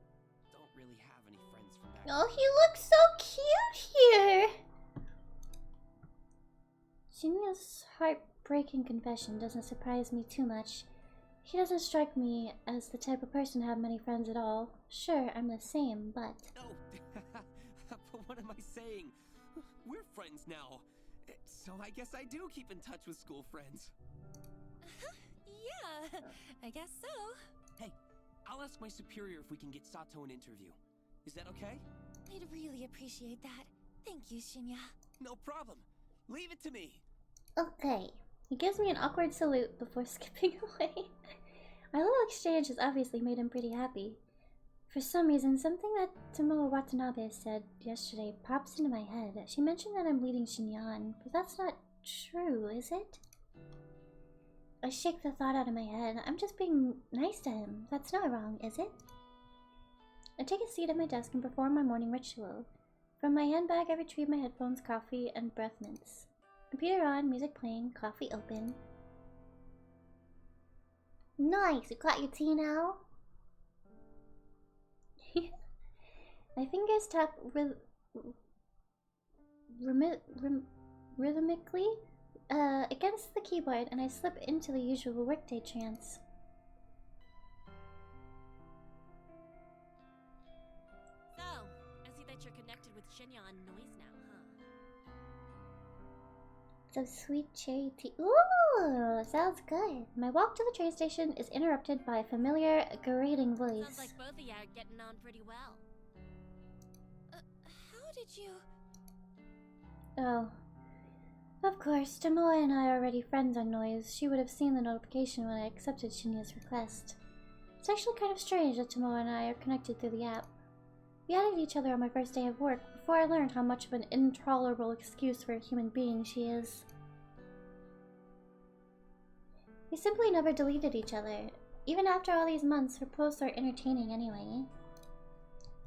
don't really have any friends from back Oh, he looks so cute here. Shinya's heartbreaking confession doesn't surprise me too much. He doesn't strike me as the type of person to have many friends at all. Sure, I'm the same, but... Oh, but what am I saying? We're friends now. So I guess I do keep in touch with school friends. Yeah, I guess so. Hey, I'll ask my superior if we can get Sato an interview. Is that okay? I'd really appreciate that. Thank you, Shinya. No problem. Leave it to me. Okay. He gives me an awkward salute before skipping away. Our little exchange has obviously made him pretty happy. For some reason, something that Tomoe Watanabe said yesterday pops into my head. She mentioned that I'm leading Shinyan, but that's not true, is it? I shake the thought out of my head. I'm just being nice to him. That's not wrong, is it? I take a seat at my desk and perform my morning ritual. From my handbag, I retrieve my headphones, coffee, and breath mints. Computer on, music playing, coffee open. Nice! You got your tea now? My fingers tap rhythmically against the keyboard, and I slip into the usual workday trance. So, I see that you're connected with Shinya on Noise now, huh? Some sweet cherry tea. Ooh, sounds good. My walk to the train station is interrupted by a familiar, grating voice. Sounds like both of you are getting on pretty well. How did you... Oh. Of course, Tomoe and I are already friends on Noise. She would have seen the notification when I accepted Shinya's request. It's actually kind of strange that Tomoe and I are connected through the app. We added each other on my first day of work before I learned how much of an intolerable excuse for a human being she is. We simply never deleted each other. Even after all these months, her posts are entertaining anyway.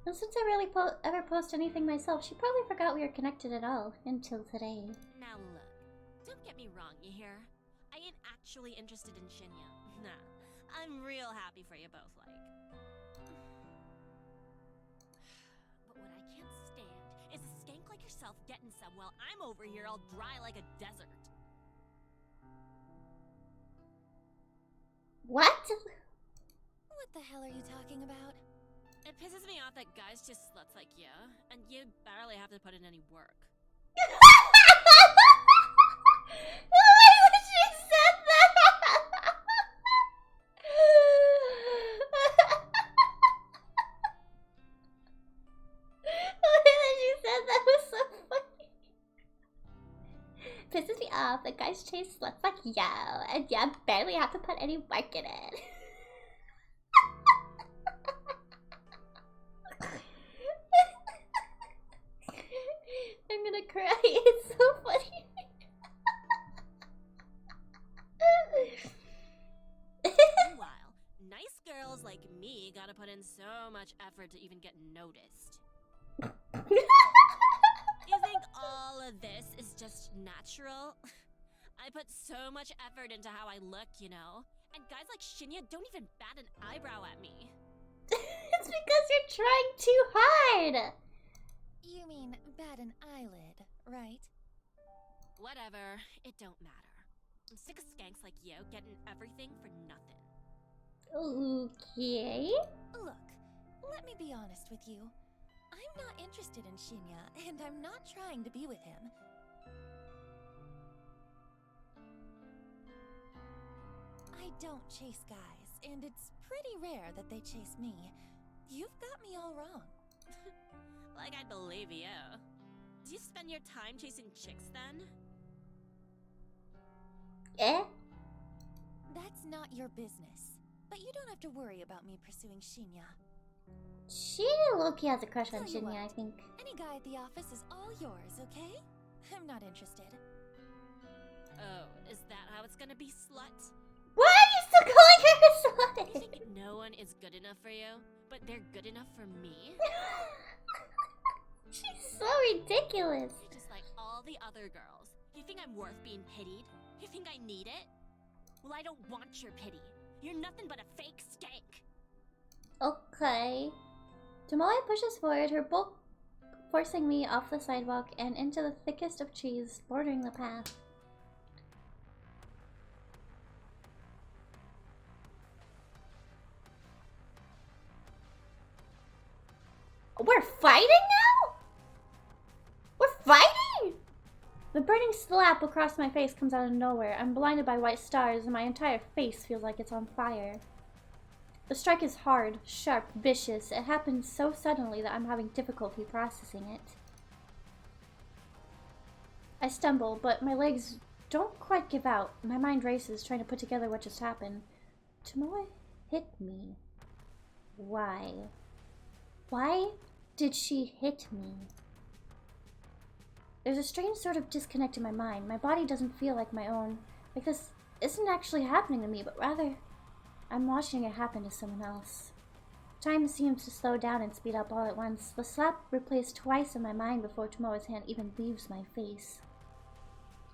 And since I rarely ever post anything myself, she probably forgot we were connected at all, until today. Now look, don't get me wrong, you hear? I ain't actually interested in Shinya. Nah, I'm real happy for you both, like. But what I can't stand is a skank like yourself getting some while I'm over here all dry like a desert. What? What the hell are you talking about? It pisses me off that guys just sluts like you, and you barely have to put in any work. The way that she said that! The way that she said that was so funny. Pisses me off that guys chase sluts like you, and you barely have to put any work in it. I'm gonna cry. It's so funny. Meanwhile, nice girls like me gotta put in so much effort to even get noticed. You think all of this is just natural? I put so much effort into how I look, you know? And guys like Shinya don't even bat an eyebrow at me. It's because you're trying too hard. You mean bat an eyelid, right? Whatever, it don't matter. I'm sick of skanks like you getting everything for nothing. Okay. Look, let me be honest with you. I'm not interested in Shinya, and I'm not trying to be with him. I don't chase guys, and it's pretty rare that they chase me. You've got me all wrong. Like I believe you. Do you spend your time chasing chicks then? Eh? That's not your business. But you don't have to worry about me pursuing Shinya. She low-key has a crush on Tell you Shinya, I what, think. Any guy at the office is all yours, okay? I'm not interested. Oh, is that how it's gonna be, slut? Why are you still calling her a slut? You think no one is good enough for you, but they're good enough for me? She's so ridiculous. You're just like all the other girls. You think I'm worth being pitied? You think I need it? Well, I don't want your pity. You're nothing but a fake stank. Okay. Tomoe pushes forward, her bulk forcing me off the sidewalk and into the thickest of trees bordering the path. We're fighting now? We're fighting? The burning slap across my face comes out of nowhere. I'm blinded by white stars and my entire face feels like it's on fire. The strike is hard, sharp, vicious. It happens so suddenly that I'm having difficulty processing it. I stumble, but my legs don't quite give out. My mind races, trying to put together what just happened. Tomoe hit me. Why? Why did she hit me? There's a strange sort of disconnect in my mind. My body doesn't feel like my own. Like this isn't actually happening to me, but rather I'm watching it happen to someone else. Time seems to slow down and speed up all at once. The slap replays twice in my mind before Tomoe's hand even leaves my face.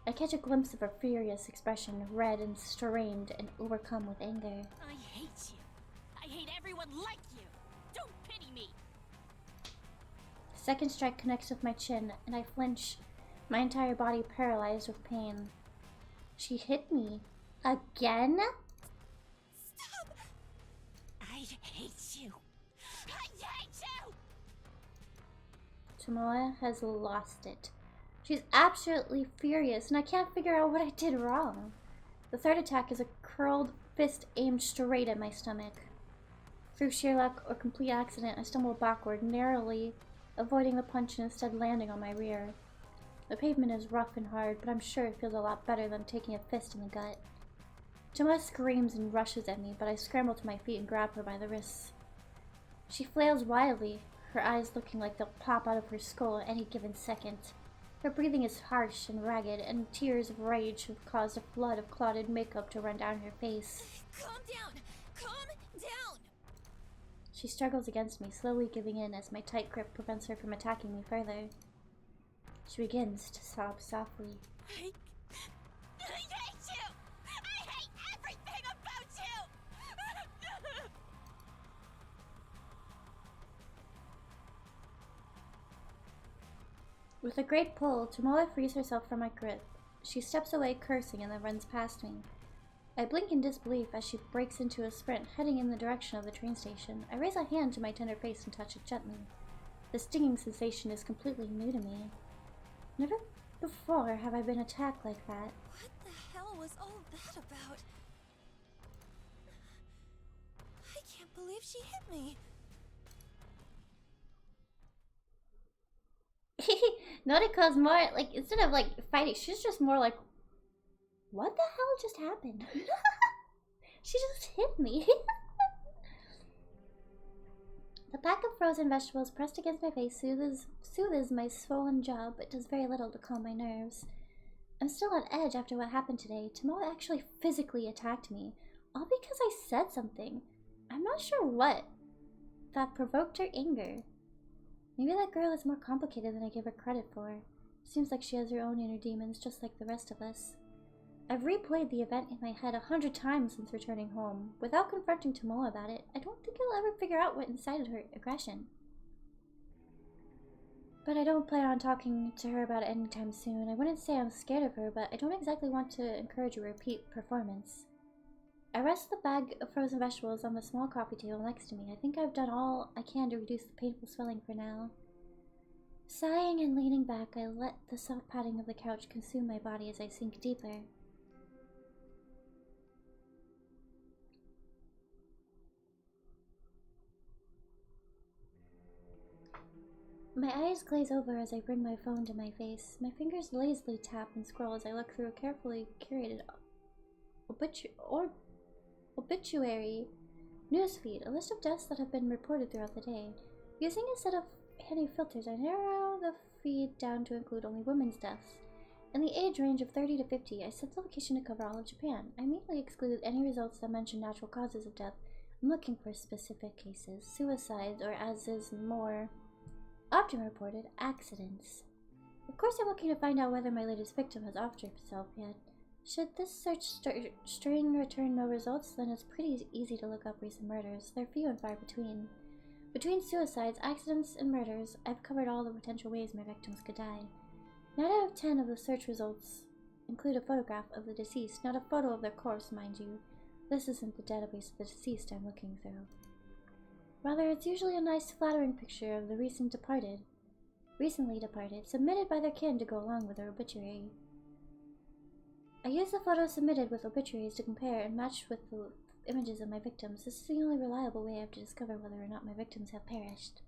I catch a glimpse of her furious expression, red and strained and overcome with anger. I hate you. I hate everyone like you. Don't pity me. The second strike connects with my chin, and I flinch, my entire body paralyzed with pain. She hit me. Again? Stop! I hate you. I hate you! Tomoe has lost it. She's absolutely furious, and I can't figure out what I did wrong. The third attack is a curled fist aimed straight at my stomach. Through sheer luck or complete accident, I stumble backward, narrowly avoiding the punch and instead landing on my rear. The pavement is rough and hard, but I'm sure it feels a lot better than taking a fist in the gut. Tomoe screams and rushes at me, but I scramble to my feet and grab her by the wrists. She flails wildly, her eyes looking like they'll pop out of her skull at any given second. Her breathing is harsh and ragged, and tears of rage have caused a flood of clotted makeup to run down her face. Calm down! Calm down! She struggles against me, slowly giving in as my tight grip prevents her from attacking me further. She begins to sob softly. I hate you! I hate everything about you! With a great pull, Tomoe frees herself from my grip. She steps away, cursing, and then runs past me. I blink in disbelief as she breaks into a sprint, heading in the direction of the train station. I raise a hand to my tender face and touch it gently. The stinging sensation is completely new to me. Never before have I been attacked like that. What the hell was all that about? I can't believe she hit me. Noriko's more like, instead of like fighting, she's just more like, what the hell just happened? She just hit me. The pack of frozen vegetables pressed against my face soothes my swollen jaw, but does very little to calm my nerves. I'm still on edge after what happened today. Tomoe actually physically attacked me, all because I said something. I'm not sure what that provoked her anger. Maybe that girl is more complicated than I give her credit for. Seems like she has her own inner demons, just like the rest of us. I've replayed the event in my head 100 times since returning home. Without confronting Tomoe about it, I don't think I'll ever figure out what incited her aggression. But I don't plan on talking to her about it anytime soon. I wouldn't say I'm scared of her, but I don't exactly want to encourage a repeat performance. I rest the bag of frozen vegetables on the small coffee table next to me. I think I've done all I can to reduce the painful swelling for now. Sighing and leaning back, I let the soft padding of the couch consume my body as I sink deeper. My eyes glaze over as I bring my phone to my face. My fingers lazily tap and scroll as I look through a carefully curated obituary newsfeed, a list of deaths that have been reported throughout the day. Using a set of handy filters, I narrow the feed down to include only women's deaths. In the age range of 30 to 50, I set the location to cover all of Japan. I immediately excluded any results that mention natural causes of death. I'm looking for specific cases, suicides, or as is more often reported, accidents. Of course, I'm looking to find out whether my latest victim has offed herself yet. Should this search string return no results, then it's pretty easy to look up recent murders. They're few and far between. Between suicides, accidents, and murders, I've covered all the potential ways my victims could die. 9 out of 10 of the search results include a photograph of the deceased, not a photo of their corpse, mind you. This isn't the database of the deceased I'm looking through. Rather, it's usually a nice, flattering picture of the recently departed, submitted by their kin to go along with their obituary. I use the photos submitted with obituaries to compare and match with the images of my victims. This is the only reliable way I have to discover whether or not my victims have perished.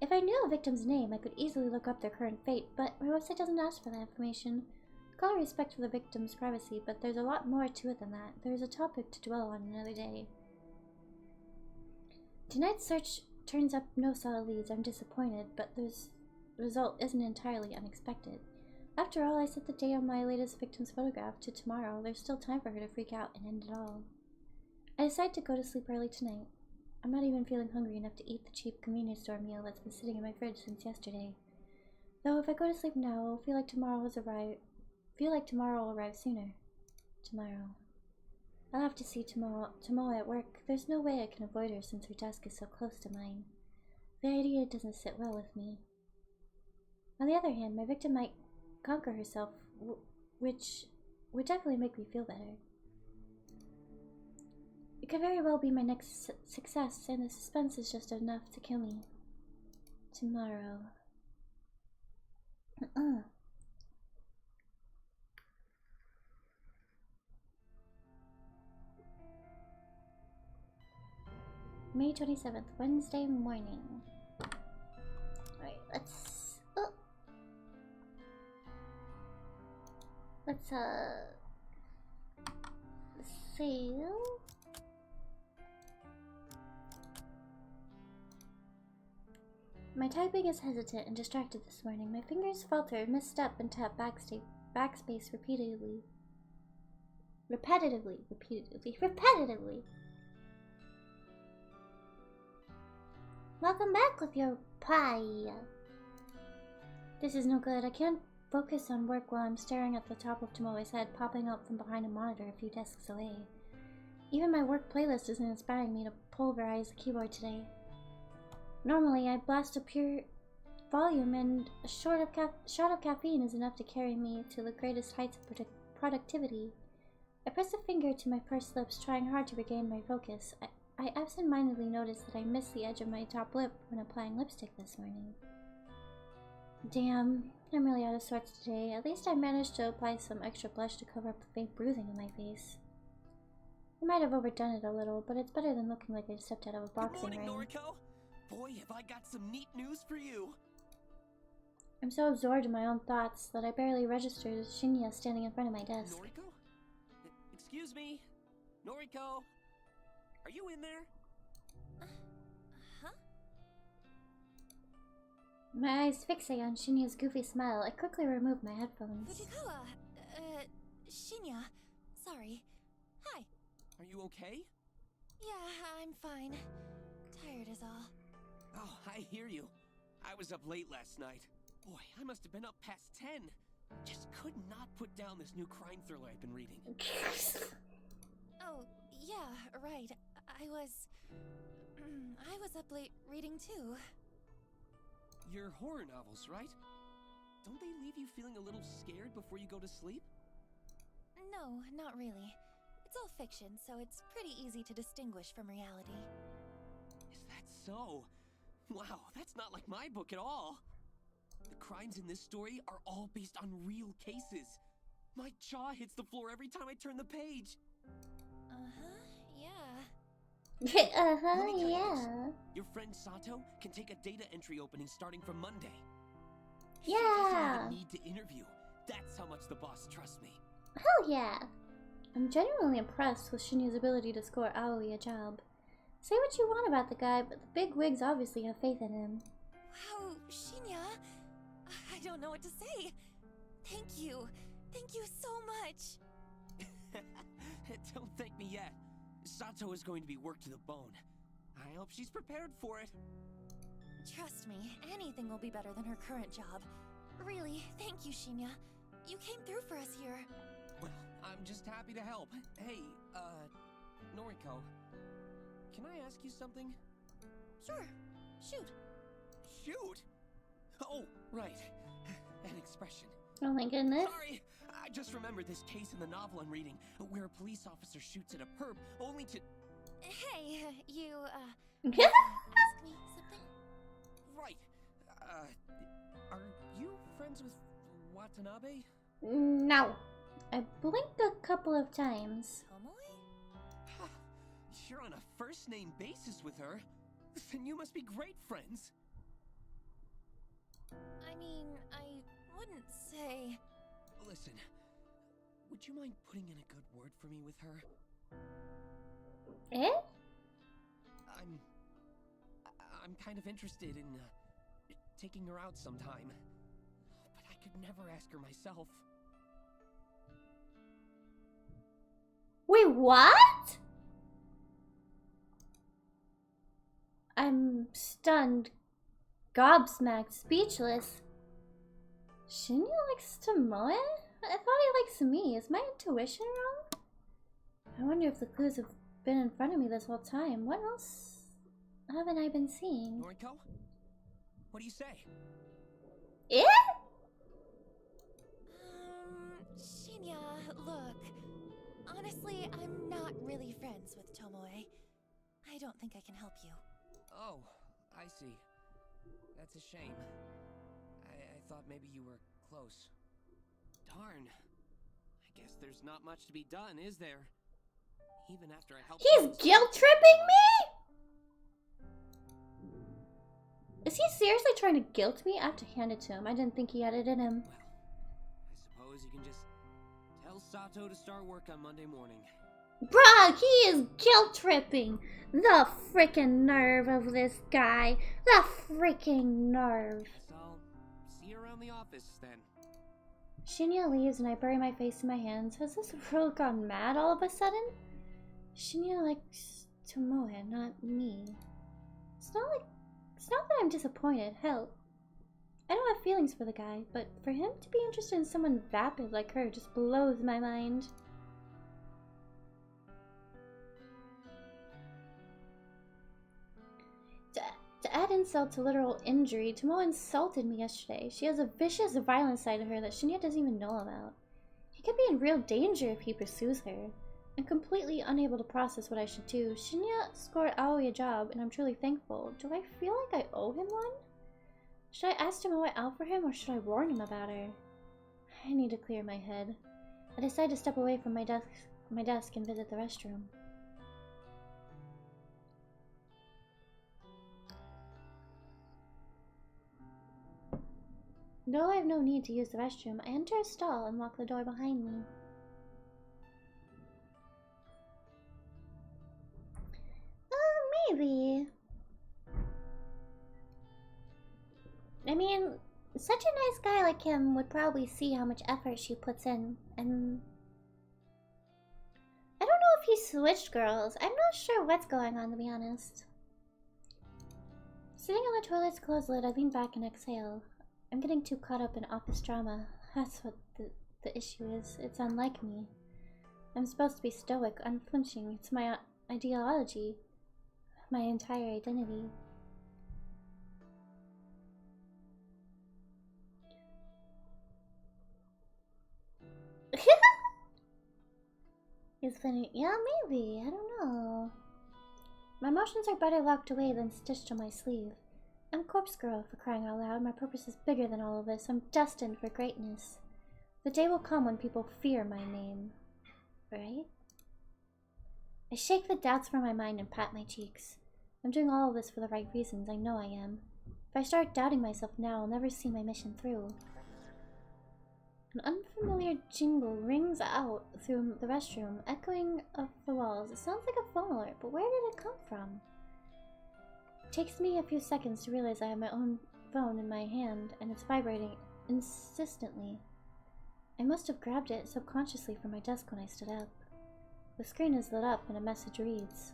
If I knew a victim's name, I could easily look up their current fate, but my website doesn't ask for that information. With all respect for the victim's privacy, but there's a lot more to it than that. There is a topic to dwell on another day. Tonight's search turns up no solid leads. I'm disappointed, but the result isn't entirely unexpected. After all, I set the date on my latest victim's photograph to tomorrow. There's still time for her to freak out and end it all. I decide to go to sleep early tonight. I'm not even feeling hungry enough to eat the cheap convenience store meal that's been sitting in my fridge since yesterday. Though if I go to sleep now, I'll feel like tomorrow will arrive sooner. Tomorrow. I'll have to see Tomoe at work. There's no way I can avoid her since her desk is so close to mine. The idea doesn't sit well with me. On the other hand, my victim might conquer herself, which would definitely make me feel better. It could very well be my next success, and the suspense is just enough to kill me. Tomorrow. May 27th, Wednesday morning. Alright, let's sail. My typing is hesitant and distracted this morning. My fingers falter, misstep, and tap backspace repeatedly. Welcome back with your pie. This is no good. I can't focus on work while I'm staring at the top of Tomoe's head popping up from behind a monitor a few desks away. Even my work playlist isn't inspiring me to pulverize the keyboard today. Normally, I blast a pure volume, and a shot of caffeine is enough to carry me to the greatest heights of productivity. I press a finger to my pursed lips, trying hard to regain my focus. I absent-mindedly noticed that I missed the edge of my top lip when applying lipstick this morning. Damn, I'm really out of sorts today. At least I managed to apply some extra blush to cover up the faint bruising on my face. I might have overdone it a little, but it's better than looking like I stepped out of a boxing ring. Good morning, Noriko! Boy, have I got some neat news for you! I'm so absorbed in my own thoughts that I barely registered Shinya standing in front of my desk. Noriko? Excuse me? Noriko? Are you in there? Huh? My eyes fixate on Shinya's goofy smile. I quickly removed my headphones. Fujikawa, Shinya. Sorry. Hi. Are you okay? Yeah, I'm fine. Tired is all. Oh, I hear you. I was up late last night. Boy, I must have been up past 10. Just could not put down this new crime thriller I've been reading. Oh, yeah, right. I was up late reading too. Your horror novels, right? Don't they leave you feeling a little scared before you go to sleep? No, not really. It's all fiction, so it's pretty easy to distinguish from reality. Is that so? Wow, that's not like my book at all. The crimes in this story are all based on real cases. My jaw hits the floor every time I turn the page. Yeah. Let me tell you this. Yeah. Your friend Sato can take a data entry opening starting from Monday. She Yeah. doesn't even need to interview. That's how much the boss trusts me. Hell yeah. I'm genuinely impressed with Shinya's ability to score Aoi a job. Say what you want about the guy, but the big wigs obviously have faith in him. Wow, Shinya. I don't know what to say. Thank you. Thank you so much. Don't thank me yet. Sato is going to be worked to the bone. I hope she's prepared for it. Trust me, anything will be better than her current job. Really, thank you, Shinya. You came through for us here. Well, I'm just happy to help. Hey, Noriko, can I ask you something? Sure, shoot. Shoot? Oh, right. An expression. Oh my goodness. Sorry, I just remembered this case in the novel I'm reading, where a police officer shoots at a perp only to... Hey, you, Yeah. ask me something? Right. Are you friends with Watanabe? No. I blinked a couple of times. Tomoe? You're on a first-name basis with her. Then you must be great friends. I mean, I wouldn't say... Listen, would you mind putting in a good word for me with her? Eh? I'm kind of interested in taking her out sometime, but I could never ask her myself. Wait, what? I'm stunned, gobsmacked, speechless. Shinya likes Tomoe? I thought he likes me. Is my intuition wrong? I wonder if the clues have been in front of me this whole time. What else haven't I been seeing? Noriko? What do you say? Eh? Shinya, look. Honestly, I'm not really friends with Tomoe. I don't think I can help you. Oh, I see. That's a shame. I thought maybe you were close. Darn. I guess there's not much to be done, is there? Even after I helped... He's guilt-tripping me? Is he seriously trying to guilt me? I have to hand it to him. I didn't think he had it in him. Well, I suppose you can just tell Sato to start work on Monday morning. Bruh, he is guilt-tripping. The freaking nerve of this guy. The freaking nerve. Guess I'll see you around the office then. Shinya leaves and I bury my face in my hands. Has this world gone mad all of a sudden? Shinya likes Tomoe, not me. It's not that I'm disappointed. Hell, I don't have feelings for the guy, but for him to be interested in someone vapid like her just blows my mind. To add insult to literal injury, Tomoe insulted me yesterday. She has a vicious, violent side to her that Shinya doesn't even know about. He could be in real danger if he pursues her. I'm completely unable to process what I should do. Shinya scored Aoi a job, and I'm truly thankful. Do I feel like I owe him one? Should I ask Tomoe out for him, or should I warn him about her? I need to clear my head. I decide to step away from my desk and visit the restroom. Though I have no need to use the restroom, I enter a stall and lock the door behind me. Maybe. I mean, such a nice guy like him would probably see how much effort she puts in, and... I don't know if he switched girls. I'm not sure what's going on, to be honest. Sitting on the toilet's closed lid, I lean back and exhale. I'm getting too caught up in office drama. That's what the issue is. It's unlike me. I'm supposed to be stoic, unflinching. It's my ideology. My entire identity. He's funny. Yeah, maybe. I don't know. My emotions are better locked away than stitched on my sleeve. I'm Corpse Girl, for crying out loud. My purpose is bigger than all of this. I'm destined for greatness. The day will come when people fear my name. Right? I shake the doubts from my mind and pat my cheeks. I'm doing all of this for the right reasons. I know I am. If I start doubting myself now, I'll never see my mission through. An unfamiliar jingle rings out through the restroom, echoing off the walls. It sounds like a phone alert, but where did it come from? It takes me a few seconds to realize I have my own phone in my hand, and it's vibrating insistently. I must have grabbed it subconsciously from my desk when I stood up. The screen is lit up and a message reads,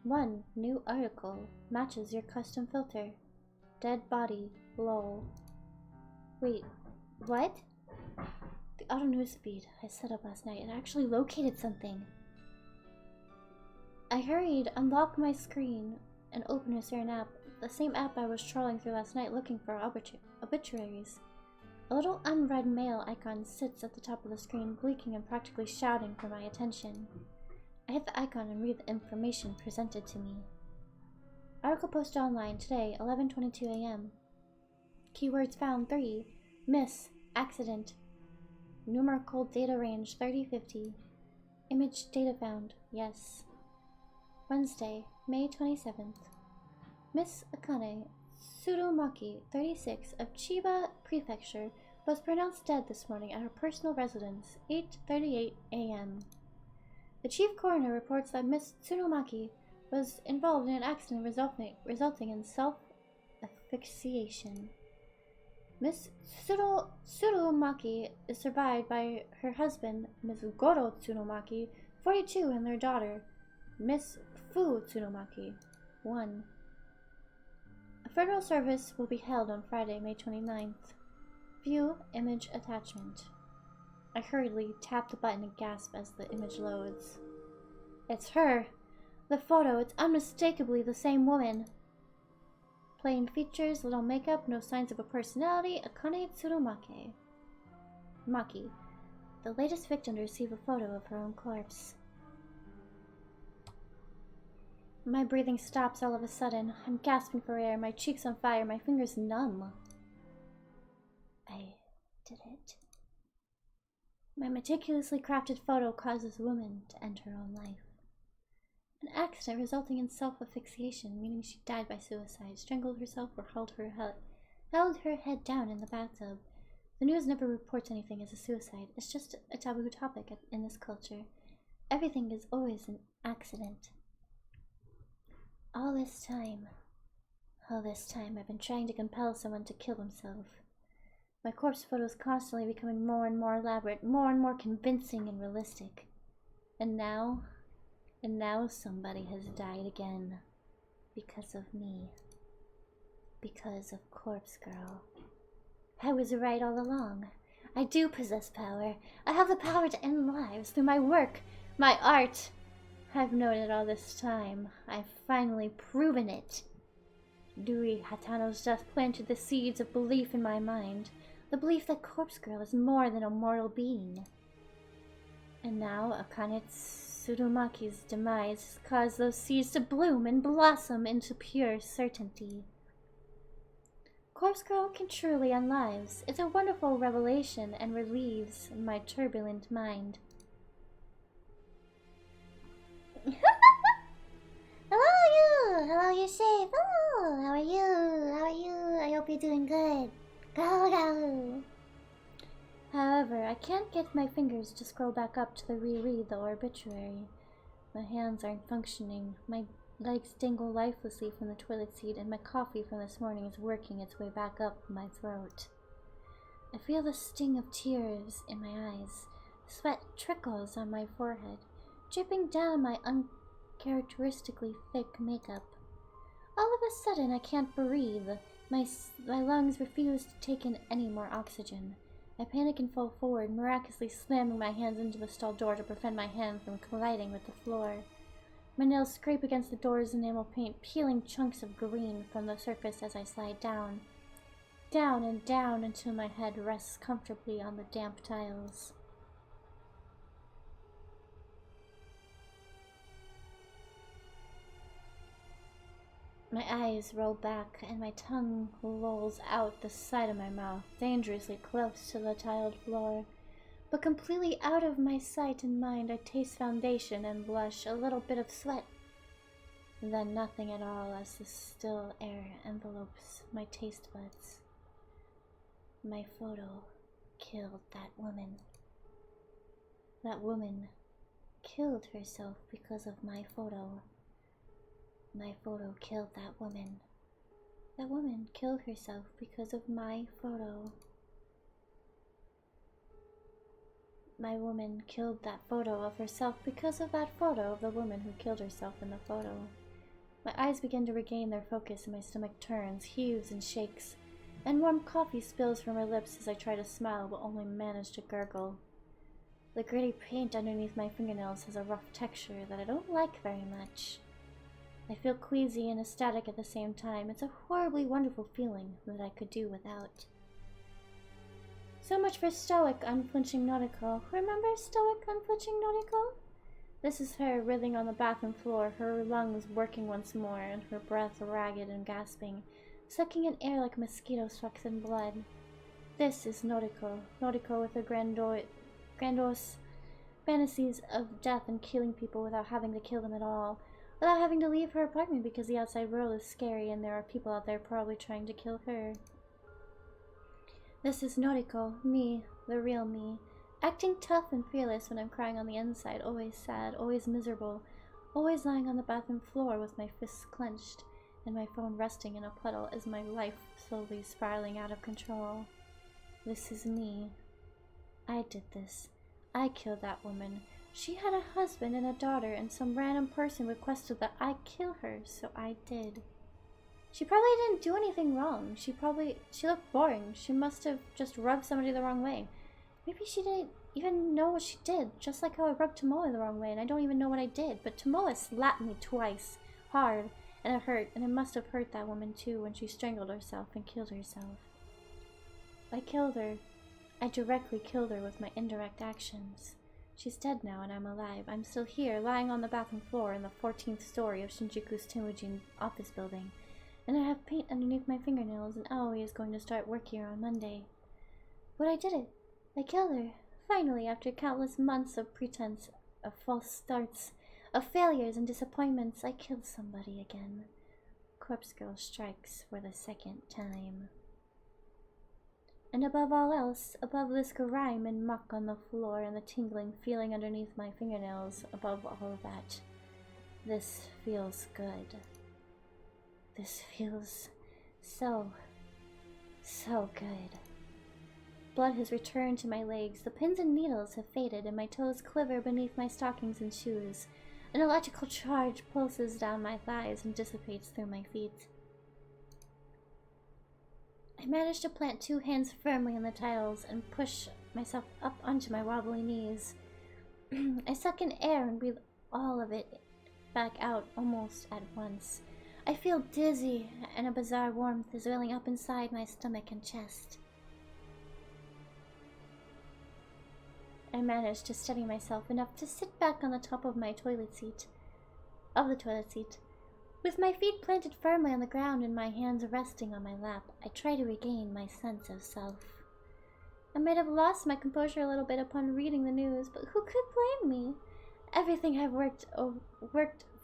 "One new article matches your custom filter. Dead body, lol." Wait, what? The auto news feed I set up last night, it actually located something. I hurried, unlocked my screen, and opened a certain app. The same app I was trawling through last night looking for obituaries. A little unread mail icon sits at the top of the screen, blinking and practically shouting for my attention. I hit the icon and read the information presented to me. Article posted online today, 11:22 a.m. Keywords found 3. Miss. Accident. Numerical data range 3050. Image data found. Yes. Wednesday, May 27th. Miss Akane Tsurumaki, 36, of Chiba Prefecture, was pronounced dead this morning at her personal residence, 8:38 a.m. The chief coroner reports that Miss Tsurumaki was involved in an accident resulting in self-asphyxiation. Miss Tsurumaki is survived by her husband, Miss Goro Tsurumaki, 42, and their daughter, Miss Fu Tsurumaki, 1. A funeral service will be held on Friday, May 29th. View image attachment. I hurriedly tap the button and gasp as the image loads. It's her! The photo, it's unmistakably the same woman. Plain features, little makeup, no signs of a personality, Akane Tsurumaki. Maki, the latest victim to receive a photo of her own corpse. My breathing stops all of a sudden. I'm gasping for air, my cheeks on fire, my fingers numb. I did it. My meticulously crafted photo causes a woman to end her own life. An accident resulting in self-asphyxiation, meaning she died by suicide, strangled herself, or held her head down in the bathtub. The news never reports anything as a suicide. It's just a taboo topic in this culture. Everything is always an accident. All this time, I've been trying to compel someone to kill himself. My corpse photo is constantly becoming more and more elaborate, more and more convincing and realistic. And now somebody has died again. Because of me. Because of Corpse Girl. I was right all along. I do possess power. I have the power to end lives through my work, my art. I've known it all this time. I've finally proven it. Dui Hatano's death planted the seeds of belief in my mind. The belief that Corpse Girl is more than a mortal being. And now Akane Tsurumaki's demise has caused those seeds to bloom and blossom into pure certainty. Corpse Girl can truly end lives. It's a wonderful revelation and relieves my turbulent mind. Hello, you're safe. Oh, how are you? I hope you're doing good. Go. However, I can't get my fingers to scroll back up to reread the obituary. My hands aren't functioning. My legs dangle lifelessly from the toilet seat, and my coffee from this morning is working its way back up my throat. I feel the sting of tears in my eyes. Sweat trickles on my forehead, dripping down my uncharacteristically thick makeup. All of a sudden, I can't breathe. My lungs refuse to take in any more oxygen. I panic and fall forward, miraculously slamming my hands into the stall door to prevent my hand from colliding with the floor. My nails scrape against the door's enamel paint, peeling chunks of green from the surface as I slide down. Down and down until my head rests comfortably on the damp tiles. My eyes roll back, and my tongue rolls out the side of my mouth, dangerously close to the tiled floor. But completely out of my sight and mind, I taste foundation and blush, a little bit of sweat. Then nothing at all as the still air envelopes my taste buds. My photo killed that woman. That woman killed herself because of my photo. My photo killed that woman. That woman killed herself because of my photo. My woman killed that photo of herself because of that photo of the woman who killed herself in the photo. My eyes begin to regain their focus and my stomach turns, heaves and shakes, and warm coffee spills from my lips as I try to smile but only manage to gurgle. The gritty paint underneath my fingernails has a rough texture that I don't like very much. I feel queasy and ecstatic at the same time. It's a horribly wonderful feeling that I could do without. So much for stoic, unflinching Noriko. Remember stoic, unflinching Noriko? This is her writhing on the bathroom floor, her lungs working once more, and her breath ragged and gasping, sucking in air like a mosquito sucks in blood. This is Noriko. Noriko with her grandiose fantasies of death and killing people without having to kill them at all. Without having to leave her apartment because the outside world is scary and there are people out there probably trying to kill her. This is Noriko, me, the real me. Acting tough and fearless when I'm crying on the inside, always sad, always miserable, always lying on the bathroom floor with my fists clenched and my phone resting in a puddle as my life slowly spiraling out of control. This is me. I did this. I killed that woman. She had a husband and a daughter, and some random person requested that I kill her, so I did. She probably didn't do anything wrong. She looked boring. She must have just rubbed somebody the wrong way. Maybe she didn't even know what she did, just like how I rubbed Tomoe the wrong way, and I don't even know what I did. But Tomoe slapped me twice, hard, and it hurt, and it must have hurt that woman too when she strangled herself and killed herself. I killed her. I directly killed her with my indirect actions. She's dead now and I'm alive. I'm still here, lying on the bathroom floor in the 14th story of Shinjuku's Temujin office building. And I have paint underneath my fingernails, and Aoi is going to start work here on Monday. But I did it. I killed her. Finally, after countless months of pretense, of false starts, of failures and disappointments, I killed somebody again. Corpse Girl strikes for the second time. And above all else, above this grime and muck on the floor and the tingling feeling underneath my fingernails, above all that, this feels good. This feels so good. Blood has returned to my legs, the pins and needles have faded, and my toes quiver beneath my stockings and shoes. An electrical charge pulses down my thighs and dissipates through my feet. I manage to plant 2 hands firmly in the tiles and push myself up onto my wobbly knees. I suck in air and breathe all of it back out almost at once. I feel dizzy, and a bizarre warmth is welling up inside my stomach and chest. I manage to steady myself enough to sit back on the top of the toilet seat. With my feet planted firmly on the ground and my hands resting on my lap, I try to regain my sense of self. I might have lost my composure a little bit upon reading the news, but who could blame me? Everything I've worked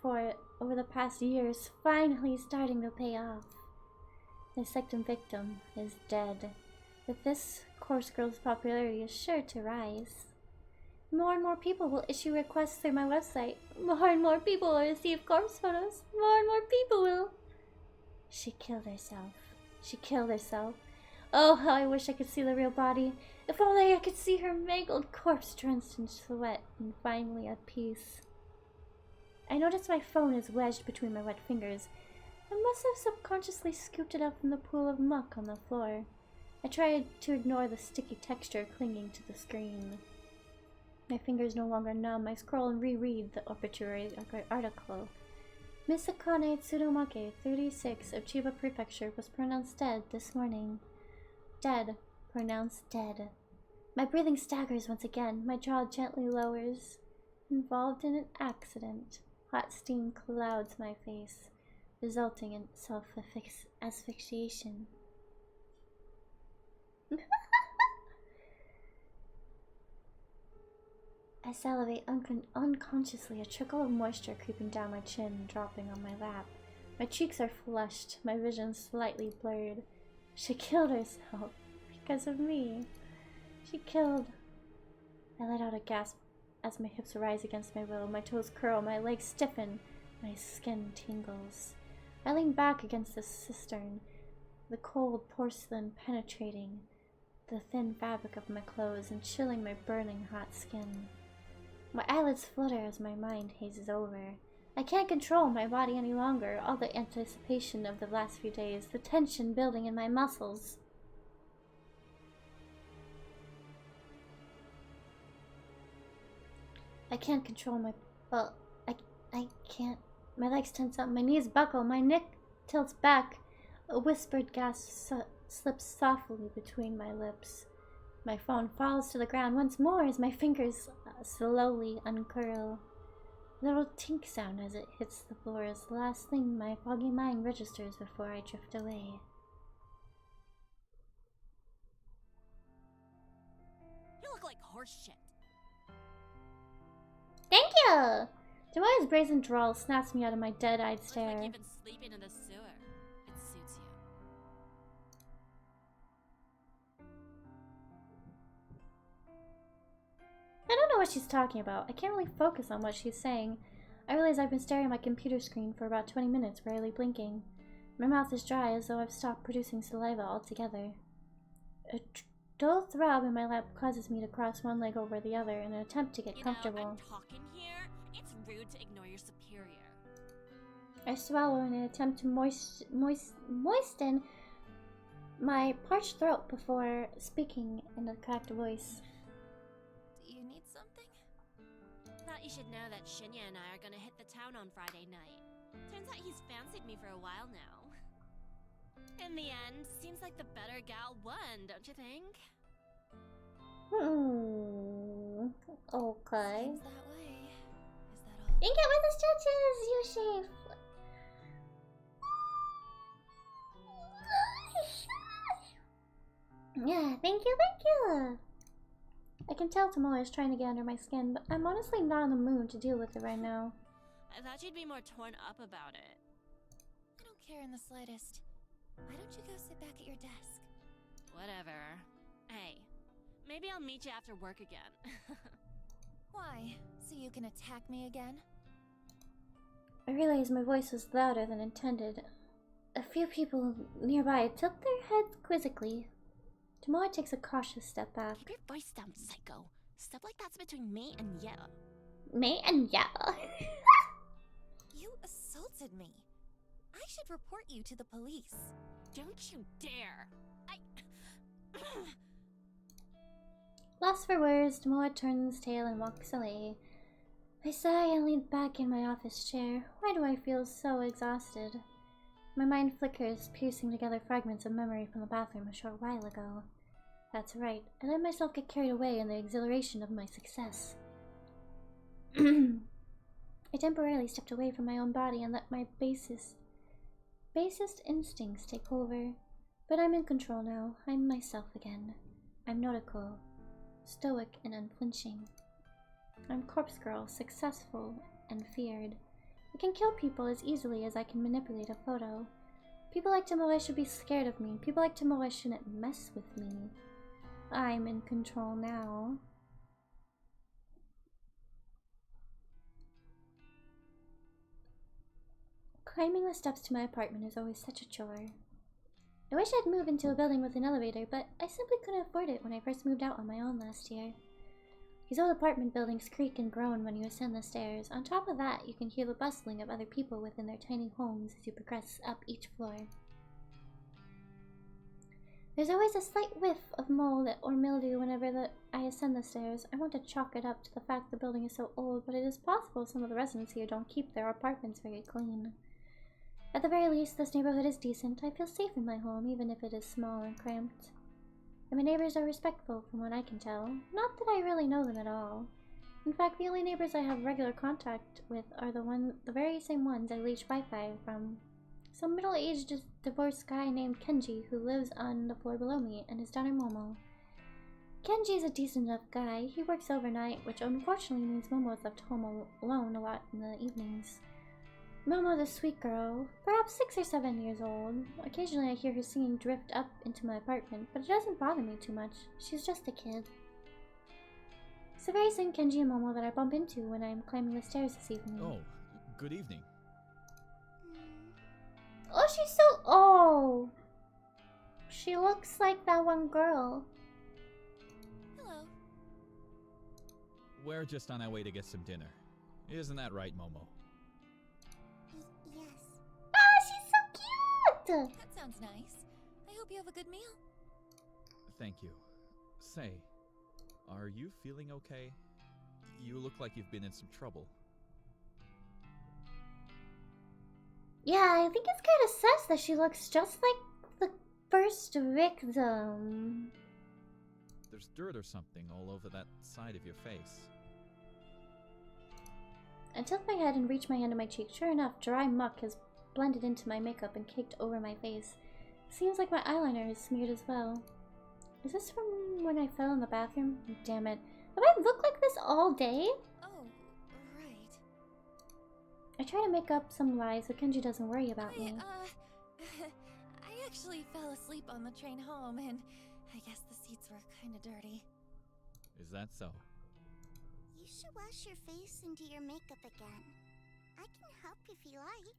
for over the past year is finally starting to pay off. The second victim is dead. With this, Corpse Girl's popularity is sure to rise. More and more people will issue requests through my website. More and more people will receive corpse photos. More and more people will. She killed herself. She killed herself. Oh, how I wish I could see the real body. If only I could see her mangled corpse drenched in sweat and finally at peace. I notice my phone is wedged between my wet fingers. I must have subconsciously scooped it up from the pool of muck on the floor. I tried to ignore the sticky texture clinging to the screen. My fingers no longer numb. I scroll and reread the obituary article. Miss Akane Tsurumake, 36, of Chiba Prefecture, was pronounced dead this morning. Dead. Pronounced dead. My breathing staggers once again. My jaw gently lowers. Involved in an accident. Hot steam clouds my face. resulting in self-asphyxiation. I salivate unconsciously, a trickle of moisture creeping down my chin and dropping on my lap. My cheeks are flushed, my vision slightly blurred. She killed herself because of me. She killed. I let out a gasp as my hips rise against my will. My toes curl, my legs stiffen, my skin tingles. I lean back against the cistern, the cold porcelain penetrating the thin fabric of my clothes and chilling my burning hot skin. My eyelids flutter as my mind hazes over. I can't control my body any longer. All the anticipation of the last few days, the tension building in my muscles. I can't control my... Well, I can't. My legs tense up, my knees buckle, my neck tilts back. A whispered gasp slips softly between my lips. My phone falls to the ground once more as my fingers slowly uncurl. A little tink sound as it hits the floor is the last thing my foggy mind registers before I drift away. You look like horse shit. Thank you! Tomoya's brazen drawl snaps me out of my dead-eyed stare. Looks like you've been sleeping in the sewer. It suits you. I don't know what she's talking about. I can't really focus on what she's saying. I realize I've been staring at my computer screen for about 20 minutes, rarely blinking. My mouth is dry as though I've stopped producing saliva altogether. A dull throb in my lap causes me to cross one leg over the other in an attempt to get comfortable. I'm talking here. It's rude to ignore your superior. I swallow in an attempt to moisten my parched throat before speaking in a cracked voice. Do you need something? Thought you should know that Shinya and I are gonna hit the town on Friday night. Turns out he's fancied me for a while now. In the end, seems like the better gal won, don't you think? Okay. Seems that way. Is that all? Ink it with the stretches, you shave. Yeah, thank you. I can tell Tomoya is trying to get under my skin, but I'm honestly not in the mood to deal with it right now. I thought you'd be more torn up about it. I don't care in the slightest. Why don't you go sit back at your desk? Whatever. Hey, maybe I'll meet you after work again. Why? So you can attack me again? I realized my voice was louder than intended. A few people nearby tilt their heads quizzically. Tomoya takes a cautious step back. Keep your voice down, psycho. Stuff like that's between me and you. Me and ya. You assaulted me. I should report you to the police. Don't you dare! Lost for words, Tomoya turns tail and walks away. I sigh and lean back in my office chair. Why do I feel so exhausted? My mind flickers, piecing together fragments of memory from the bathroom a short while ago. That's right, I let myself get carried away in the exhilaration of my success. I temporarily stepped away from my own body and let my basest instincts take over. But I'm in control now. I'm myself again. I'm Noriko, stoic and unflinching. I'm Corpse Girl, successful and feared. I can kill people as easily as I can manipulate a photo. People like Tomoya should be scared of me. People like Tomoya shouldn't mess with me. I'm in control now. Climbing the steps to my apartment is always such a chore. I wish I'd move into a building with an elevator, but I simply couldn't afford it when I first moved out on my own last year. These old apartment buildings creak and groan when you ascend the stairs. On top of that, you can hear the bustling of other people within their tiny homes as you progress up each floor. There's always a slight whiff of mold or mildew whenever I ascend the stairs. I want to chalk it up to the fact the building is so old, but it is possible some of the residents here don't keep their apartments very clean. At the very least, this neighborhood is decent. I feel safe in my home, even if it is small and cramped. And my neighbors are respectful, from what I can tell. Not that I really know them at all. In fact, the only neighbors I have regular contact with are the very same ones I leech Wi-Fi from. Some middle-aged divorced guy named Kenji who lives on the floor below me, and his daughter Momo. Kenji's a decent enough guy. He works overnight, which unfortunately means Momo's left home alone a lot in the evenings. Momo's a sweet girl, perhaps 6 or 7 years old. Occasionally I hear her singing drift up into my apartment, but it doesn't bother me too much. She's just a kid. It's the very same Kenji and Momo that I bump into when I'm climbing the stairs this evening. Oh, good evening. Oh, she's so... Oh! She looks like that one girl. Hello. We're just on our way to get some dinner. Isn't that right, Momo? Yes. Ah, she's so cute! That sounds nice. I hope you have a good meal. Thank you. Say, are you feeling okay? You look like you've been in some trouble. Yeah, I think it's kind of sus that she looks just like the first victim. There's dirt or something all over that side of your face. I tilt my head and reach my hand to my cheek. Sure enough, dry muck has blended into my makeup and caked over my face. Seems like my eyeliner is smeared as well. Is this from when I fell in the bathroom? Damn it. Have I looked like this all day? Oh, right. I try to make up some lies so Kenji doesn't worry about me. I actually fell asleep on the train home, and I guess the seats were kind of dirty. Is that so? You should wash your face and do your makeup again. I can help if you like.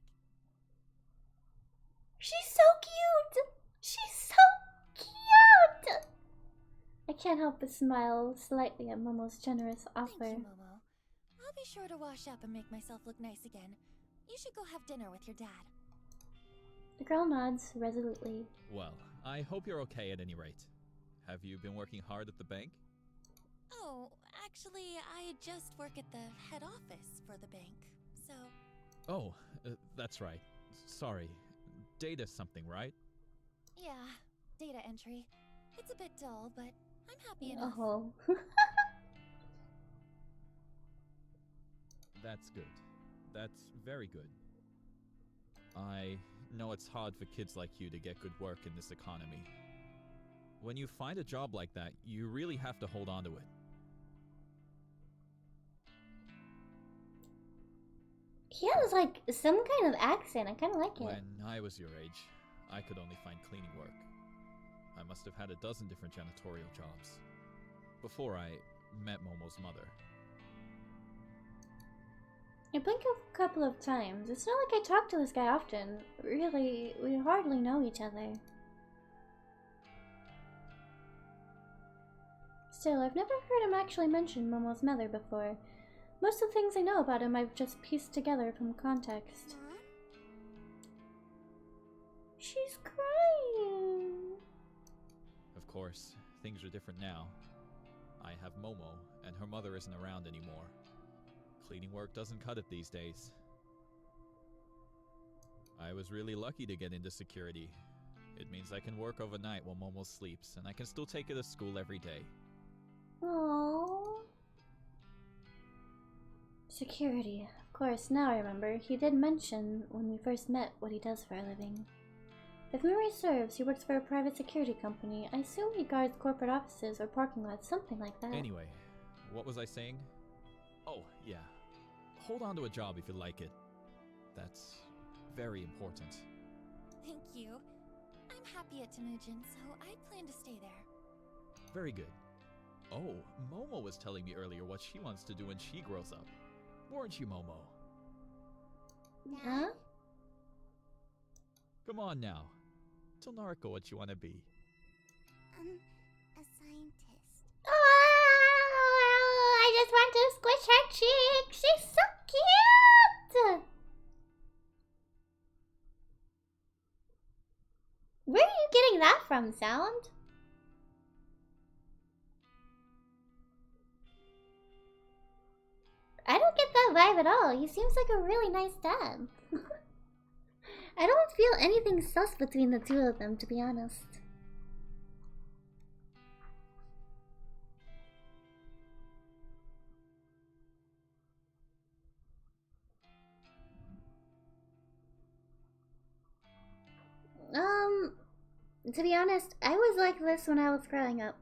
She's so cute! She's so cute! I can't help but smile slightly at Momo's generous offer. Thank you, Momo. I'll be sure to wash up and make myself look nice again. You should go have dinner with your dad. The girl nods resolutely. Well, I hope you're okay at any rate. Have you been working hard at the bank? Oh, actually, I just work at the head office for the bank, so... Oh, that's right. Sorry. Data something, right? Yeah, data entry. It's a bit dull, but I'm happy enough. Oh. That's good. That's very good. I know it's hard for kids like you to get good work in this economy. When you find a job like that, you really have to hold on to it. He has like some kind of accent. I kind of like it. When I was your age, I could only find cleaning work. I must have had a dozen different janitorial jobs before I met Momo's mother. I blink a couple of times. It's not like I talk to this guy often. Really, we hardly know each other. Still, I've never heard him actually mention Momo's mother before. Most of the things I know about him I've just pieced together from context. She's crying. Of course, things are different now. I have Momo, and her mother isn't around anymore. Cleaning work doesn't cut it these days. I was really lucky to get into security. It means I can work overnight while Momo sleeps, and I can still take her to school every day. Aww. Security. Of course, now I remember. He did mention when we first met what he does for a living. If memory serves, he works for a private security company. I assume he guards corporate offices or parking lots, something like that. Anyway, what was I saying? Oh, yeah. Hold on to a job if you like it. That's very important. Thank you. I'm happy at Temujin, so I plan to stay there. Very good. Oh, Momo was telling me earlier what she wants to do when she grows up. Weren't you, Momo? Huh? Come on now. Tell Naruko what you want to be. A scientist. Oh, I just want to squish her cheek. She's so cute. Where are you getting that from, Sound? I don't get that vibe at all. He seems like a really nice dad. I don't feel anything sus between the two of them, to be honest. To be honest, I was like this when I was growing up.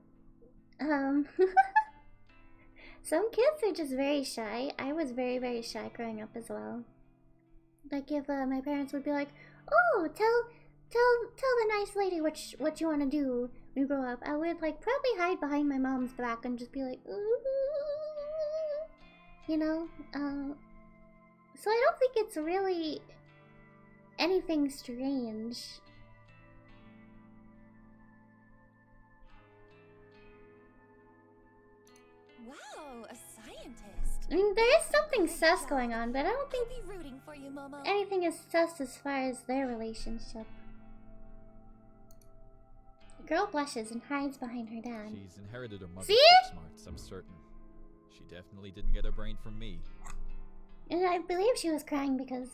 Some kids are just very shy. I was very, very shy growing up as well. Like if my parents would be like, "Oh, tell the nice lady what you want to do when you grow up," I would like probably hide behind my mom's back and just be like, "Ooh," you know. So I don't think it's really anything strange. Wow, a scientist. I mean, there is something sus going on, but I don't think I'll be rooting for you, Momo. anything is sus as far as their relationship. The girl blushes and hides behind her dad. She's inherited her mother's See? book smarts, I'm certain. She definitely didn't get her brain from me. And I believe she was crying because...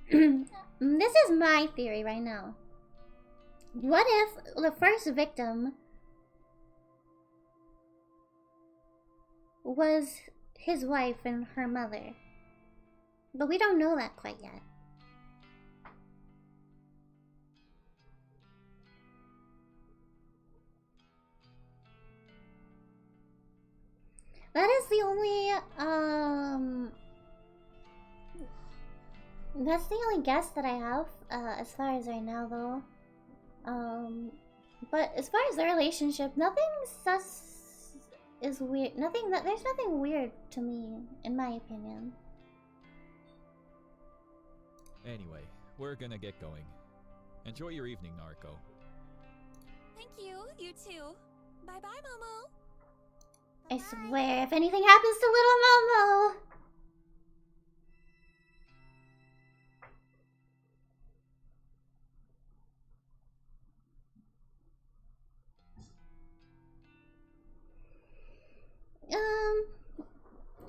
This is my theory right now. What if the first victim was his wife and her mother? But we don't know that quite yet. That is the only, that's the only guess that I have, as far as right now, though. But as far as the relationship, nothing sus is weird. There's nothing weird to me, in my opinion. Anyway, we're gonna get going. Enjoy your evening, Narco. Thank you. You too. Bye bye, Momo. I swear, if anything happens to little Momo...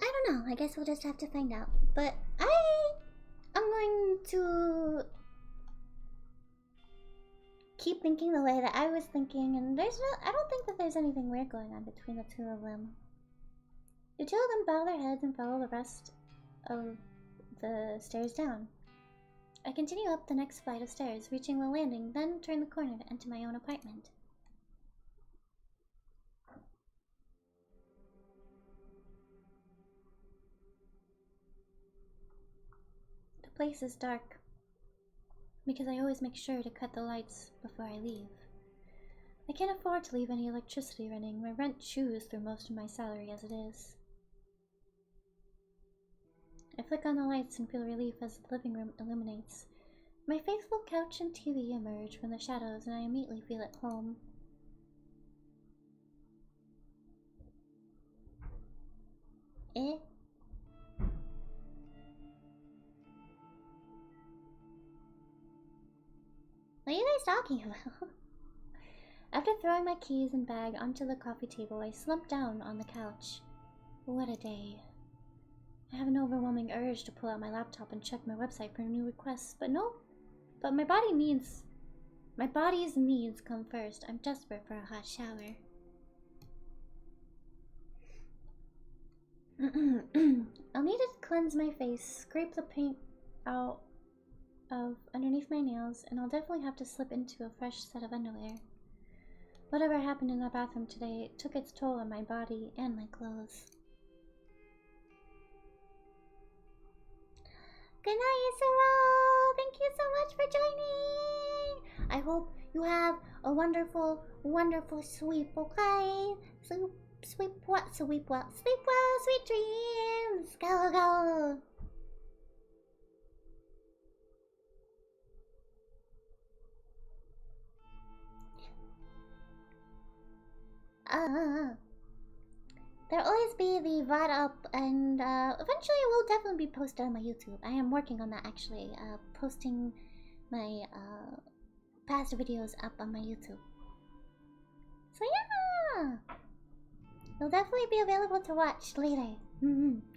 I don't know. I guess we'll just have to find out. But I'm going to keep thinking the way that I was thinking, and I don't think that there's anything weird going on between the two of them. The two of them bow their heads and follow the rest of the stairs down. I continue up the next flight of stairs, reaching the landing, then turn the corner to enter my own apartment. The place is dark, because I always make sure to cut the lights before I leave. I can't afford to leave any electricity running. My rent chews through most of my salary as it is. I flick on the lights and feel relief as the living room illuminates. My faithful couch and TV emerge from the shadows, and I immediately feel at home. What are you guys talking about? After throwing my keys and bag onto the coffee table, I slump down on the couch. What a day. I have an overwhelming urge to pull out my laptop and check my website for new requests, but no. But my body's needs come first. I'm desperate for a hot shower. I'll need to cleanse my face, scrape the paint out of underneath my nails, and I'll definitely have to slip into a fresh set of underwear. Whatever happened in that bathroom today took its toll on my body and my clothes. Good night, Isaro! Thank you so much for joining! I hope you have a wonderful, wonderful sleep, okay? Sleep well, sweet dreams! Go, go! There'll always be the VOD up, and eventually it will definitely be posted on my YouTube. I am working on that actually, posting my past videos up on my YouTube. So yeah! It'll definitely be available to watch later,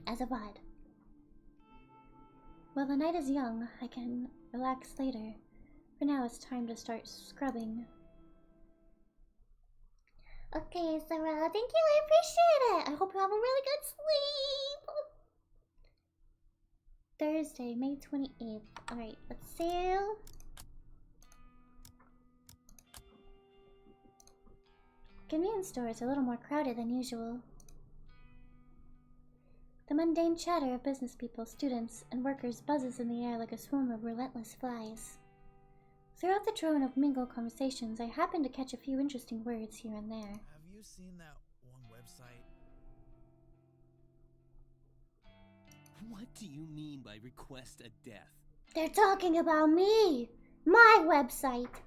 as a VOD. While the night is young, I can relax later. For now, it's time to start scrubbing. Okay, Sarah, thank you, I appreciate it! I hope you have a really good sleep! Thursday, May 28th. Alright, let's see. convenience store is a little more crowded than usual. The mundane chatter of business people, students, and workers buzzes in the air like a swarm of relentless flies. Throughout the drone of mingled conversations, I happen to catch a few interesting words here and there. Have you seen that one website? What do you mean by request a death? They're talking about me! My website!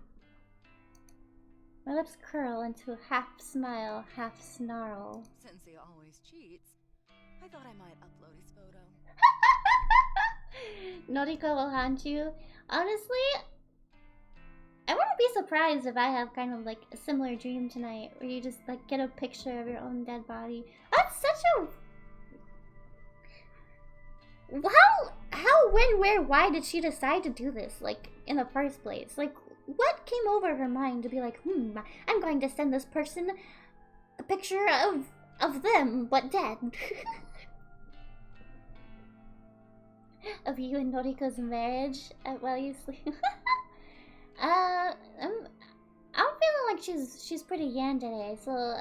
My lips curl into a half smile, half snarl. Since he always cheats, I thought I might upload his photo. Noriko will haunt you. Honestly, I wouldn't be surprised if I have kind of like a similar dream tonight where you just like get a picture of your own dead body. That's such a... How, when, where, why did she decide to do this, like, in the first place? Like, what came over her mind to be like, I'm going to send this person a picture of them, but dead. Of you and Noriko's marriage while you sleep. I'm feeling like she's pretty yan today, so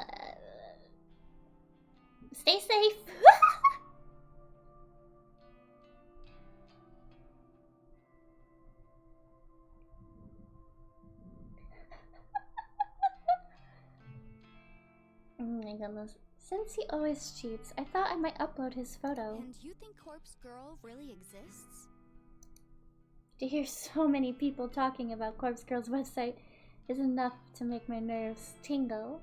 stay safe. Oh my goodness. Since he always cheats, I thought I might upload his photo. And you think Corpse Girl really exists? To hear so many people talking about Corpse Girl's website is enough to make my nerves tingle.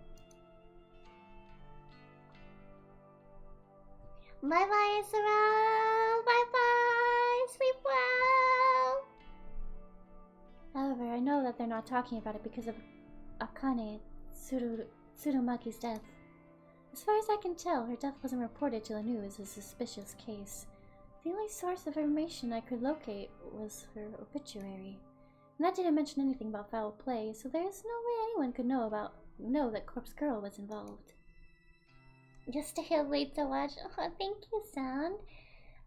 Bye-bye, Isabel! Bye-bye! Sleep well! However, I know that they're not talking about it because of Akane Tsurumaki's death. As far as I can tell, her death wasn't reported to the news as a suspicious case. The only source of information I could locate was her obituary. And that didn't mention anything about foul play, so there's no way anyone could know that Corpse Girl was involved. Just a hill late to watch. Oh, thank you, Sound.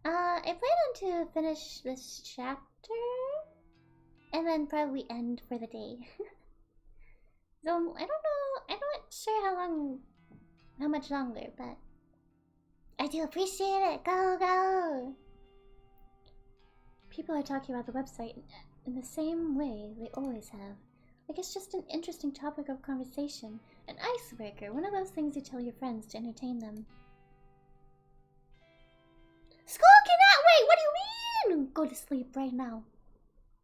I plan on to finish this chapter and then probably end for the day. So I don't know. I'm not sure how much longer, but I do appreciate it. Go, go! People are talking about the website in the same way they always have. Like it's just an interesting topic of conversation. An icebreaker, one of those things you tell your friends to entertain them. School cannot wait! What do you mean? Go to sleep right now.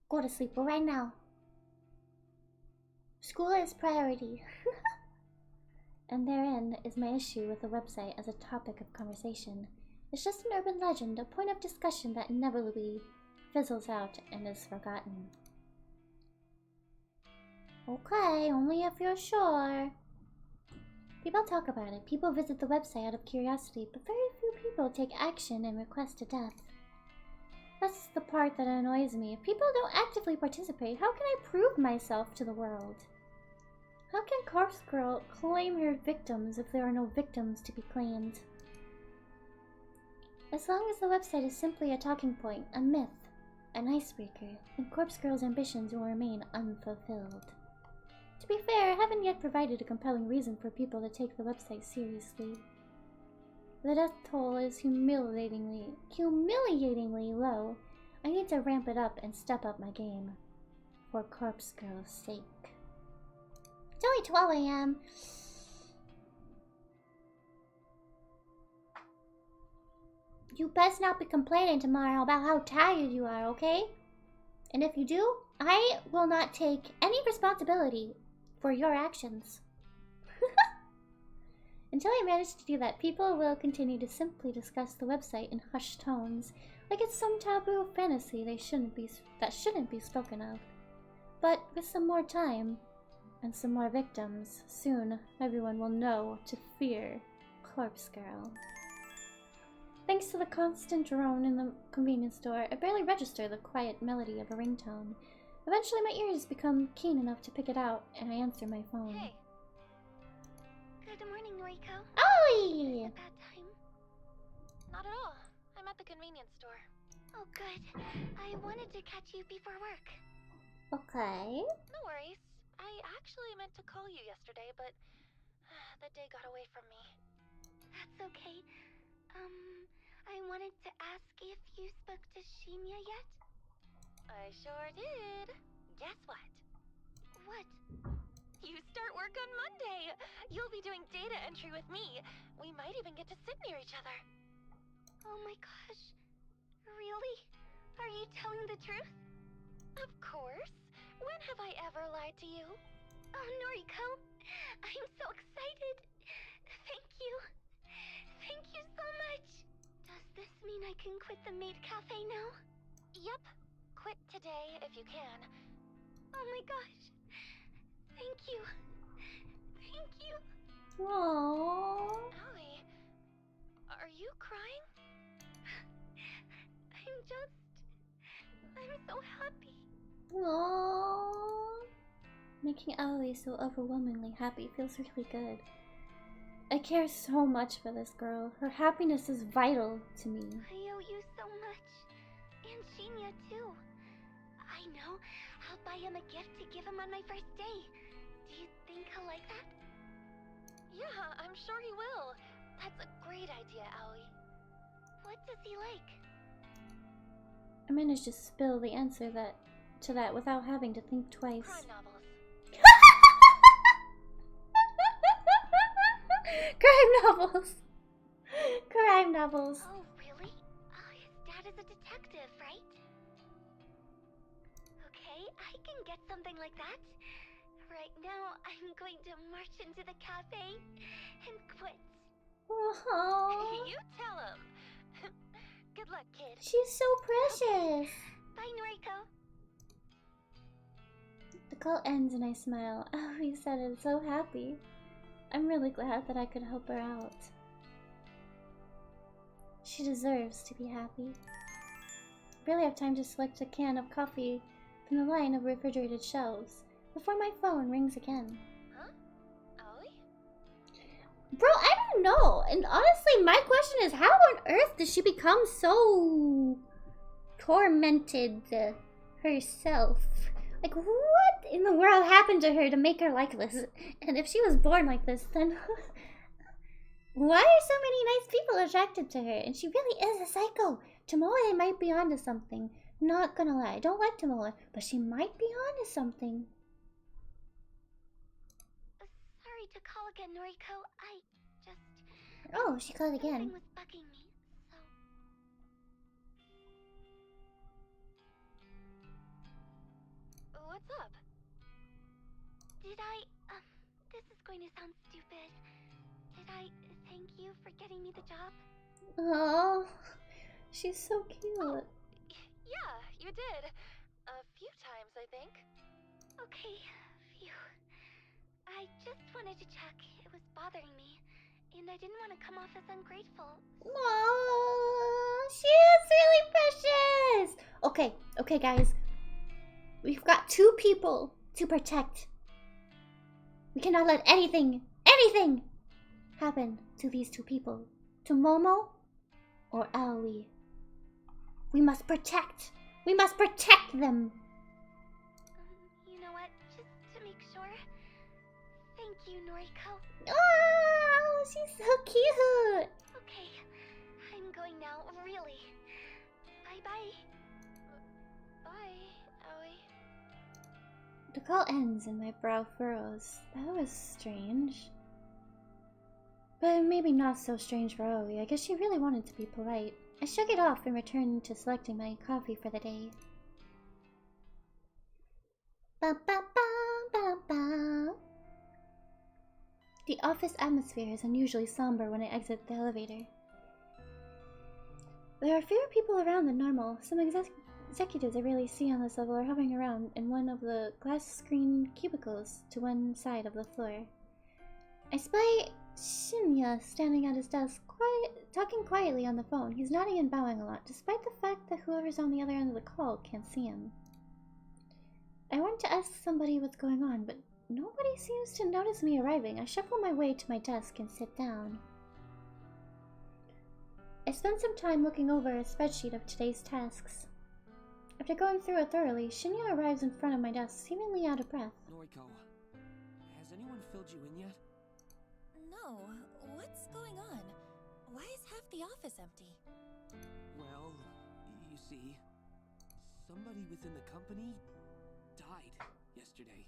Go to sleep right now. School is priority. And therein is my issue with the website as a topic of conversation. It's just an urban legend, a point of discussion that inevitably fizzles out and is forgotten. Okay, only if you're sure. People talk about it, people visit the website out of curiosity, but very few people take action and request a death. That's the part that annoys me. If people don't actively participate, how can I prove myself to the world? How can Corpse Girl claim her victims if there are no victims to be claimed? As long as the website is simply a talking point, a myth, an icebreaker, then Corpse Girl's ambitions will remain unfulfilled. To be fair, I haven't yet provided a compelling reason for people to take the website seriously. The death toll is humiliatingly low. I need to ramp it up and step up my game. For Corpse Girl's sake. It's only 12 a.m. You best not be complaining tomorrow about how tired you are, okay? And if you do, I will not take any responsibility for your actions. Until I manage to do that, people will continue to simply discuss the website in hushed tones, like it's some taboo fantasy that shouldn't be spoken of. But with some more time, and some more victims, soon everyone will know to fear Corpse Girl. Thanks to the constant drone in the convenience store, I barely register the quiet melody of a ringtone. Eventually my ears become keen enough to pick it out, and I answer my phone. Hey. Good morning, Noriko. Oi! Is it a bad time? Not at all. I'm at the convenience store. Oh, good. I wanted to catch you before work. Okay. No worries. I actually meant to call you yesterday, but that day got away from me. That's okay. I wanted to ask if you spoke to Shinya yet? I sure did. Guess what? What? You start work on Monday! You'll be doing data entry with me. We might even get to sit near each other. Oh my gosh. Really? Are you telling the truth? Of course. When have I ever lied to you? Oh, Noriko. I'm so excited. Thank you. Thank you so much. Does this mean I can quit the maid cafe now? Yep. Quit today if you can. Oh my gosh. Thank you. Thank you. Aww. Allie, are you crying? I'm so happy. Aww. Making Aoi so overwhelmingly happy feels really good. I care so much for this girl. Her happiness is vital to me. I owe you so much. And Shinya too. I know. I'll buy him a gift to give him on my first day. Do you think he'll like that? Yeah, I'm sure he will. That's a great idea, Aoi. What does he like? I managed to spill the answer to that without having to think twice. Crime novels. Crime novels. Crime novels. Oh, really? His dad is a detective, right? Okay, I can get something like that. Right now, I'm going to march into the cafe and quit. Aww. You tell him. Good luck, kid. She's so precious. Okay. Bye, Noriko. The call ends and I smile. Oh, he sounded so happy. I'm really glad that I could help her out. She deserves to be happy. I barely have time to select a can of coffee from the line of refrigerated shelves before my phone rings again. Huh? Aoi? Bro, I don't know. And honestly, my question is, how on earth did she become so tormented herself? Like, what in the world happened to her to make her like this? And if she was born like this, then why are so many nice people attracted to her? And she really is a psycho. Tomoe might be onto something. Not gonna lie, I don't like Tomoe, but she might be onto something. Sorry to call again, Noriko. I just... Oh, she called again. Something was bugging me, so... What's up? Did I, this is going to sound stupid. Did I thank you for getting me the job? Oh, she's so cute. Oh, yeah, you did. A few times, I think. Okay, phew. I just wanted to check. It was bothering me. And I didn't want to come off as ungrateful. Aww, she is really precious. Okay, guys. We've got 2 people to protect. We cannot let anything happen to these 2 people. To Momo or Aoi. We must protect them. You know what? Just to make sure. Thank you, Noriko. Oh, she's so cute. Okay, I'm going now, really. Bye-bye. Bye, Aoi. The call ends and my brow furrows. That was strange. But maybe not so strange for Aoi. I guess she really wanted to be polite. I shook it off and returned to selecting my coffee for the day. Ba ba ba ba ba. The office atmosphere is unusually somber when I exit the elevator. There are fewer people around than normal. Some executives I rarely see on this level are hovering around in one of the glass-screened cubicles to one side of the floor. I spy Shinya standing at his desk, talking quietly on the phone. He's nodding and bowing a lot, despite the fact that whoever's on the other end of the call can't see him. I want to ask somebody what's going on, but nobody seems to notice me arriving. I shuffle my way to my desk and sit down. I spend some time looking over a spreadsheet of today's tasks. After going through it thoroughly, Shinya arrives in front of my desk, seemingly out of breath. Noriko, has anyone filled you in yet? No, what's going on? Why is half the office empty? Well, you see, somebody within the company died yesterday.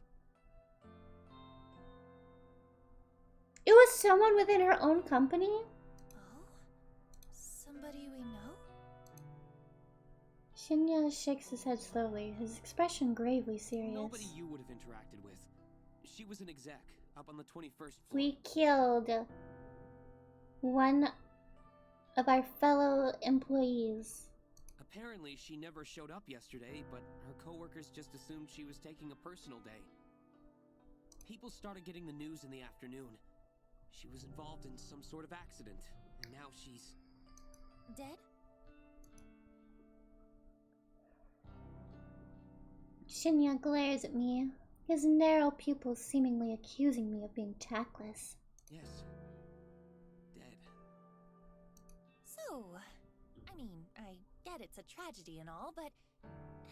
It was someone within her own company? Oh? Somebody we know? Shinya shakes his head slowly, his expression gravely serious. Nobody you would have interacted with. She was an exec, up on the 21st floor. We killed one of our fellow employees. Apparently, she never showed up yesterday, but her coworkers just assumed she was taking a personal day. People started getting the news in the afternoon. She was involved in some sort of accident, and now she's... dead? Shinya glares at me, his narrow pupils seemingly accusing me of being tactless. Yes. Dead. So, I mean, I get it's a tragedy and all, but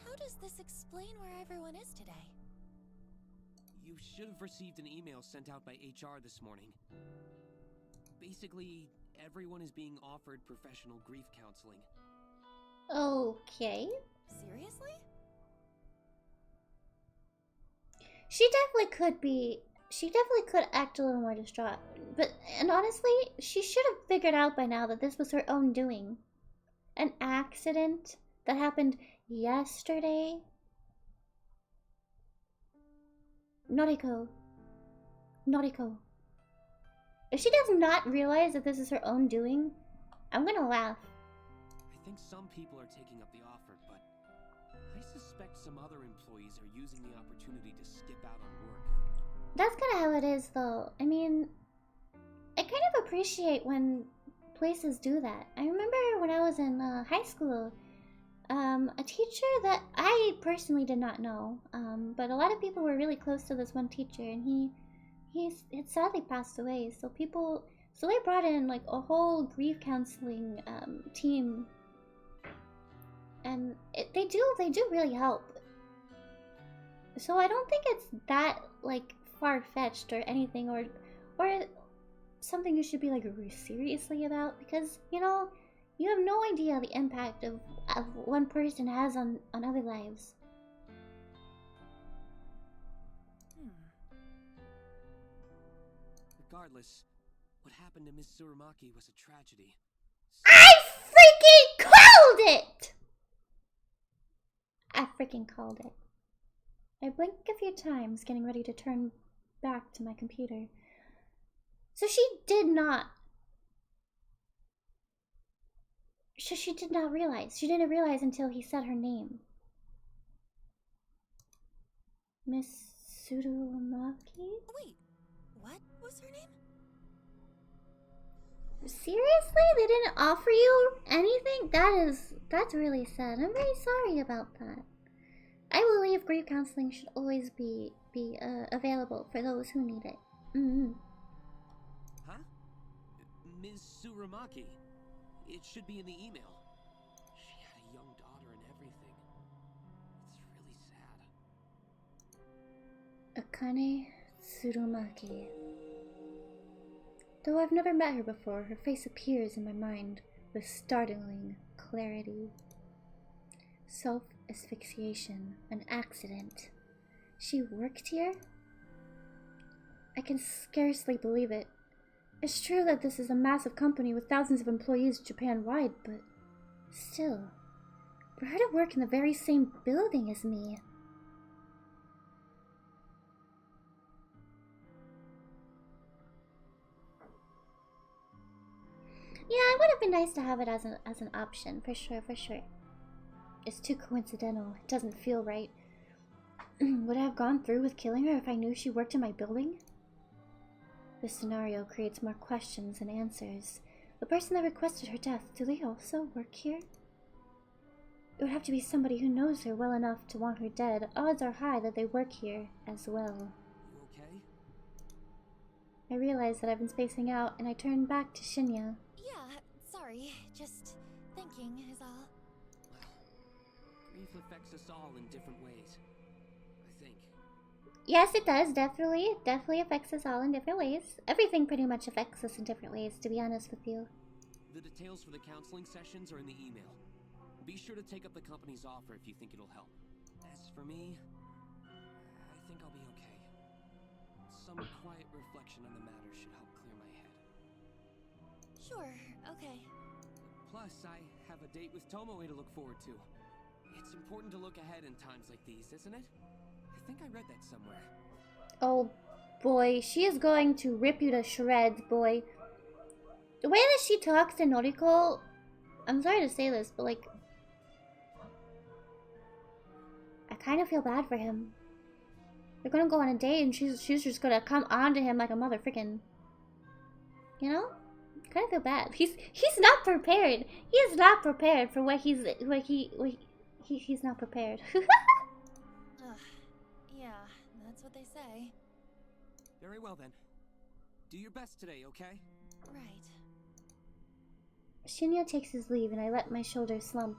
how does this explain where everyone is today? You should have received an email sent out by HR this morning. Basically, everyone is being offered professional grief counseling. Okay. Seriously? She definitely could act a little more distraught. And honestly, she should have figured out by now that this was her own doing. An accident that happened yesterday. Noriko. If she does not realize that this is her own doing, I'm gonna laugh. I think some people are taking up the offer, but I suspect some other employees are using the opportunity to skip out on work. That's kind of how it is, though. I mean, I kind of appreciate when places do that. I remember when I was in high school, a teacher that I personally did not know, but a lot of people were really close to this one teacher, and he had sadly passed away. So they brought in like a whole grief counseling team, and they do really help. So I don't think it's that like far-fetched or anything, or something you should be like really seriously about, because you know you have no idea the impact of one person has on other lives. Regardless, what happened to Miss Tsurumaki was a tragedy. I freaking called it! I freaking called it. I blinked a few times, getting ready to turn back to my computer. So she did not realize. She didn't realize until he said her name. Miss Tsurumaki? Wait, what was her name? Seriously? They didn't offer you anything? That's really sad. I'm very sorry about that. I believe grief counseling should always be available for those who need it. Huh? Ms. Tsurumaki. It should be in the email. She had a young daughter and everything. It's really sad. Akane Tsurumaki. Though I've never met her before, her face appears in my mind with startling clarity. Self-asphyxiation, an accident. She worked here? I can scarcely believe it. It's true that this is a massive company with thousands of employees Japan-wide, but still, for her to work in the very same building as me. Yeah, it would have been nice to have it as an option, for sure. It's too coincidental. It doesn't feel right. Would I have gone through with killing her if I knew she worked in my building? This scenario creates more questions than answers. The person that requested her death, do they also work here? It would have to be somebody who knows her well enough to want her dead. Odds are high that they work here as well. You okay? I realize that I've been spacing out, and I turn back to Shinya. Yeah, sorry. Just thinking is all. Well, grief affects us all in different ways, I think. Yes, it does, definitely. It definitely affects us all in different ways. Everything pretty much affects us in different ways, to be honest with you. The details for the counseling sessions are in the email. Be sure to take up the company's offer if you think it'll help. As for me, I think I'll be okay. Some quiet reflection on the matter should help clear my head. Sure, okay. Plus, I have a date with Tomoe to look forward to. It's important to look ahead in times like these, isn't it? I think I read that somewhere. Oh boy, she is going to rip you to shreds, boy. The way that she talks to Noriko, I'm sorry to say this, but like, I kind of feel bad for him. They're gonna go on a date and she's just gonna come on to him like a mother frickin'. You know? Kind of feel bad. He's not prepared. He is not prepared for what he's not prepared. Yeah, that's what they say. Very well then. Do your best today, okay? Right. Shinya takes his leave and I let my shoulders slump.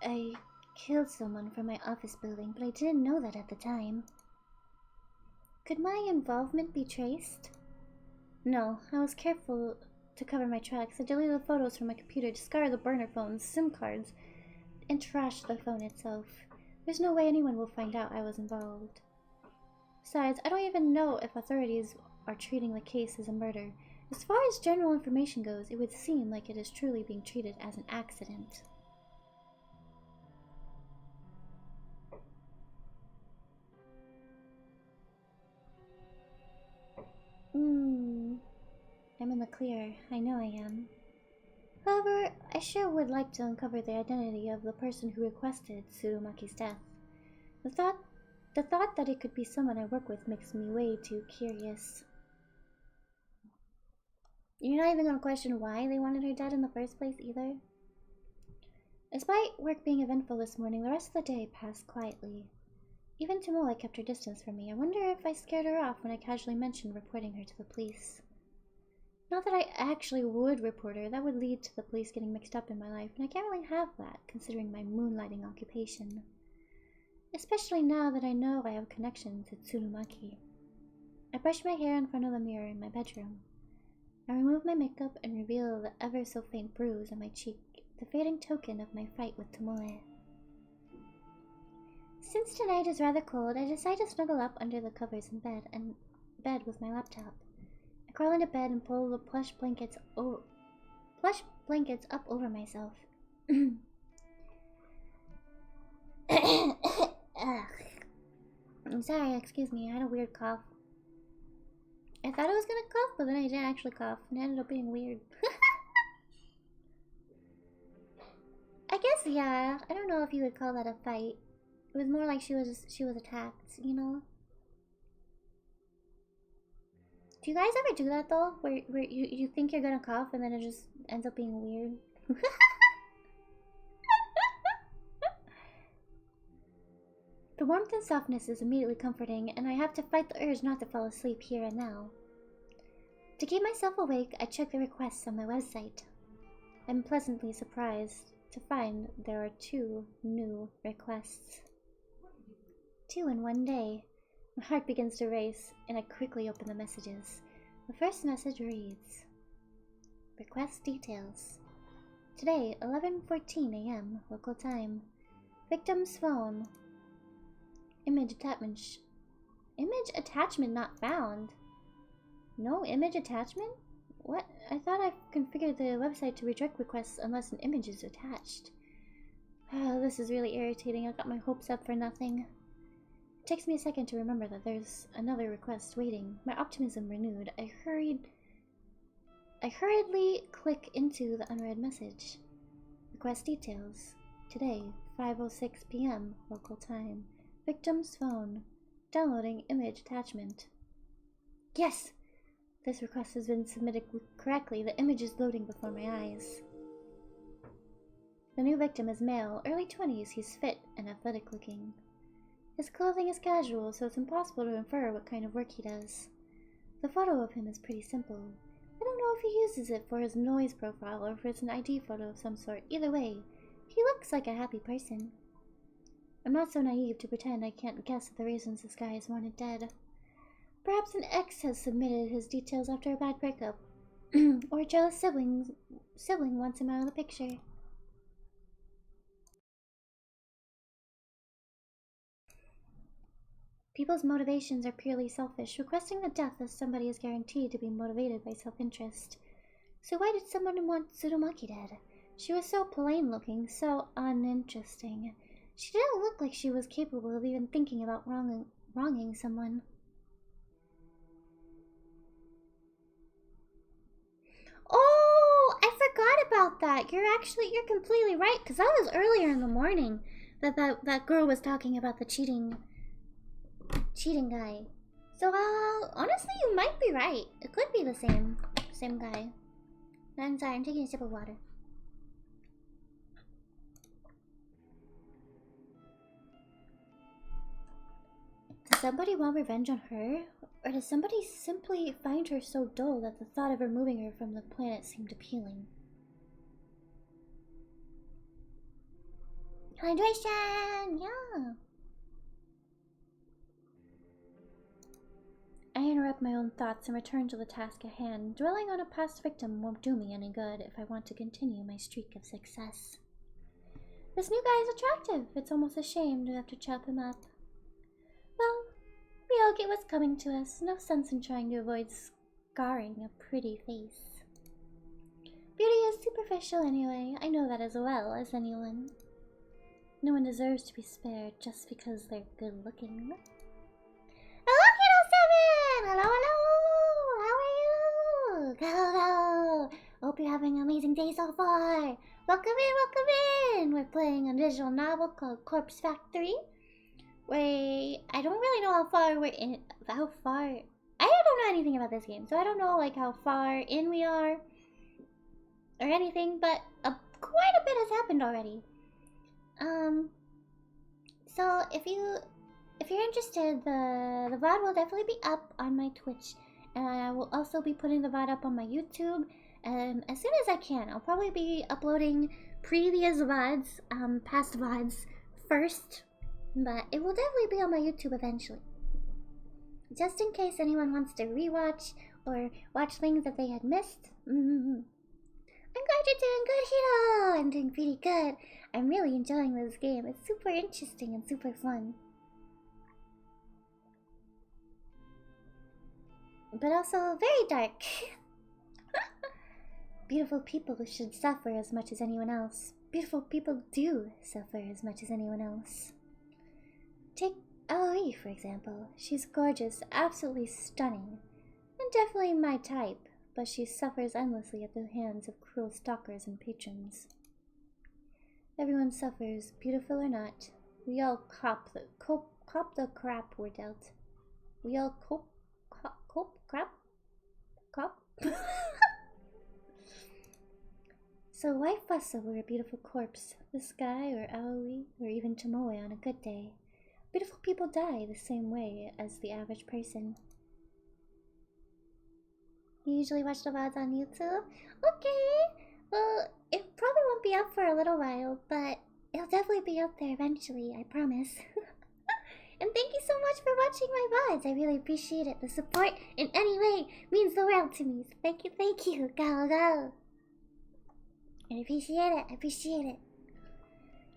I killed someone from my office building, but I didn't know that at the time. Could my involvement be traced? No, I was careful to cover my tracks. I deleted the photos from my computer, discarded the burner phones, SIM cards, and trashed the phone itself. There's no way anyone will find out I was involved. Besides, I don't even know if authorities are treating the case as a murder. As far as general information goes, it would seem like it is truly being treated as an accident. I'm in the clear. I know I am. However, I sure would like to uncover the identity of the person who requested Tsurumaki's death. The thought that it could be someone I work with makes me way too curious. You're not even gonna question why they wanted her dead in the first place either? Despite work being eventful this morning, the rest of the day passed quietly. Even Tomoe kept her distance from me. I wonder if I scared her off when I casually mentioned reporting her to the police. Not that I actually would report her, that would lead to the police getting mixed up in my life, and I can't really have that, considering my moonlighting occupation. Especially now that I know I have a connection to Tsurumaki. I brush my hair in front of the mirror in my bedroom. I remove my makeup and reveal the ever so faint bruise on my cheek, the fading token of my fight with Tomoe. Since tonight is rather cold, I decide to snuggle up under the covers in bed with my laptop. I crawl into bed and pull the plush blankets up over myself. I'm sorry, excuse me, I had a weird cough. I thought I was gonna cough, but then I didn't actually cough, and it ended up being weird. I guess, yeah, I don't know if you would call that a fight. It was more like she was attacked, you know? Do you guys ever do that though? Where you think you're gonna cough and then it just ends up being weird? The warmth and softness is immediately comforting, and I have to fight the urge not to fall asleep here and now. To keep myself awake, I check the requests on my website. I'm pleasantly surprised to find there are 2 new requests. 2 in one day. My heart begins to race, and I quickly open the messages. The first message reads, Request details. Today, 11:14 a.m. local time. Victim's phone. Image attachment not found. No image attachment? What? I thought I configured the website to reject requests unless an image is attached. Oh, this is really irritating. I got my hopes up for nothing. It takes me a second to remember that there's another request waiting. My optimism renewed. I hurriedly click into the unread message. Request details. Today, 5:06 p.m. local time. Victim's phone. Downloading image attachment. Yes! This request has been submitted correctly. The image is loading before my eyes. The new victim is male, early 20s. He's fit and athletic looking. His clothing is casual, so it's impossible to infer what kind of work he does. The photo of him is pretty simple. I don't know if he uses it for his noise profile or if it's an ID photo of some sort. Either way, he looks like a happy person. I'm not so naive to pretend I can't guess at the reasons this guy is wanted dead. Perhaps an ex has submitted his details after a bad breakup. Or a jealous sibling wants him out of the picture. People's motivations are purely selfish. Requesting the death of somebody is guaranteed to be motivated by self-interest. So why did someone want Tsurumaki dead? She was so plain looking, so uninteresting. She didn't look like she was capable of even thinking about wronging someone. Oh, I forgot about that. You're completely right, because that was earlier in the morning that girl was talking about the cheating guy. So, honestly, you might be right. It could be the same guy. I'm sorry, I'm taking a sip of water. Does somebody want revenge on her? Or does somebody simply find her so dull that the thought of removing her from the planet seemed appealing? Hydration! Yeah! I interrupt my own thoughts and return to the task at hand. Dwelling on a past victim won't do me any good if I want to continue my streak of success. This new guy is attractive. It's almost a shame to have to chop him up. Well, we all get what's coming to us. No sense in trying to avoid scarring a pretty face. Beauty is superficial anyway. I know that as well as anyone. No one deserves to be spared just because they're good looking. Hello, Hero7! Hello, hello! How are you? Go! Hope you're having an amazing day so far. Welcome in! We're playing a visual novel called Corpse Factory. Wait, I don't really know how far we're in. I don't know anything about this game, so I don't know like how far in we are or anything, but quite a bit has happened already. So if you're interested, the VOD will definitely be up on my Twitch, and I will also be putting the VOD up on my YouTube as soon as I can. I'll probably be uploading previous VODs, past VODs first, but it will definitely be on my YouTube eventually. Just in case anyone wants to rewatch or watch things that they had missed. I'm glad you're doing good, Hiro! I'm doing pretty good. I'm really enjoying this game. It's super interesting and super fun. But also very dark. Beautiful people should suffer as much as anyone else. Beautiful people do suffer as much as anyone else. Take Aoi, for example. She's gorgeous, absolutely stunning, and definitely my type, but she suffers endlessly at the hands of cruel stalkers and patrons. Everyone suffers, beautiful or not. We all cop the crap we're dealt. We all cop. So why fuss over a beautiful corpse? This guy or Aoi or even Tomoe on a good day. Beautiful people die the same way as the average person. You usually watch the VODs on YouTube? Okay! Well, it probably won't be up for a little while, but it'll definitely be up there eventually, I promise. And thank you so much for watching my VODs. I really appreciate it. The support in any way means the world to me. So thank you. Go! I appreciate it.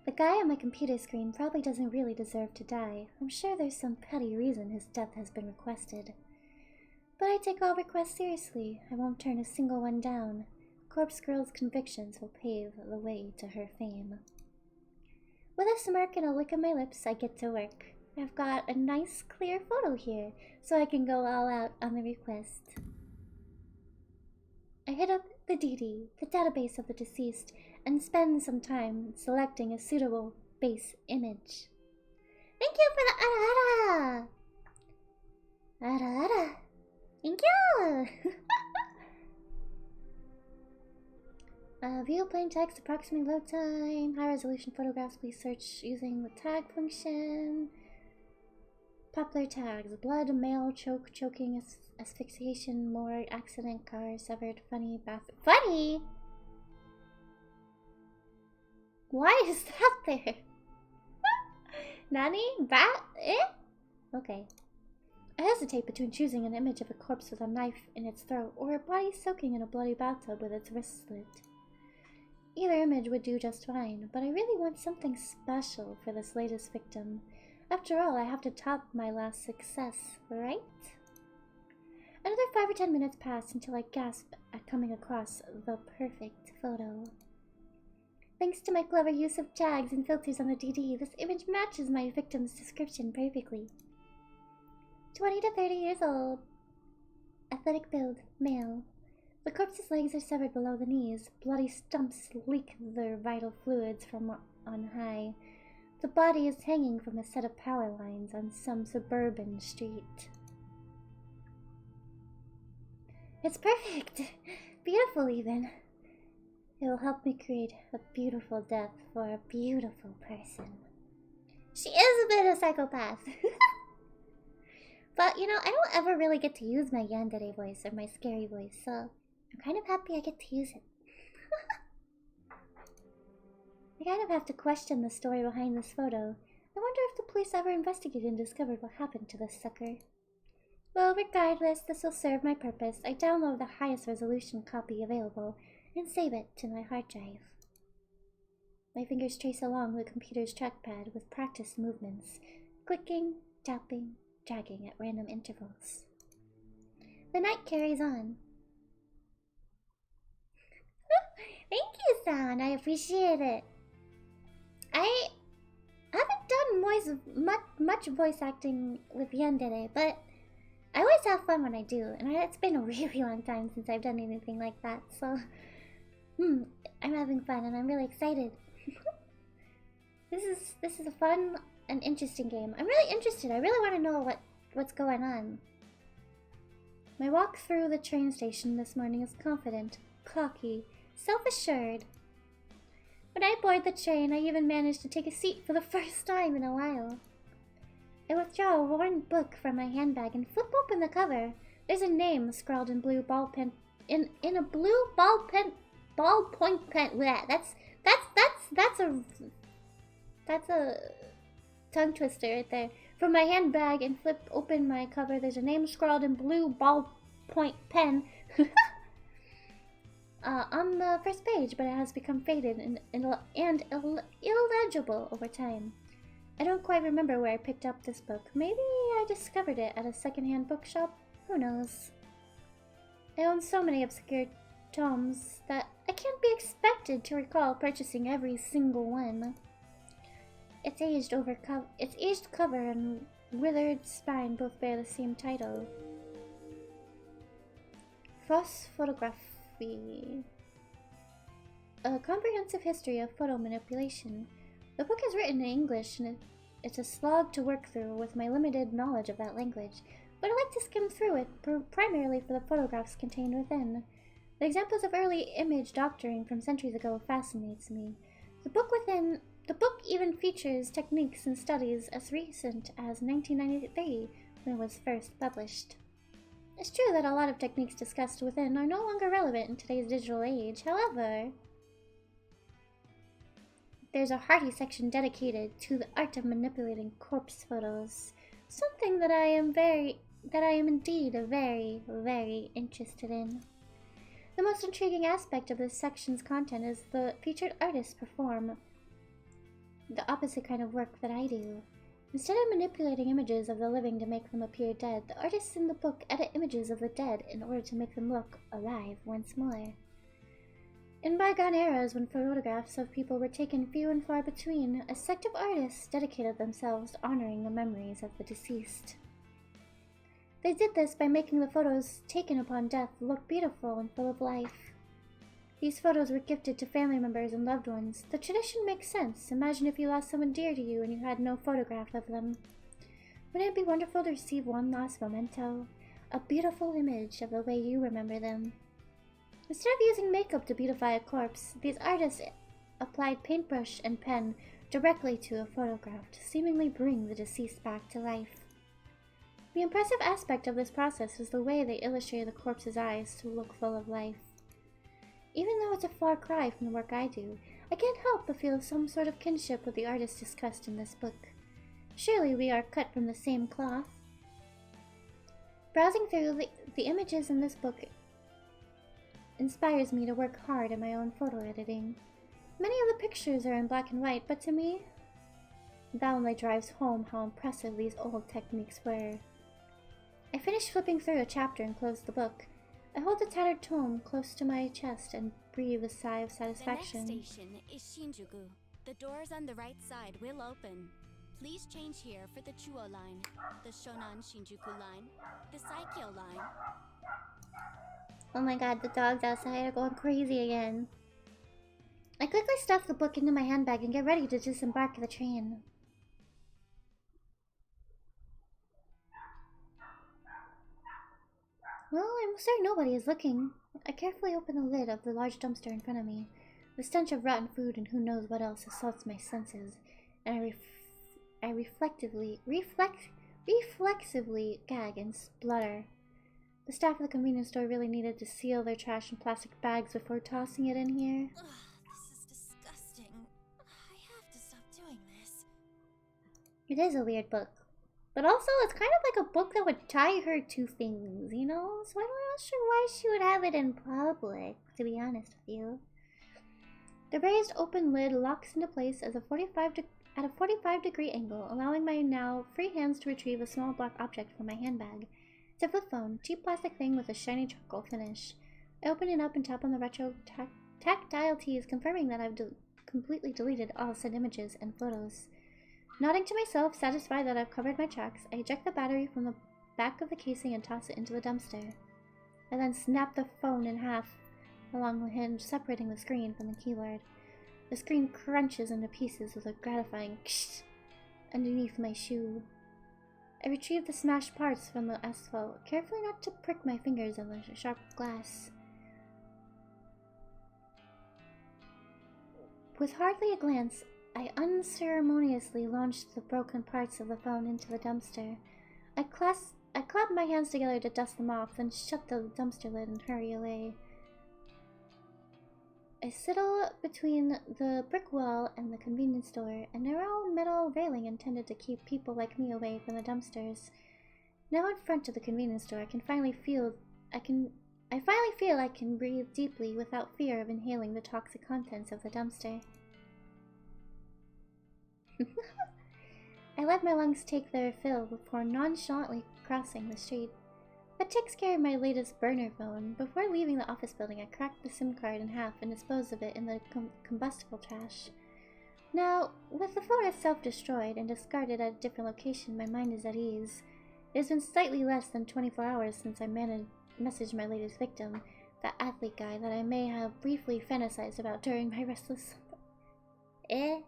The guy on my computer screen probably doesn't really deserve to die. I'm sure there's some petty reason his death has been requested. But I take all requests seriously. I won't turn a single one down. Corpse Girl's convictions will pave the way to her fame. With a smirk and a lick of my lips, I get to work. I've got a nice clear photo here, so I can go all out on the request. I hit up the DD, the database of the deceased, and spend some time selecting a suitable base image. Thank you for the ara! Ara! Thank you! View plain text, approximate load time, high resolution photographs, please search using the tag function. Popular tags: blood, male, choking, asphyxiation, morgue, accident, car, severed, funny, bathroom. Funny? Why is that there? Nani? Bat? Eh? Okay. I hesitate between choosing an image of a corpse with a knife in its throat or a body soaking in a bloody bathtub with its wrists slit. Either image would do just fine, but I really want something special for this latest victim. After all, I have to top my last success, right? Another 5 or 10 minutes pass until I gasp at coming across the perfect photo. Thanks to my clever use of tags and filters on the DD, this image matches my victim's description perfectly. 20 to 30 years old. Athletic build, male. The corpse's legs are severed below the knees. Bloody stumps leak their vital fluids from on high. The body is hanging from a set of power lines on some suburban street. It's perfect! Beautiful, even. It will help me create a beautiful death for a beautiful person. She is a bit of a psychopath. But, you know, I don't ever really get to use my yandere voice or my scary voice, so I'm kind of happy I get to use it. I kind of have to question the story behind this photo. I wonder if the police ever investigated and discovered what happened to this sucker. Well, regardless, this will serve my purpose. I download the highest resolution copy available and save it to my hard drive. My fingers trace along the computer's trackpad with practiced movements, clicking, tapping, dragging at random intervals. The night carries on. Thank you, San. I appreciate it. I haven't done much voice acting with yandere, but I always have fun when I do, and it's been a really long time since I've done anything like that, so I'm having fun and I'm really excited. This is a fun and interesting game. I'm really interested. I really want to know what's going on. My walk through the train station this morning is confident, cocky, self-assured. When I board the train, I even managed to take a seat for the first time in a while. I withdraw a worn book from my handbag and flip open the cover. There's a name scrawled in blue ballpoint in a blue ballpoint pen. Bleh, that's a tongue twister right there. From my handbag and flip open my cover, there's a name scrawled in blue ballpoint pen on the first page, but it has become faded and illegible over time. I don't quite remember where I picked up this book. Maybe I discovered it at a secondhand bookshop. Who knows? I own so many obscure tomes that I can't be expected to recall purchasing every single one. Its aged cover and withered spine both bear the same title. Frost Photography. A comprehensive history of photo manipulation. The book is written in English and it's a slog to work through with my limited knowledge of that language, but I like to skim through it primarily for the photographs contained within. The examples of early image doctoring from centuries ago fascinates me. The book even features techniques and studies as recent as 1993 when it was first published. It's true that a lot of techniques discussed within are no longer relevant in today's digital age. However, there's a hearty section dedicated to the art of manipulating corpse photos, something that I am indeed very, very interested in. The most intriguing aspect of this section's content is the featured artists perform the opposite kind of work that I do. Instead of manipulating images of the living to make them appear dead, the artists in the book edit images of the dead in order to make them look alive once more. In bygone eras, when photographs of people were taken few and far between, a sect of artists dedicated themselves to honoring the memories of the deceased. They did this by making the photos taken upon death look beautiful and full of life. These photos were gifted to family members and loved ones. The tradition makes sense. Imagine if you lost someone dear to you and you had no photograph of them. Wouldn't it be wonderful to receive one last memento? A beautiful image of the way you remember them. Instead of using makeup to beautify a corpse, these artists applied paintbrush and pen directly to a photograph to seemingly bring the deceased back to life. The impressive aspect of this process is the way they illustrate the corpse's eyes to look full of life. Even though it's a far cry from the work I do, I can't help but feel some sort of kinship with the artists discussed in this book. Surely we are cut from the same cloth. Browsing through the images in this book inspires me to work hard at my own photo editing. Many of the pictures are in black and white, but to me, that only drives home how impressive these old techniques were. I finish flipping through a chapter and close the book. I hold the tattered tome close to my chest and breathe a sigh of satisfaction. The next station is Shinjuku. The doors on the right side will open. Please change here for the Chuo line, the Shonan Shinjuku line, the Saikyo line. Oh my god, the dogs outside are going crazy again. I quickly stuff the book into my handbag and get ready to disembark the train. Well, I'm certain nobody is looking. I carefully open the lid of the large dumpster in front of me. The stench of rotten food and who knows what else assaults my senses, and I reflexively gag and splutter. The staff of the convenience store really needed to seal their trash in plastic bags before tossing it in here. Ugh, this is disgusting. I have to stop doing this. It is a weird book. But also, it's kind of like a book that would tie her to things, you know? So I'm not sure why she would have it in public, to be honest with you. The raised open lid locks into place as at a 45-degree angle, allowing my now free hands to retrieve a small black object from my handbag. It's a flip phone, cheap plastic thing with a shiny charcoal finish. I open it up and tap on the retro tactile keys, confirming that I've completely deleted all said images and photos. Nodding to myself, satisfied that I've covered my tracks, I eject the battery from the back of the casing and toss it into the dumpster. I then snap the phone in half along the hinge, separating the screen from the keyboard. The screen crunches into pieces with a gratifying ksh underneath my shoe. I retrieve the smashed parts from the asphalt, carefully not to prick my fingers on the sharp glass. With hardly a glance, I unceremoniously launched the broken parts of the phone into the dumpster. I clapped my hands together to dust them off, then shut the dumpster lid and hurry away. I settle between the brick wall and the convenience store, a narrow metal railing intended to keep people like me away from the dumpsters. Now in front of the convenience store, I finally feel I can breathe deeply without fear of inhaling the toxic contents of the dumpster. I let my lungs take their fill before nonchalantly crossing the street. That takes care of my latest burner phone. Before leaving the office building, I cracked the SIM card in half and disposed of it in the combustible trash. Now, with the phone itself destroyed and discarded at a different location, my mind is at ease. It has been slightly less than 24 hours since I messaged my latest victim, that athlete guy that I may have briefly fantasized about during my restless summer.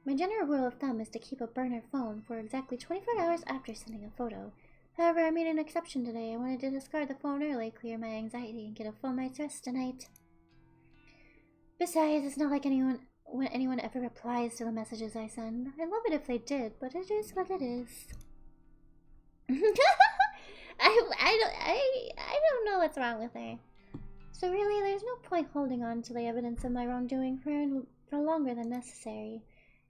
My general rule of thumb is to keep a burner phone for exactly 24 hours after sending a photo. However, I made an exception today. I wanted to discard the phone early, clear my anxiety, and get a full night's rest tonight. Besides, it's not like anyone ever replies to the messages I send. I love it if they did, but it is what it is. I don't know what's wrong with her. So really, there's no point holding on to the evidence of my wrongdoing for longer than necessary.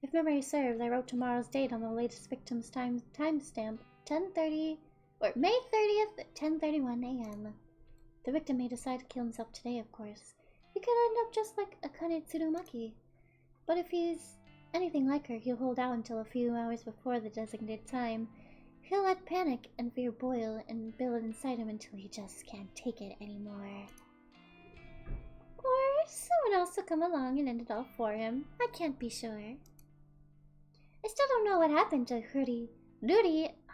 If memory serves, I wrote tomorrow's date on the latest victim's timestamp, 10:30 or May 30th at 10:31 a.m. The victim may decide to kill himself today, of course. He could end up just like Akane Tsurumaki. But if he's anything like her, he'll hold out until a few hours before the designated time. He'll let panic and fear boil and build inside him until he just can't take it anymore. Or someone else will come along and end it all for him. I can't be sure. I still don't know what happened to Ruri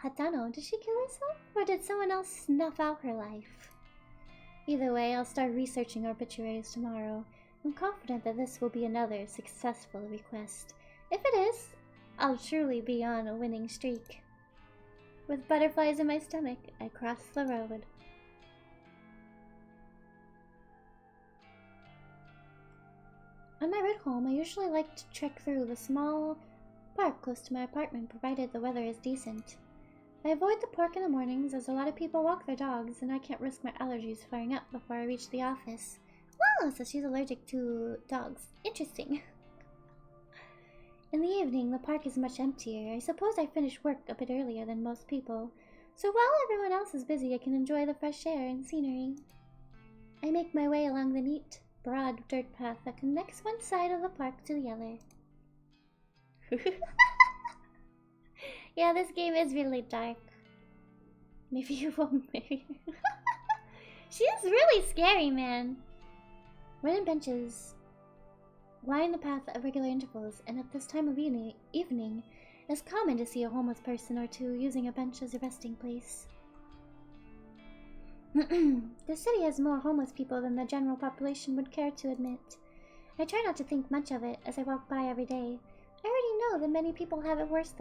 Hatano. Did she kill herself? Or did someone else snuff out her life? Either way, I'll start researching obituaries tomorrow. I'm confident that this will be another successful request. If it is, I'll truly be on a winning streak. With butterflies in my stomach, I cross the road. On my route home, I usually like to trek through the small park close to my apartment, provided the weather is decent. I avoid the park in the mornings, as a lot of people walk their dogs, and I can't risk my allergies flaring up before I reach the office. Well, so she's allergic to dogs. Interesting. In the evening, the park is much emptier. I suppose I finish work a bit earlier than most people, so while everyone else is busy, I can enjoy the fresh air and scenery. I make my way along the neat, broad dirt path that connects one side of the park to the other. Yeah, this game is really dark. Maybe you won't marry her. She is really scary, man. Wooden benches line the path at regular intervals, and at this time of evening, it's common to see a homeless person or two using a bench as a resting place. The city has more homeless people than the general population would care to admit. I try not to think much of it as I walk by every day. I already know that many people have it worse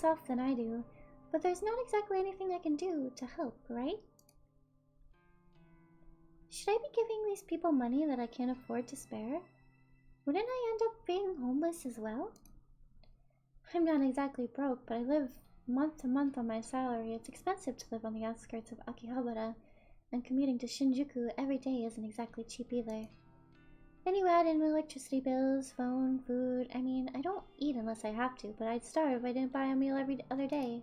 off than I do, but there's not exactly anything I can do to help, right? Should I be giving these people money that I can't afford to spare? Wouldn't I end up being homeless as well? I'm not exactly broke, but I live month to month on my salary. It's expensive to live on the outskirts of Akihabara, and commuting to Shinjuku every day isn't exactly cheap either. Then you add in electricity bills, phone, food. I mean, I don't eat unless I have to, but I'd starve if I didn't buy a meal every other day.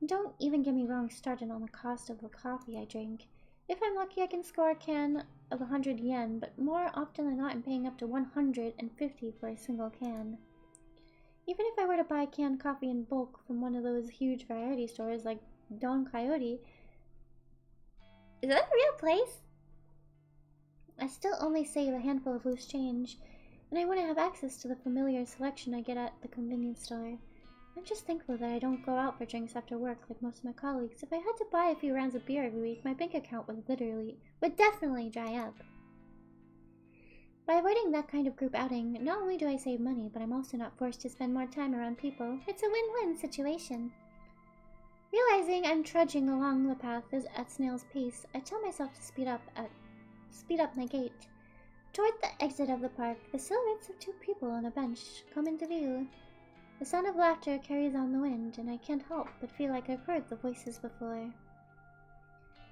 And don't even get me wrong started on the cost of the coffee I drink. If I'm lucky, I can score a can of 100 yen, but more often than not, I'm paying up to 150 for a single can. Even if I were to buy canned coffee in bulk from one of those huge variety stores like Don Coyote... Is that a real place? I still only save a handful of loose change, and I wouldn't have access to the familiar selection I get at the convenience store. I'm just thankful that I don't go out for drinks after work like most of my colleagues. If I had to buy a few rounds of beer every week, my bank account would definitely dry up. By avoiding that kind of group outing, not only do I save money, but I'm also not forced to spend more time around people. It's a win-win situation. Realizing I'm trudging along the path at snail's pace, I tell myself to speed up my gait. Toward the exit of the park, the silhouettes of two people on a bench come into view. The sound of laughter carries on the wind, and I can't help but feel like I've heard the voices before.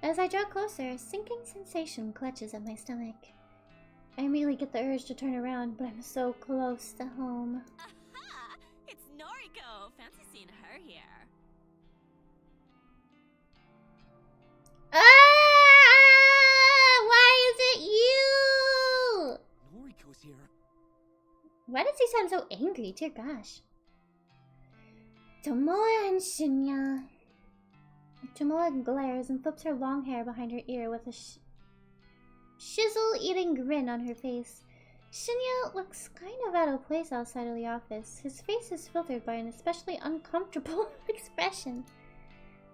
As I draw closer, a sinking sensation clutches at my stomach. I immediately get the urge to turn around, but I'm so close to home. Aha! It's Noriko! Fancy seeing her here. Ah! Why is it you? Noriko's here. Why does he sound so angry? Dear gosh. Tomoe and Shinya. Tomoe glares and flips her long hair behind her ear with a shizzle-eating grin on her face. Shinya looks kind of out of place outside of the office. His face is filtered by an especially uncomfortable expression.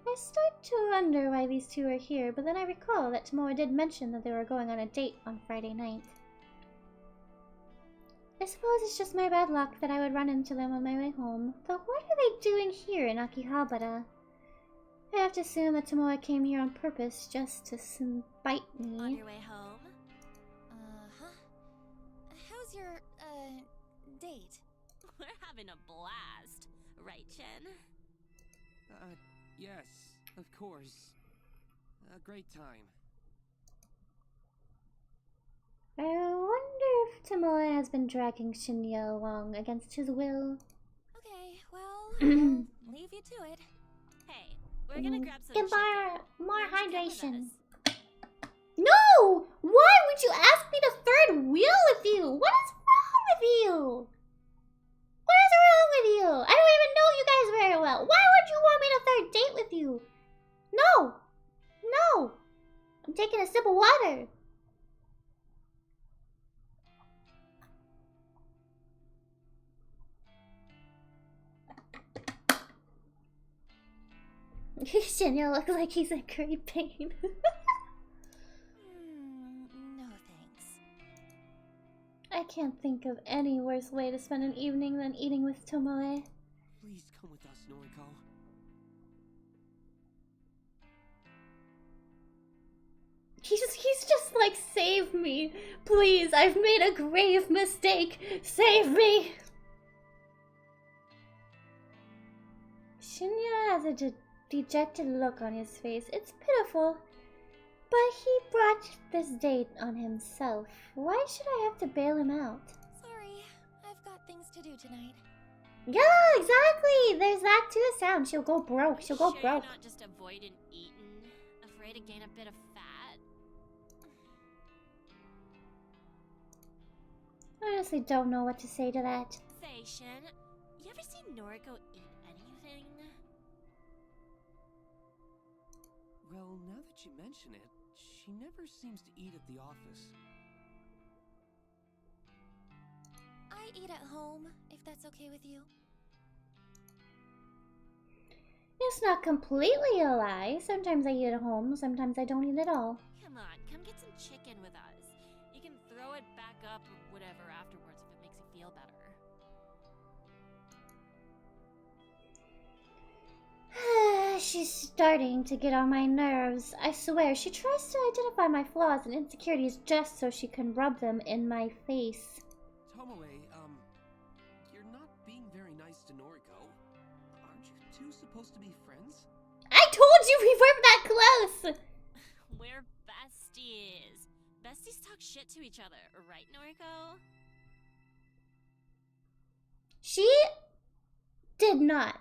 I start to wonder why these two are here, but then I recall that Tomoe did mention that they were going on a date on Friday night. I suppose it's just my bad luck that I would run into them on my way home. But what are they doing here in Akihabara? I have to assume that Tomoe came here on purpose just to spite me. On your way home? Uh-huh. How's your, date? We're having a blast. Right, Chen? Yes, of course. A great time. I wonder if Tomoe has been dragging Shinya along against his will. Okay, well, I'll leave you to it. Hey, we're gonna grab some Get chicken. more Why don't you come with hydration. us? No! Why would you ask me to third wheel with you? What is wrong with you? What is wrong with you? I don't even know you guys very well. Why would you want me to third date with you? No! No! I'm taking a sip of water. Shinya looks like he's in great pain. No thanks. I can't think of any worse way to spend an evening than eating with Tomoe. Please come with us, Noriko. He's just like, save me. Please, I've made a grave mistake. Save me. Shinya has a dejected look on his face. It's pitiful. But he brought this date on himself. Why should I have to bail him out? Sorry, I've got things to do tonight. Yeah, exactly. There's that too. Sound. She'll go broke. She'll go Sure broke. you're not just avoiding eating, afraid to gain a bit of fat? I honestly don't know what to say to that. Say, Shin, you ever seen Noriko eat anything? Well, now that you mention it, she never seems to eat at the office. I eat at home, if that's okay with you. It's not completely a lie. Sometimes I eat at home, sometimes I don't eat at all. Come on, come get some chicken with us. You can throw it back up or whatever afterwards if it makes you feel better. She's starting to get on my nerves. I swear, she tries to identify my flaws and insecurities just so she can rub them in my face. Tomoe, you're not being very nice to Noriko. Aren't you two supposed to be friends? I told you we weren't that close! We're besties. Besties talk shit to each other, right, Noriko? She did not.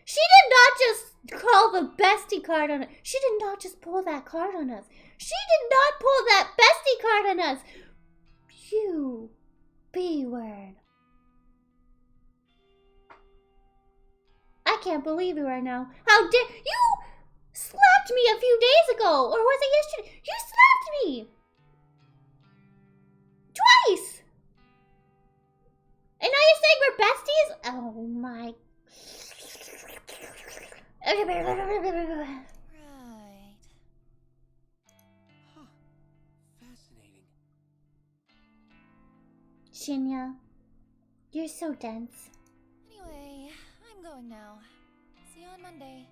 She did not just call the bestie card on us. She did not just pull that card on us. She did not pull that bestie card on us. You B-word. I can't believe you right now. How dare you slapped me a few days ago, or was it yesterday? You slapped me twice, and now you're saying we're besties? Oh my. Right. Huh. Fascinating. Shinya, you're so dense. Anyway, I'm going now. See you on Monday.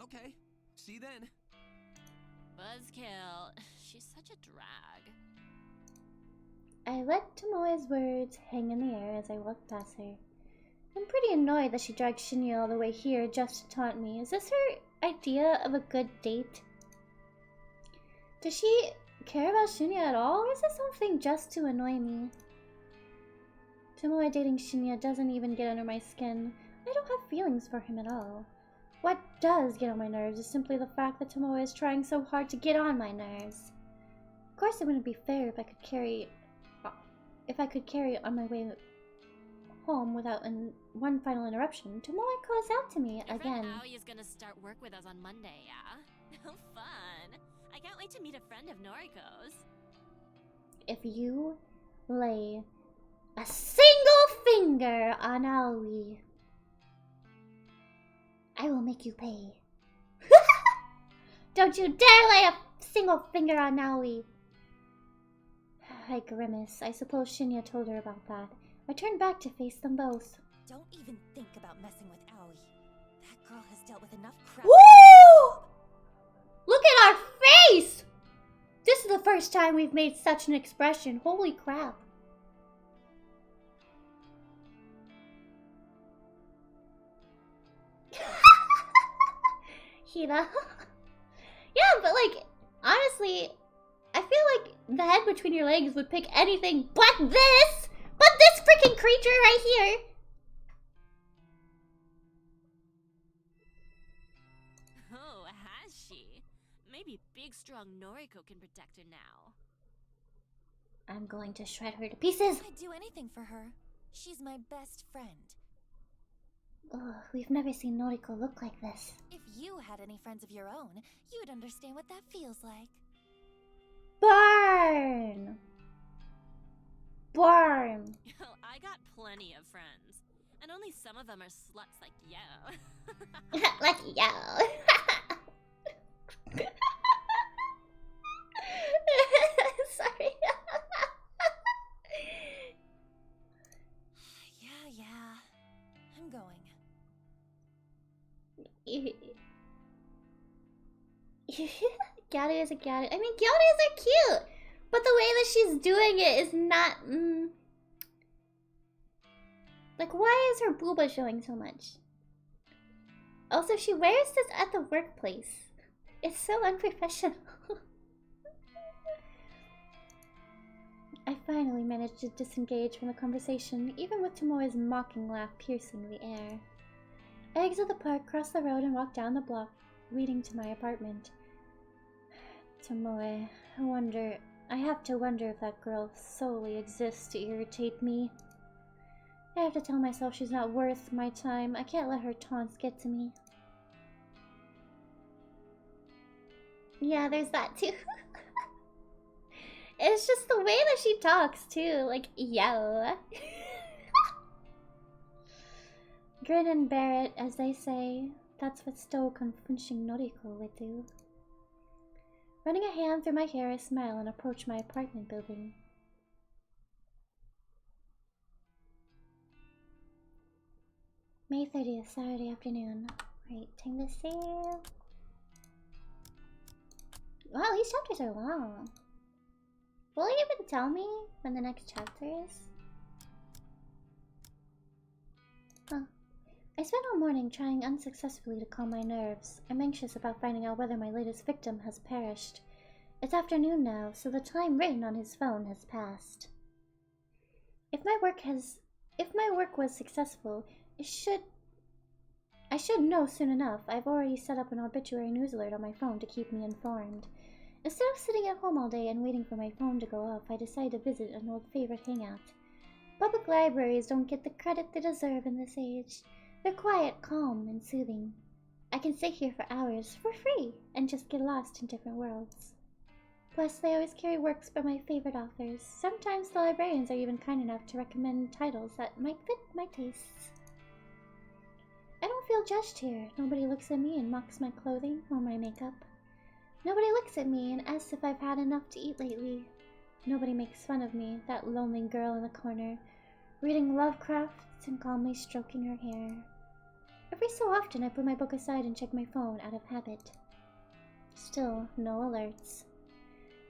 Okay. See you then. Buzzkill. She's such a drag. I let Tomoe's words hang in the air as I walked past her. I'm pretty annoyed that she dragged Shinya all the way here just to taunt me. Is this her idea of a good date? Does she care about Shinya at all, or is this something just to annoy me? Tomoe dating Shinya doesn't even get under my skin. I don't have feelings for him at all. What does get on my nerves is simply the fact that Tomoe is trying so hard to get on my nerves. Of course it wouldn't be fair if I could carry on my way home without one final interruption. Tomoe calls out to me Your again. friend Aoi is gonna start work with us on Monday, yeah? How fun! I can't wait to meet a friend of Noriko's. If you lay a single finger on Aoi, I will make you pay. Don't you dare lay a single finger on Aoi. I grimace. I suppose Shinya told her about that. I turned back to face them both. Don't even think about messing with Aoi. That girl has dealt with enough crap. Woo! Look at our face! This is the first time we've made such an expression. Holy crap. Hina. Yeah, but like, honestly, I feel like the head between your legs would pick anything but this! But this freaking creature right here! Oh, has she? Maybe big, strong Noriko can protect her now. I'm going to shred her to pieces! I'd do anything for her. She's my best friend. Ugh, we've never seen Noriko look like this. If you had any friends of your own, you'd understand what that feels like. Burn! Burn! Oh, I got plenty of friends. And only some of them are sluts like you. Like, yo. Sorry. Yeah. I'm going. Gyaru is a gyaru. I mean, gyarus are cute, but the way that she's doing it is not. Like, why is her booba showing so much? Also, she wears this at the workplace. It's so unprofessional. I finally managed to disengage from the conversation, even with Tomoe's mocking laugh piercing the air. I exit the park, cross the road, and walk down the block, leading to my apartment. Tomoe, I have to wonder if that girl solely exists to irritate me. I have to tell myself she's not worth my time. I can't let her taunts get to me. Yeah, there's that too. It's just the way that she talks too, like, yo. Grin and bear it, as they say. That's what stoic unflinching Noriko would do. Running a hand through my hair, I smile and approach my apartment building. May 30th, Saturday afternoon. Right, time to save. Wow, these chapters are long. Will it even tell me when the next chapter is? Huh. I spent all morning trying unsuccessfully to calm my nerves. I'm anxious about finding out whether my latest victim has perished. It's afternoon now, so the time written on his phone has passed. If my work was successful, I should know soon enough. I've already set up an obituary news alert on my phone to keep me informed. Instead of sitting at home all day and waiting for my phone to go off, I decided to visit an old favorite hangout. Public libraries don't get the credit they deserve in this age. They're quiet, calm, and soothing. I can sit here for hours for free and just get lost in different worlds. Plus, they always carry works by my favorite authors. Sometimes the librarians are even kind enough to recommend titles that might fit my tastes. I don't feel judged here. Nobody looks at me and mocks my clothing or my makeup. Nobody looks at me and asks if I've had enough to eat lately. Nobody makes fun of me, that lonely girl in the corner, reading Lovecraft and calmly stroking her hair. Every so often I put my book aside and check my phone out of habit. Still, no alerts.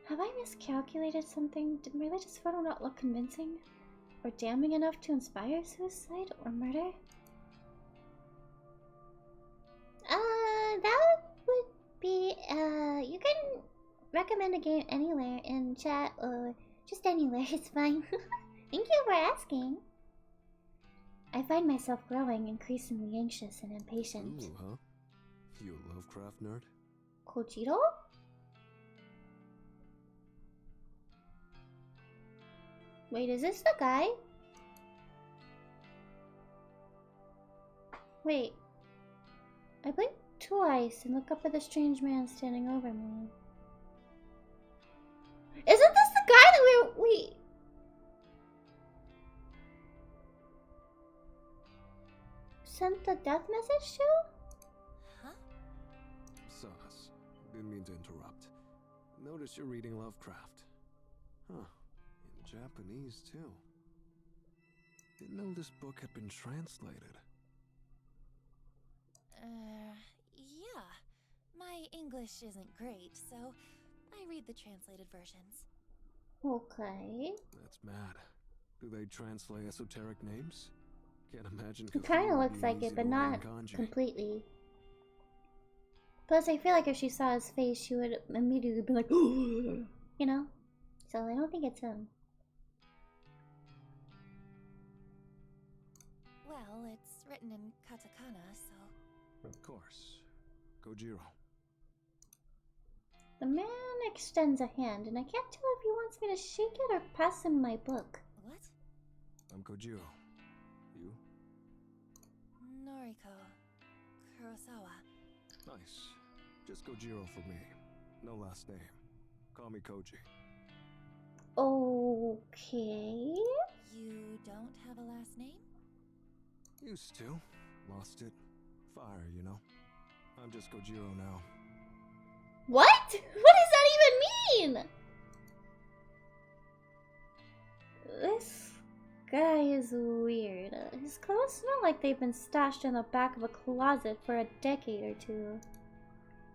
Have I miscalculated something? Did my latest photo not look convincing? Or damning enough to inspire suicide or murder? That would be, you can recommend a game anywhere in chat or just anywhere, it's fine. Thank you for asking. I find myself growing increasingly anxious and impatient. Ooh, huh? You a Lovecraft nerd? Kojiro? Wait, is this the guy? Wait. I blink twice and look up at the strange man standing over me. Isn't this the guy that we sent the death message to? Huh? Sus, didn't mean to interrupt. Notice you're reading Lovecraft. Huh. In Japanese, too. Didn't know this book had been translated. Yeah. My English isn't great, so I read the translated versions. Okay. That's mad. Do they translate esoteric names? Can't imagine. It kind of looks like it, but not completely. Plus, I feel like if she saw his face, she would immediately be like, you know? So I don't think it's him. Well, it's written in katakana, so... Of course. Kojiro. The man extends a hand, and I can't tell if he wants me to shake it or pass him my book. What? I'm Kojiro. You? Noriko. Kurosawa. Nice. Just Kojiro for me. No last name. Call me Koji. Okay. You don't have a last name? Used to. Lost it. Fire, you know. I'm just Kojiro now. What? What does that even mean? This guy is weird. His clothes smell like they've been stashed in the back of a closet for a decade or two.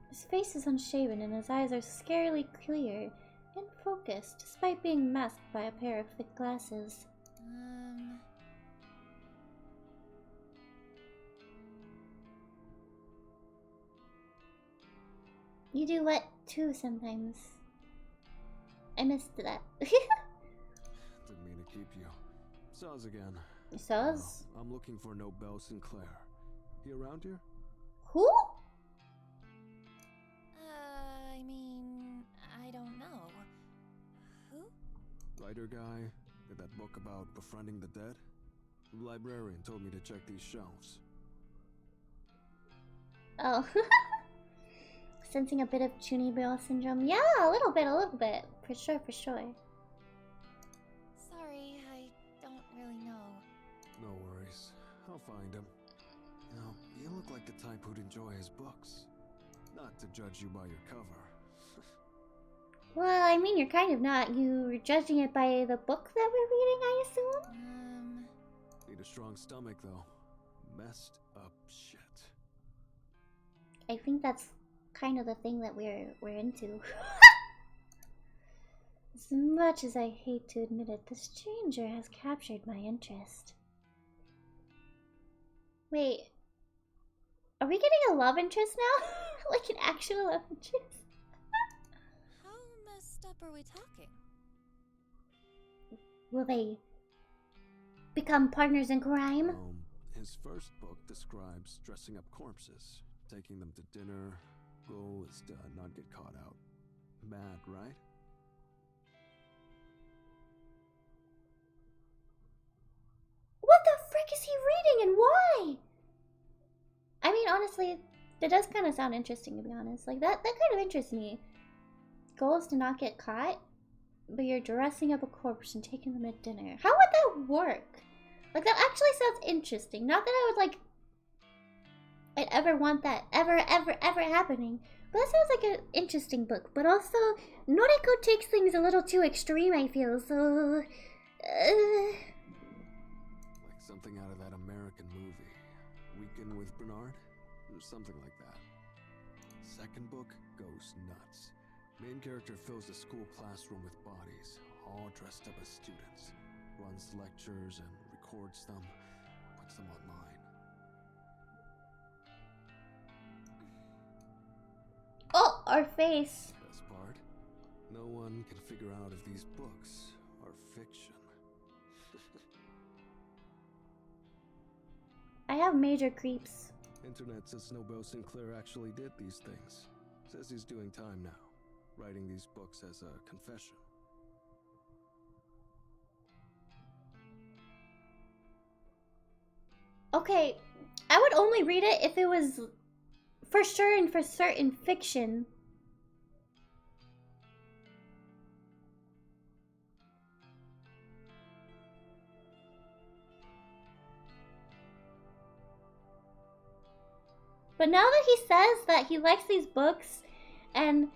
His face is unshaven and his eyes are scarily clear and focused, despite being masked by a pair of thick glasses. You do what too sometimes? I missed that. keep you. Saz again. Saz? I'm looking for Nobel Sinclair. He around here? Who? I mean, I don't know. Who? Writer guy. Did that book about befriending the dead? The librarian told me to check these shelves. Oh. Sensing a bit of Chunibyo syndrome. Yeah, a little bit. For sure, for sure. Sorry, I don't really know. No worries. I'll find him. You know, you look like the type who'd enjoy his books. Not to judge you by your cover. Well, I mean, you're kind of not. You're judging it by the book that we're reading, I assume? Need a strong stomach, though. Messed up shit. I think that's kind of the thing that we're into. As much as I hate to admit it, the stranger has captured my interest. Wait, are we getting a love interest now? Like an actual love interest? How messed up are we talking? Will they become partners in crime? His first book describes dressing up corpses, taking them to dinner. Goal is to not get caught out. Mad, right? What the frick is he reading and why? I mean, honestly, that does kind of sound interesting, to be honest. Like, that kind of interests me. Goal is to not get caught, but you're dressing up a corpse and taking them to dinner. How would that work? Like, that actually sounds interesting. Not that I would, like, I'd ever want that ever happening. But that sounds like an interesting book. But also, Noriko takes things a little too extreme, I feel, so... Like something out of that American movie. Weekend with Bernard? Or something like that. Second book goes nuts. Main character fills the school classroom with bodies, all dressed up as students. Runs lectures and records them, puts them online. Oh, our face. Best part? No one can figure out if these books are fiction. I have major creeps. Internet says Nobel Sinclair actually did these things. Says he's doing time now, writing these books as a confession. Okay, I would only read it if it was for sure and for certain fiction. But now that he says that he likes these books and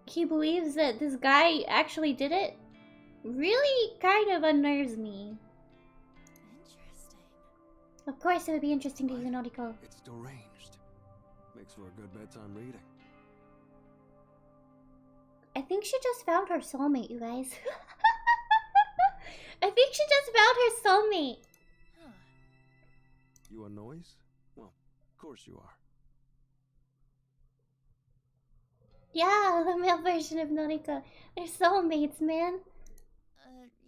he believes that this guy actually did it, really kind of unnerves me. Interesting. Of course it would be interesting to you, Noriko. It's deranged. Makes for a good bedtime reading. I think she just found her soulmate, you guys. I think she just found her soulmate. Huh. You want noise? Well, of course you are. Yeah, the male version of Noriko. They're soulmates, man.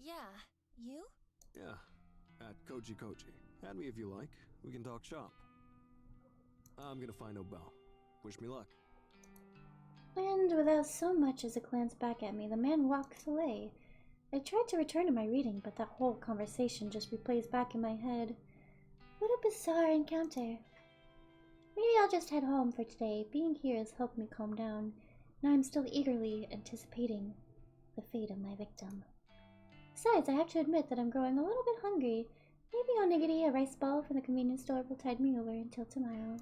Yeah. You? Yeah, at Koji Koji. Add me if you like. We can talk shop. I'm gonna find Nobel. Wish me luck. And without so much as a glance back at me, the man walks away. I tried to return to my reading, but that whole conversation just replays back in my head. What a bizarre encounter. Maybe I'll just head home for today. Being here has helped me calm down. Now I'm still eagerly anticipating the fate of my victim. Besides, I have to admit that I'm growing a little bit hungry. Maybe onigiri, a rice ball from the convenience store will tide me over until tomorrow.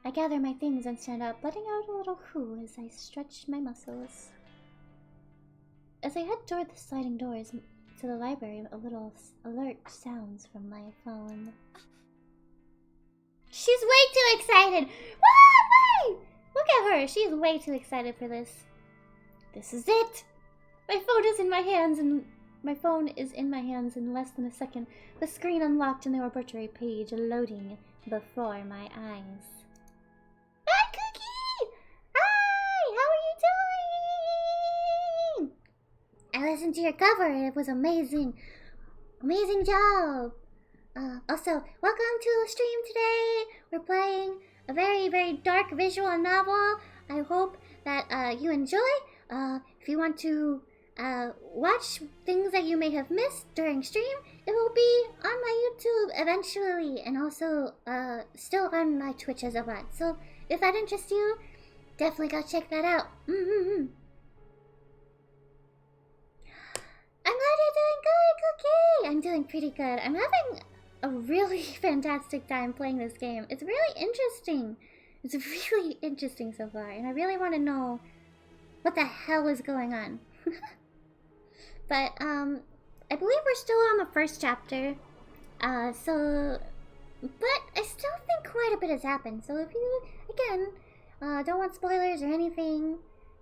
I gather my things and stand up, letting out a little hoo as I stretch my muscles. As I head toward the sliding doors to the library, a little alert sounds from my phone. She's way too excited! Why? Look at her! She's way too excited for this. This is it! My phone is in my hands in less than a second. The screen unlocked and the obituary page loading before my eyes. Hi, Cookie! Hi! How are you doing? I listened to your cover. It was amazing. Amazing job. Also, welcome to the stream today. We're playing a very, very dark visual novel. I hope that you enjoy. If you want to watch things that you may have missed during stream, it will be on my YouTube eventually, and also still on my Twitch as well. So if that interests you, definitely go check that out. I'm glad you're doing good, Cookie! I'm doing pretty good. I'm having a really fantastic time playing this game. It's really interesting. It's really interesting so far, and I really want to know what the hell is going on. But, I believe we're still on the first chapter. But I still think quite a bit has happened. So if you, again, don't want spoilers or anything,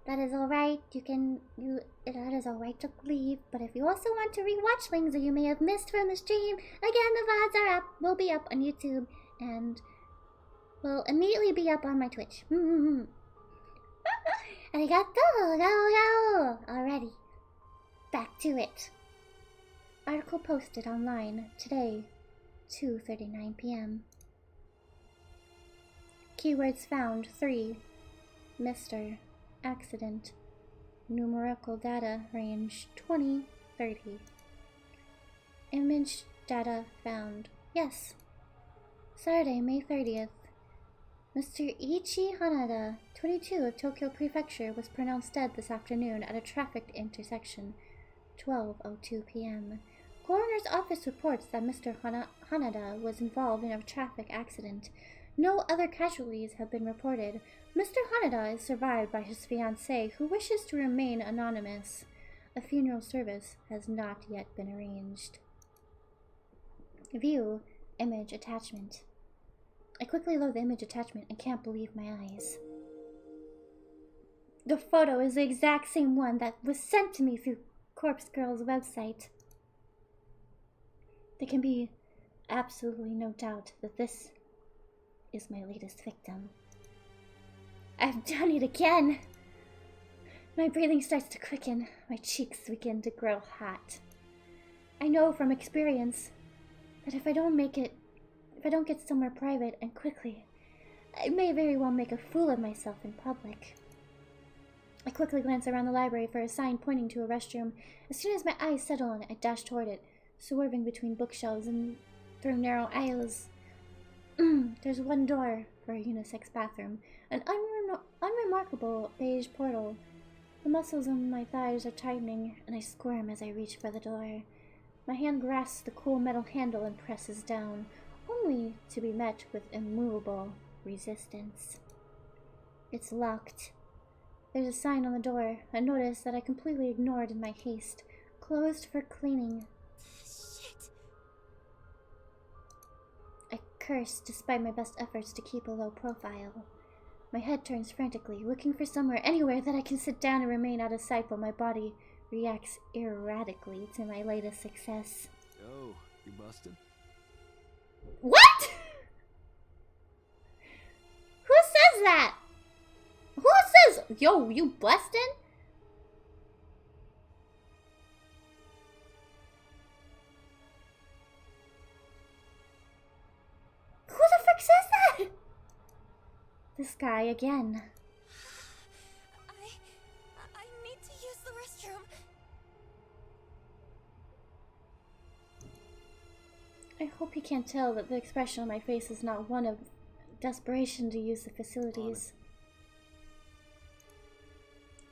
that is alright. That is alright to leave. But if you also want to rewatch things that you may have missed from the stream, again, the VODs are up. Will be up on YouTube and will immediately be up on my Twitch. Arigato, go. Alrighty. Back to it. Article posted online today, 2:39 p.m. Keywords found 3. Mr. Accident. Numerical data range 2030. Image data found. Yes. Saturday, May 30th. Mr. Ichi Hanada, 22 of Tokyo Prefecture, was pronounced dead this afternoon at a trafficked intersection. 12:02 p.m. Coroner's office reports that Mr. Hanada was involved in a traffic accident. No other casualties have been reported. Mr. Hanada is survived by his fiancée, who wishes to remain anonymous. A funeral service has not yet been arranged. View image attachment. I quickly load the image attachment and can't believe my eyes. The photo is the exact same one that was sent to me through Corpse Girl's website. There can be absolutely no doubt that this is my latest victim. I've done it again! My breathing starts to quicken. My cheeks begin to grow hot. I know from experience that if I don't get somewhere private and quickly, I may very well make a fool of myself in public. I quickly glance around the library for a sign pointing to a restroom. As soon as my eyes settle on it, I dash toward it, swerving between bookshelves and through narrow aisles. There's one door for a unisex bathroom, an unremarkable beige portal. The muscles on my thighs are tightening, and I squirm as I reach for the door. My hand grasps the cool metal handle and presses down, only to be met with immovable resistance. It's locked. There's a sign on the door, a notice that I completely ignored in my haste. Closed for cleaning. Shit! I curse despite my best efforts to keep a low profile. My head turns frantically, looking for anywhere that I can sit down and remain out of sight while my body reacts erratically to my latest success. Oh, you busted? What?! Who says that? Who says, yo, you busted? Who the frick says that? This guy again. I need to use the restroom. I hope he can't tell that the expression on my face is not one of desperation to use the facilities.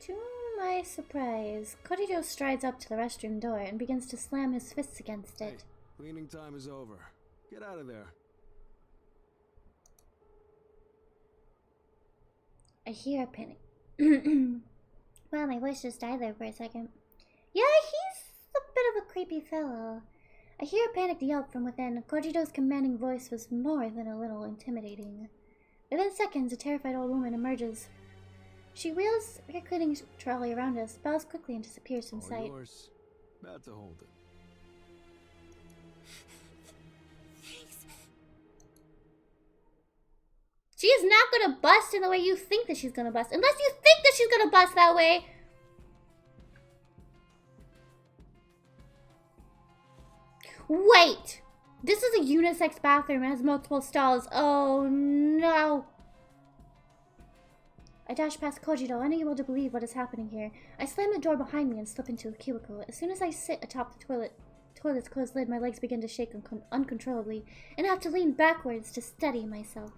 To my surprise, Korijo strides up to the restroom door and begins to slam his fists against it. Hey, cleaning time is over. Get out of there. I hear a panic. Wow, my voice just died there for a second. Yeah, he's a bit of a creepy fellow. I hear a panicked yelp from within. Kojito's commanding voice was more than a little intimidating. Within seconds, a terrified old woman emerges. She wheels her cleaning trolley around us, bows quickly, and disappears from sight. Yours. About to hold it. Thanks. She is not gonna bust in the way you think that she's gonna bust. Unless you think that she's gonna bust that way. Wait! This is a unisex bathroom. It has multiple stalls. Oh no! I dash past Kojiro, unable to believe what is happening here. I slam the door behind me and slip into a cubicle. As soon as I sit atop the toilet's closed lid, my legs begin to shake uncontrollably, and I have to lean backwards to steady myself.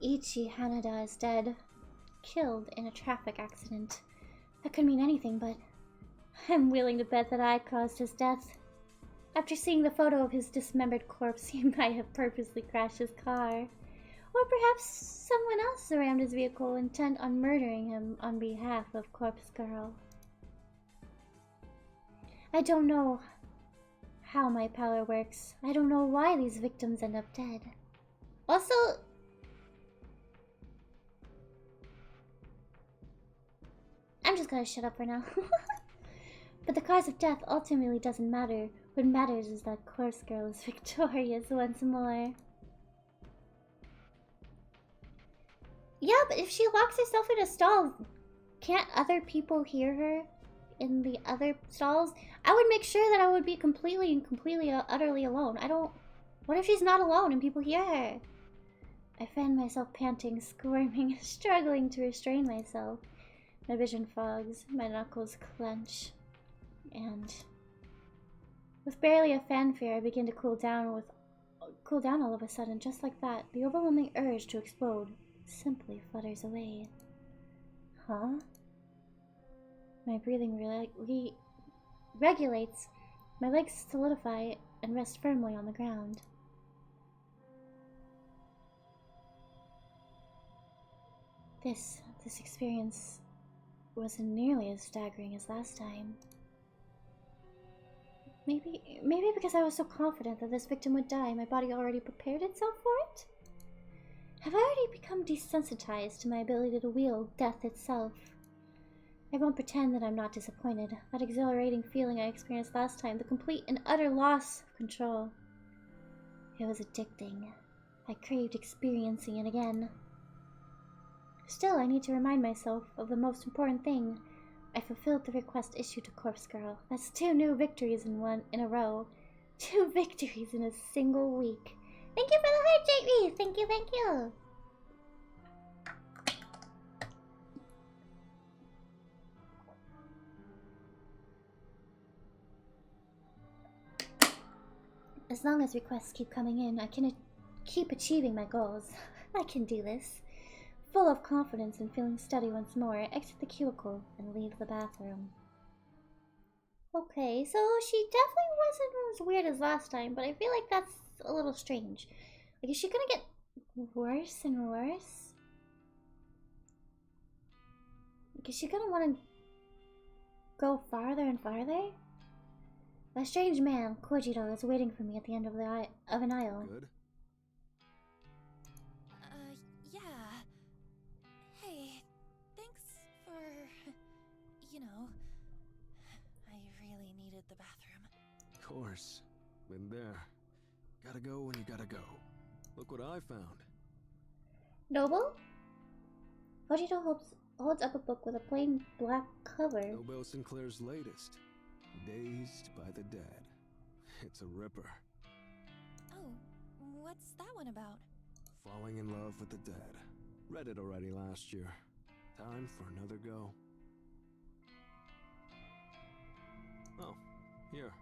Ichi Hanada is dead. Killed in a traffic accident. That could mean anything, but I'm willing to bet that I caused his death. After seeing the photo of his dismembered corpse, he might have purposely crashed his car. Or perhaps someone else around his vehicle intent on murdering him on behalf of Corpse Girl. I don't know how my power works. I don't know why these victims end up dead. Also, I'm just gonna shut up for now. But the cause of death ultimately doesn't matter. What matters is that Corpse Girl is victorious once more. Yeah, but if she locks herself in a stall, can't other people hear her in the other stalls? I would make sure that I would be completely, utterly alone. What if she's not alone and people hear her? I find myself panting, squirming, struggling to restrain myself. My vision fogs, my knuckles clench, and with barely a fanfare, I begin to cool down all of a sudden, just like that. The overwhelming urge to explode simply flutters away. Huh? My breathing regulates, my legs solidify and rest firmly on the ground. This experience wasn't nearly as staggering as last time. Maybe because I was so confident that this victim would die, my body already prepared itself for it? Have I already become desensitized to my ability to wield death itself? I won't pretend that I'm not disappointed. That exhilarating feeling I experienced last time, the complete and utter loss of control. It was addicting. I craved experiencing it again. Still, I need to remind myself of the most important thing. I fulfilled the request issued to Corpse Girl. That's 2 new victories in a row. 2 victories in a single week. Thank you for the heart, JV! Thank you, thank you! As long as requests keep coming in, I can keep achieving my goals. I can do this. Full of confidence and feeling steady once more, I exit the cubicle and leave the bathroom. Okay, so she definitely wasn't as weird as last time, but I feel like that's a little strange. Like, is she gonna get worse and worse? Like, is she gonna want to go farther and farther? That strange man, Kojiro, is waiting for me at the end of an aisle. Good? Yeah. Hey, thanks for, you know, I really needed the bathroom. Of course. Been there. Gotta go when you gotta go. Look what I found. Noble? Kojiro holds up a book with a plain black cover. Nobel Sinclair's latest. Dazed by the Dead. It's a ripper. Oh, what's that one about? Falling in love with the dead. Read it already last year. Time for another go. Oh, here.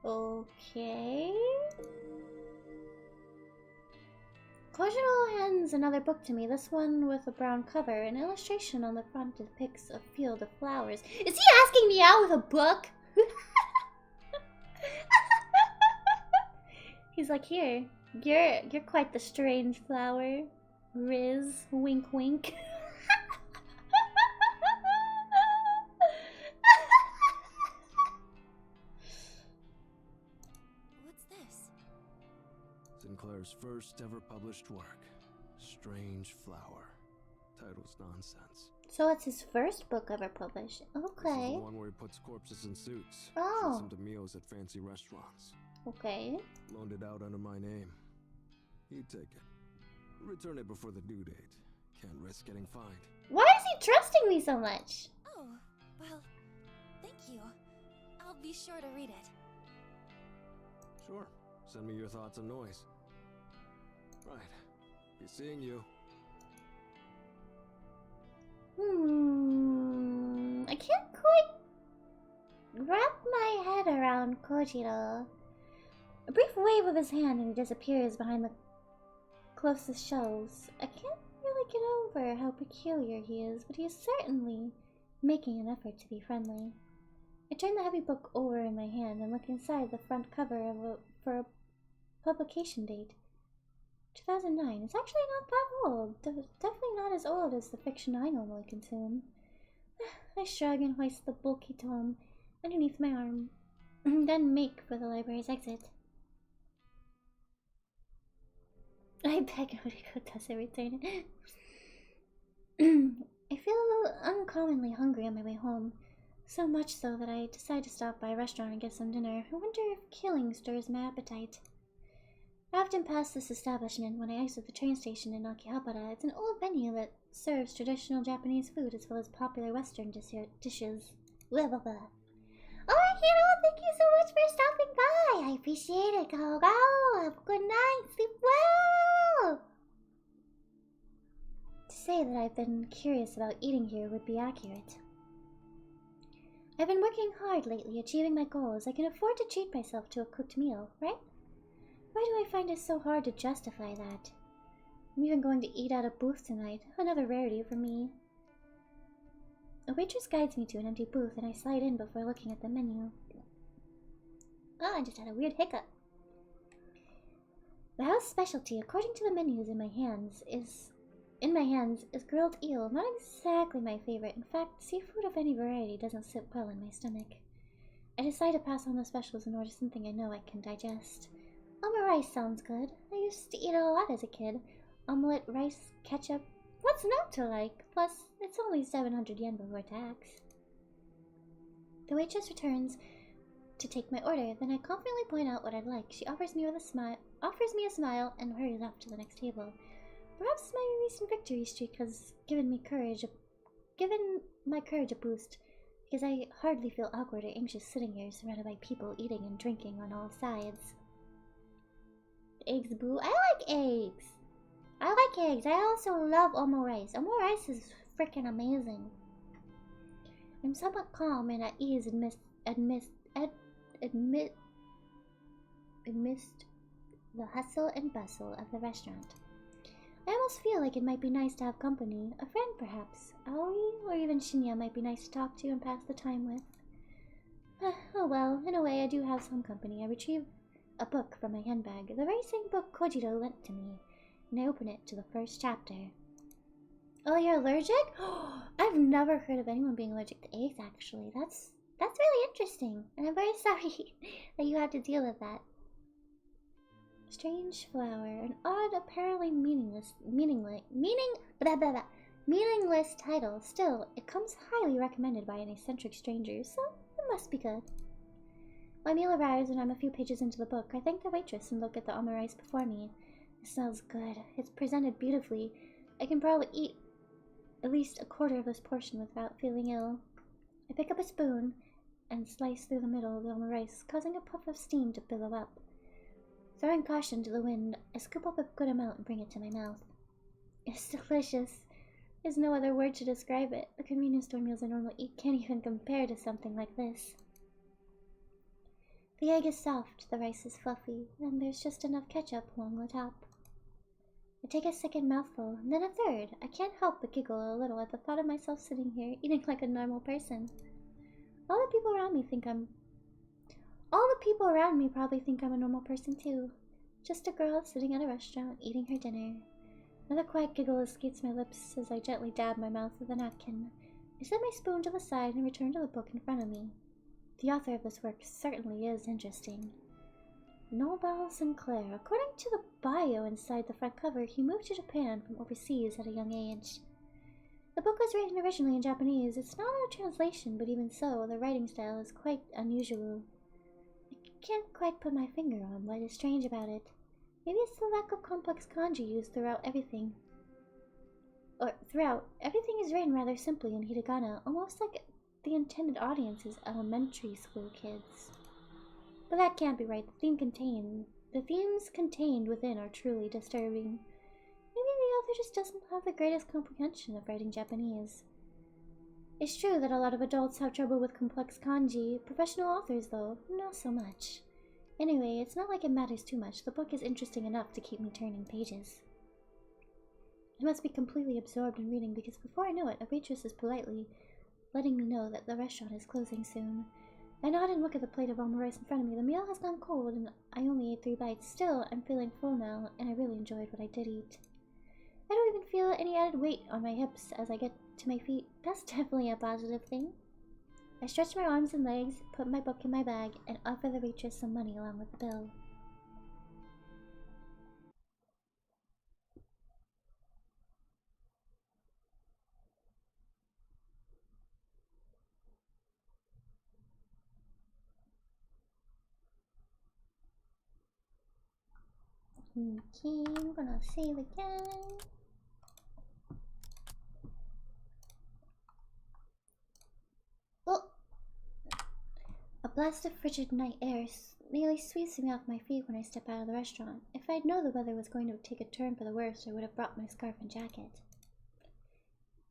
Okay. Kojiro hands another book to me, this one with a brown cover. An illustration on the front depicts a field of flowers. Is he asking me out with a book? He's like, here, you're quite the strange flower. Riz, wink wink. What's this? Sinclair's first ever published work. Strange Flower. Title's nonsense. So it's his first book ever published. This is Okay. the one where he puts corpses in suits. Oh. Treats them to meals at fancy restaurants. Okay. Loaned it out under my name. He'd take it. Return it before the due date. Can't risk getting fined. Why is he trusting me so much? Oh, well, thank you. I'll be sure to read it. Sure. Send me your thoughts and noise. Right. Be seeing you. I can't quite wrap my head around Kojiro. A brief wave of his hand and he disappears behind the closest shelves. I can't really get over how peculiar he is, but he is certainly making an effort to be friendly. I turn the heavy book over in my hand and look inside the front cover for a publication date. 2009. It's actually not that old. Definitely not as old as the fiction I normally consume. I shrug and hoist the bulky tome underneath my arm, then make for the library's exit. I beg Noriko doesn't return. I feel uncommonly hungry on my way home. So much so that I decide to stop by a restaurant and get some dinner. I wonder if killing stirs my appetite. I often pass this establishment when I exit the train station in Akihabara. It's an old venue that serves traditional Japanese food as well as popular Western dishes. Blah blah blah. Alright, Hiro, thank you so much for stopping by. I appreciate it. Go, go. Have a good night. Sleep well. To say that I've been curious about eating here would be accurate. I've been working hard lately, achieving my goals. I can afford to treat myself to a cooked meal, right? Why do I find it so hard to justify that? I'm even going to eat at a booth tonight, another rarity for me. A waitress guides me to an empty booth and I slide in before looking at the menu. Oh, I just had a weird hiccup. The house specialty, according to the menus in my hands, is grilled eel. Not exactly my favorite. In fact, seafood of any variety doesn't sit well in my stomach. I decide to pass on the specials and order something I know I can digest. Rice sounds good. I used to eat it a lot as a kid. Omelette, rice, ketchup. What's not to like? Plus, it's only 700 yen before tax. The waitress returns to take my order. Then I confidently point out what I'd like. She offers me a smile, and hurries off to the next table. Perhaps my recent victory streak has given my courage a boost, because I hardly feel awkward or anxious sitting here surrounded by people eating and drinking on all sides. Eggs, boo. I like eggs. I like eggs. I also love omo rice. Omo rice is freaking amazing. I'm somewhat calm and at ease amidst the hustle and bustle of the restaurant. I almost feel like it might be nice to have company. A friend, perhaps. Aoi or even Shinya might be nice to talk to and pass the time with. Oh well, in a way I do have some company. I retrieve a book from my handbag. The very same book Kojiro lent to me, and I open it to the first chapter. Oh, you're allergic? I've never heard of anyone being allergic to eggs, actually. That's really interesting, and I'm very sorry that you had to deal with that. Strange flower, an odd, apparently meaningless title. Still, it comes highly recommended by an eccentric stranger, so it must be good. My meal arrives and I'm a few pages into the book. I thank the waitress and look at the omu rice before me. It smells good. It's presented beautifully. I can probably eat at least a quarter of this portion without feeling ill. I pick up a spoon and slice through the middle of the omu rice, causing a puff of steam to billow up. Throwing caution to the wind, I scoop up a good amount and bring it to my mouth. It's delicious. There's no other word to describe it. The convenience store meals I normally eat can't even compare to something like this. The egg is soft, the rice is fluffy, and there's just enough ketchup along the top. I take a second mouthful, and then a third. I can't help but giggle a little at the thought of myself sitting here, eating like a normal person. All the people around me probably think I'm a normal person too. Just a girl sitting at a restaurant, eating her dinner. Another quiet giggle escapes my lips as I gently dab my mouth with a napkin. I set my spoon to the side and return to the book in front of me. The author of this work certainly is interesting. Nobel Sinclair. According to the bio inside the front cover, he moved to Japan from overseas at a young age. The book was written originally in Japanese. It's not a translation, but even so, the writing style is quite unusual. I can't quite put my finger on what is strange about it. Maybe it's the lack of complex kanji used throughout everything. Everything is written rather simply in hiragana, almost like the intended audience is elementary school kids. But that can't be right. The themes contained within are truly disturbing. Maybe the author just doesn't have the greatest comprehension of writing Japanese. It's true that a lot of adults have trouble with complex kanji. Professional authors, though, not so much. Anyway, it's not like it matters too much. The book is interesting enough to keep me turning pages. I must be completely absorbed in reading because before I know it, a waitress is politely letting me know that the restaurant is closing soon. I nod and look at the plate of omurice in front of me. The meal has gone cold and I only ate 3 bites. Still, I'm feeling full now and I really enjoyed what I did eat. I don't even feel any added weight on my hips as I get to my feet. That's definitely a positive thing. I stretch my arms and legs, put my book in my bag, and offer the waitress some money along with the bill. Okay, I'm gonna save again. Oh! A blast of frigid night air nearly sweeps me off my feet when I step out of the restaurant. If I'd known the weather was going to take a turn for the worse, I would have brought my scarf and jacket.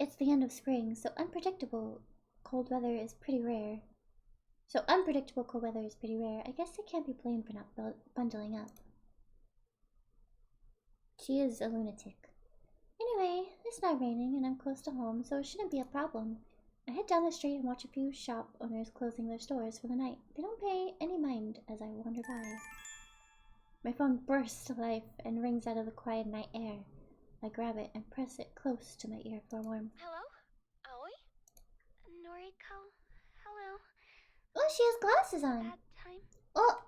It's the end of spring, so unpredictable cold weather is pretty rare. I guess I can't be blamed for not bundling up. She is a lunatic. Anyway, it's not raining and I'm close to home, so it shouldn't be a problem. I head down the street and watch a few shop owners closing their stores for the night. They don't pay any mind as I wander by. My phone bursts to life and rings out of the quiet night air. I grab it and press it close to my ear for warmth. Hello? Aoi? Noriko? Hello? Oh, she has glasses on. Bad time? Oh!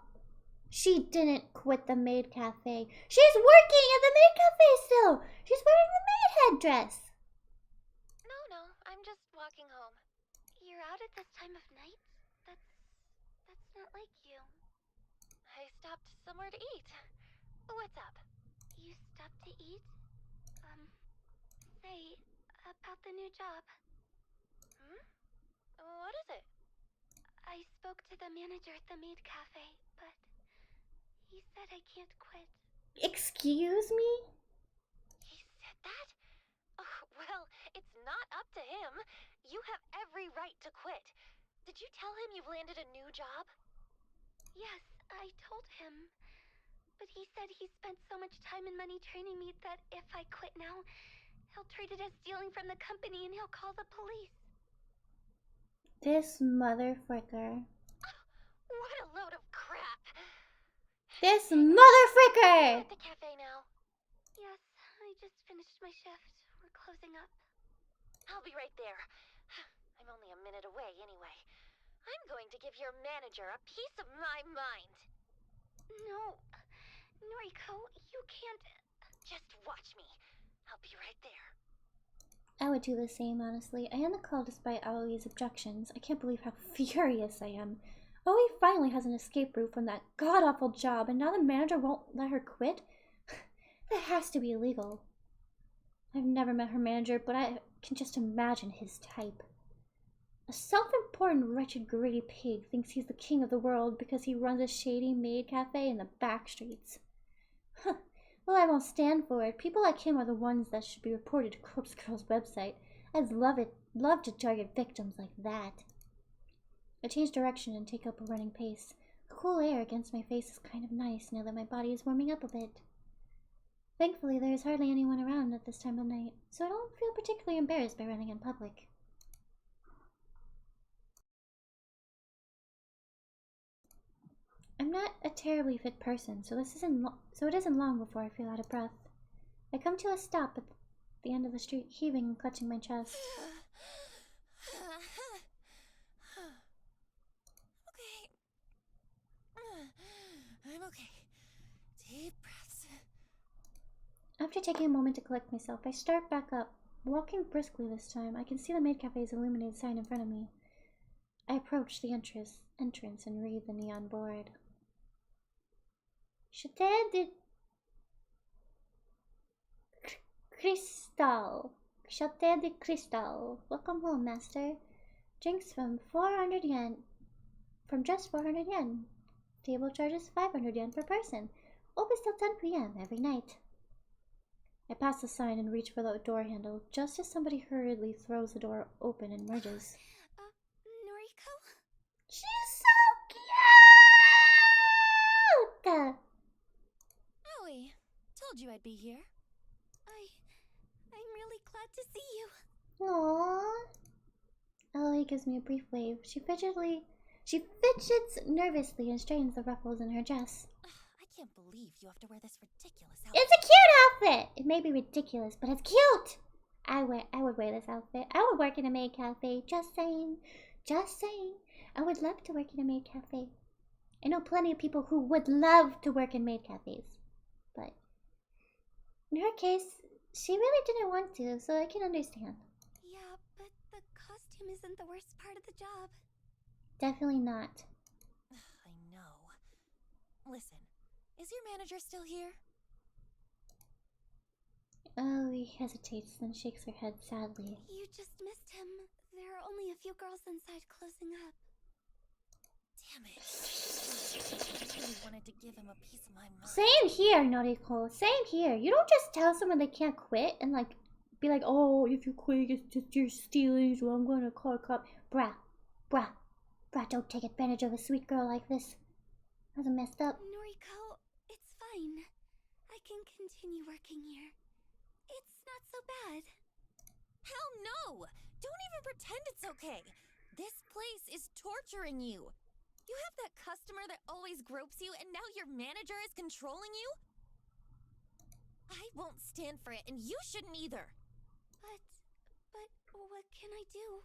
She didn't quit the maid cafe. She's working at the maid cafe still! She's wearing the maid headdress! No, I'm just walking home. You're out at this time of night? That's not like you. I stopped somewhere to eat. What's up? You stopped to eat? Say, about the new job. What is it? I spoke to the manager at the maid cafe, but he said I can't quit. Excuse me? He said that? Oh, well, it's not up to him. You have every right to quit. Did you tell him you've landed a new job? Yes, I told him. But he said he spent so much time and money training me that if I quit now, he'll treat it as stealing from the company and he'll call the police. This motherfricker. What a load of crap! This motherfricker! At the cafe now. Yes, I just finished my shift. We're closing up. I'll be right there. I'm only a minute away anyway. I'm going to give your manager a piece of my mind. No, Noriko, you can't. Just watch me. I'll be right there. I would do the same, honestly. I end the call despite Aoi's objections. I can't believe how furious I am. Aoi finally has an escape route from that god-awful job, and now the manager won't let her quit? That has to be illegal. I've never met her manager, but I can just imagine his type. A self-important, wretched, greedy pig thinks he's the king of the world because he runs a shady maid cafe in the back streets. Huh. Well, I won't stand for it. People like him are the ones that should be reported to Corpse Girl's website. I'd love to target victims like that. I change direction and take up a running pace. The cool air against my face is kind of nice now that my body is warming up a bit. Thankfully, there is hardly anyone around at this time of night, so I don't feel particularly embarrassed by running in public. I'm not a terribly fit person, so it isn't long before I feel out of breath. I come to a stop at the end of the street, heaving and clutching my chest. I'm okay. Deep breaths. After taking a moment to collect myself, I start back up, walking briskly this time. I can see the maid cafe's illuminated sign in front of me. I approach the entrance and read the neon board. Château de Cristal. Château de Cristal. Welcome home, master. Drinks from 400 yen. From just 400 yen. Table charges 500 yen per person. Open till 10 p.m. every night. I pass the sign and reach for the door handle just as somebody hurriedly throws the door open and merges. Noriko? She's so cute! Aoi, told you I'd be here. I'm really glad to see you. Aww. Aoi gives me a brief wave. She fidgets nervously and straightens the ruffles in her dress. I can't believe you have to wear this ridiculous outfit. It's a cute outfit! It may be ridiculous, but it's cute! I would wear this outfit. I would work in a maid cafe. Just saying. Just saying. I would love to work in a maid cafe. I know plenty of people who would love to work in maid cafes. But in her case, she really didn't want to, so I can understand. Yeah, but the costume isn't the worst part of the job. Definitely not. I know. Listen, is your manager still here? Oh, he hesitates, then shakes her head sadly. You just missed him. There are only a few girls inside closing up. Damn it. I really wanted to give him a piece of my mind. Same here, Noriko. Same here. You don't just tell someone they can't quit and like be like, oh, if you quit, it's just you're stealing, so I'm gonna call a cop. Brah. Don't take advantage of a sweet girl like this. That's messed up. Noriko, it's fine. I can continue working here. It's not so bad. Hell no! Don't even pretend it's okay. This place is torturing you. You have that customer that always gropes you, and now your manager is controlling you? I won't stand for it, and you shouldn't either. But what can I do?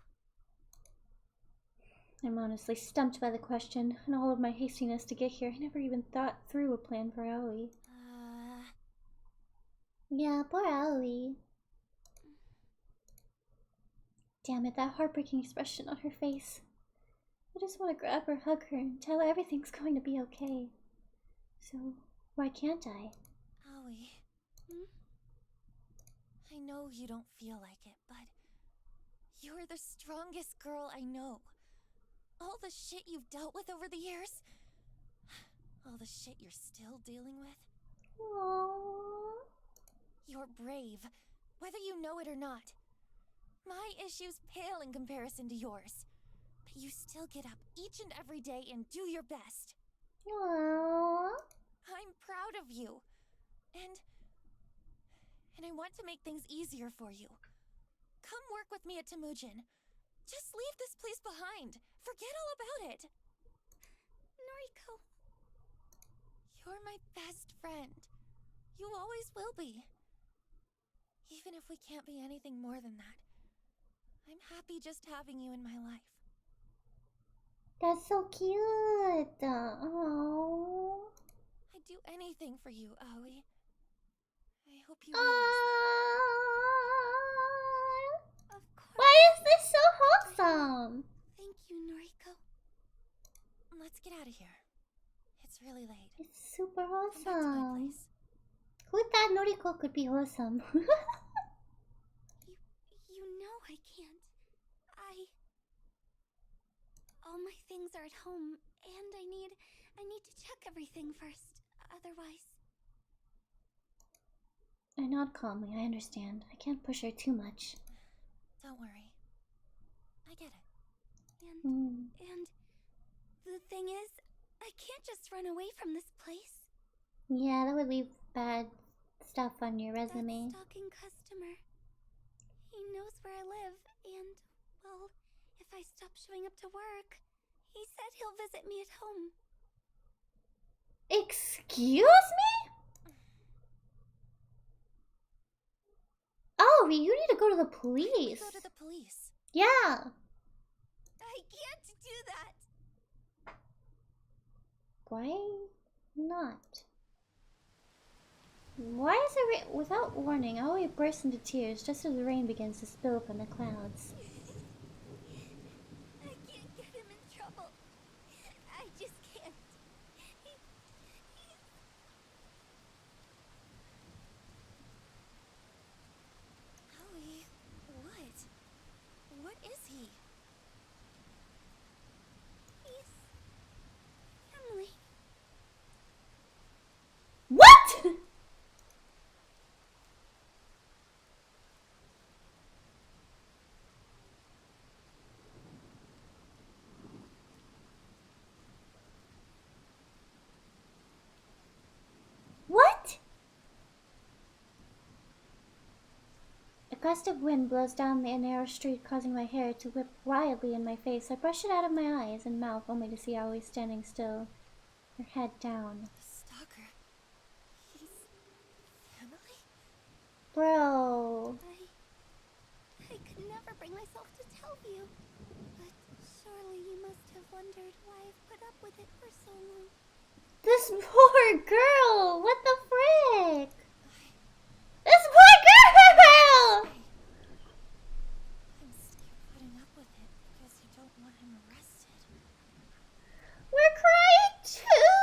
I'm honestly stumped by the question, and all of my hastiness to get here. I never even thought through a plan for Aoi. Yeah, poor Aoi. Damn it, that heartbreaking expression on her face. I just want to grab her, hug her, and tell her everything's going to be okay. So, why can't I? Aoi. I know you don't feel like it, but you're the strongest girl I know. All the shit you've dealt with over the years, all the shit you're still dealing with. Aww. You're brave, whether you know it or not. My issues pale in comparison to yours, but you still get up each and every day and do your best. Aww. I'm proud of you, and I want to make things easier for you. Come work with me at Temujin. Just leave this place behind. Forget all about it. Noriko. You're my best friend. You always will be. Even if we can't be anything more than that, I'm happy just having you in my life. That's so cute. Aww. I'd do anything for you, Aoi. I hope you realize that. Of course. Why is this so wholesome? Thank you, Noriko. Let's get out of here. It's really late. It's super Come back to my wholesome. place. Who thought Noriko could be wholesome? You know I can't. All my things are at home, and I need to check everything first. Otherwise... I nod calmly, I understand. I can't push her too much. Don't worry. I get it. And the thing is, I can't just run away from this place. Yeah, that would leave bad stuff on your resume. That stalking customer. He knows where I live, and, well, if I stop showing up to work, he said he'll visit me at home. Excuse me? Oh, you need to go to the police. Go to the police. Yeah. I can't do that. Why not? Why is it rain? Without warning, Aoi bursts into tears just as the rain begins to spill from the clouds. I can't get him in trouble. I just can't. Aoi, what? What is he? He's... Emily. gust of wind blows down the narrow street, causing my hair to whip wildly in my face. I brush it out of my eyes and mouth, only to see Aoi standing still, her head down. The stalker. He's family? Bro. I could never bring myself to tell you. But surely you must have wondered why I've put up with it for so long. This poor girl! What the frick? This poor girl! I'm still putting up with it because you don't want him arrested. We're crying too!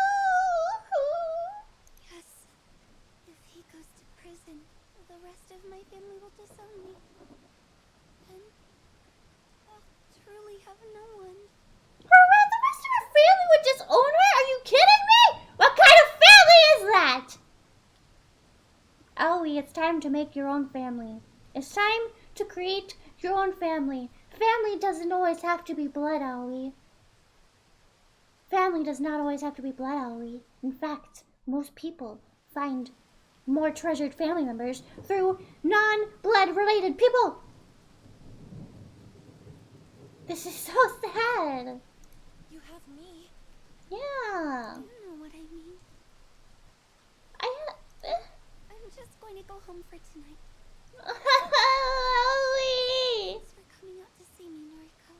Yes. If he goes to prison, the rest of my family will disown me. Then I'll truly have no one. The rest of her family would disown her? Are you kidding me? What kind of family is that? Aoi, it's time to make your own family. It's time to create your own family. Family doesn't always have to be blood, Aoi. Family does not always have to be blood, Aoi. In fact, most people find more treasured family members through non-blood related people. This is so sad. You have me. Yeah. You know what I mean. I'm just going to go home for tonight. Aoi! Thanks for coming out to see me, Noriko.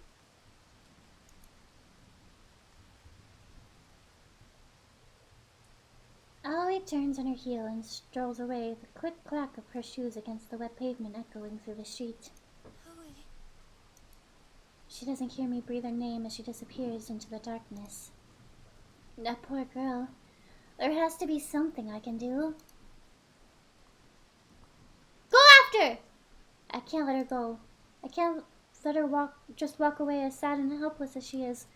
Aoi turns on her heel and strolls away, the click-clack of her shoes against the wet pavement echoing through the street. Aoi. She doesn't hear me breathe her name as she disappears into the darkness. That poor girl. There has to be something I can do. Go after! I can't let her go. I can't let her just walk away as sad and helpless as she is.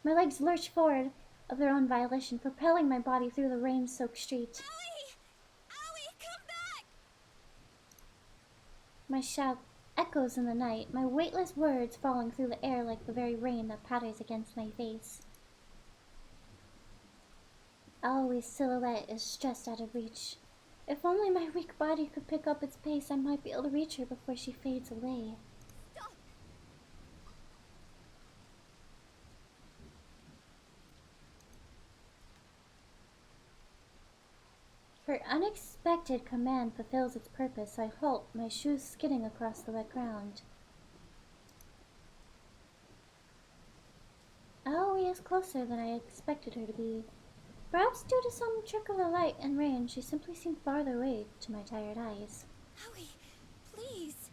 My legs lurch forward of their own violation, propelling my body through the rain-soaked street. Aoi! Aoi, come back! My shout echoes in the night, my weightless words falling through the air like the very rain that patters against my face. Aoi's silhouette is just out of reach. If only my weak body could pick up its pace, I might be able to reach her before she fades away. Stop! Her unexpected command fulfills its purpose. I halt, my shoes skidding across the wet ground. Aoi is closer than I expected her to be. Perhaps due to some trick of the light and rain, she simply seemed farther away to my tired eyes. Aoi, please.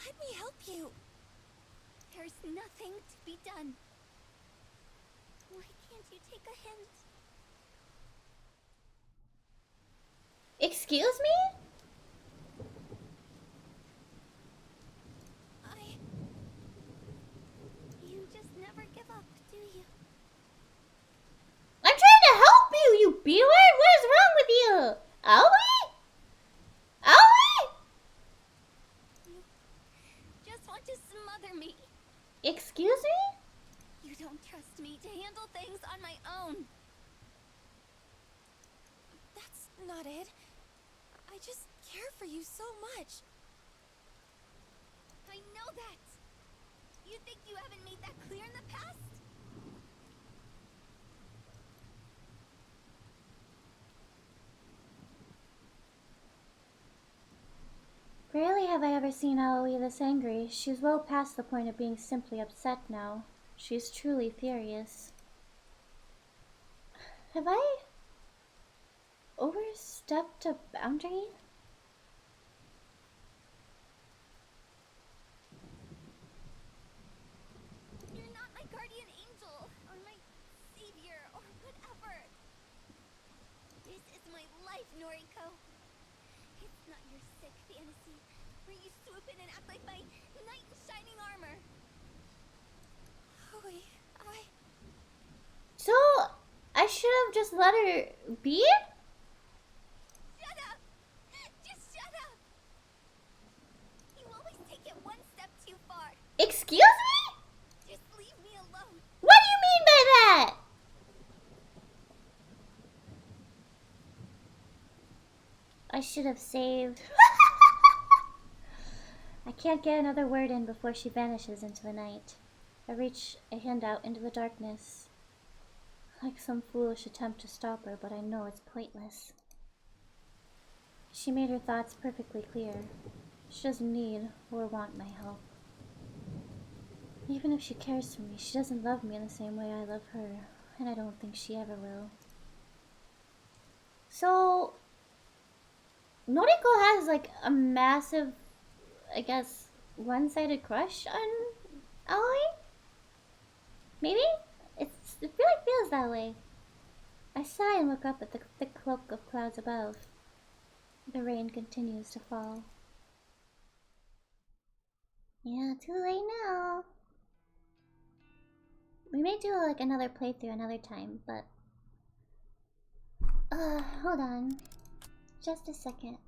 Let me help you. There's nothing to be done. Why can't you take a hint? Excuse me? You just never give up, do you? I'm trying to help you, you B-word! What is wrong with you? Aoi? Aoi? You just want to smother me. Excuse me? You don't trust me to handle things on my own. That's not it. I just care for you so much. I know that. You think you haven't made that clear in the past? Rarely have I ever seen Aoi this angry. She's well past the point of being simply upset now. She's truly furious. Have I overstepped a boundary? You're not my guardian angel, or my savior, or whatever. This is my life, Noriko. It's not your sick fantasy, where you swoop in and act like my knight in shining armor. Aoi, So, I should have just let her be? Shut up! Just shut up! You always take it one step too far. Excuse me? Just leave me alone. What do you mean by that? I should have saved. I can't get another word in before she vanishes into the night. I reach a hand out into the darkness, like some foolish attempt to stop her, but I know it's pointless. She made her thoughts perfectly clear. She doesn't need or want my help. Even if she cares for me, she doesn't love me in the same way I love her, and I don't think she ever will. So, Noriko has like a massive, I guess, one-sided crush on Aoi? Maybe? It really feels that way. I sigh and look up at the thick cloak of clouds above. The rain continues to fall. Yeah, too late now. We may do like another playthrough another time, but hold on. Just a second.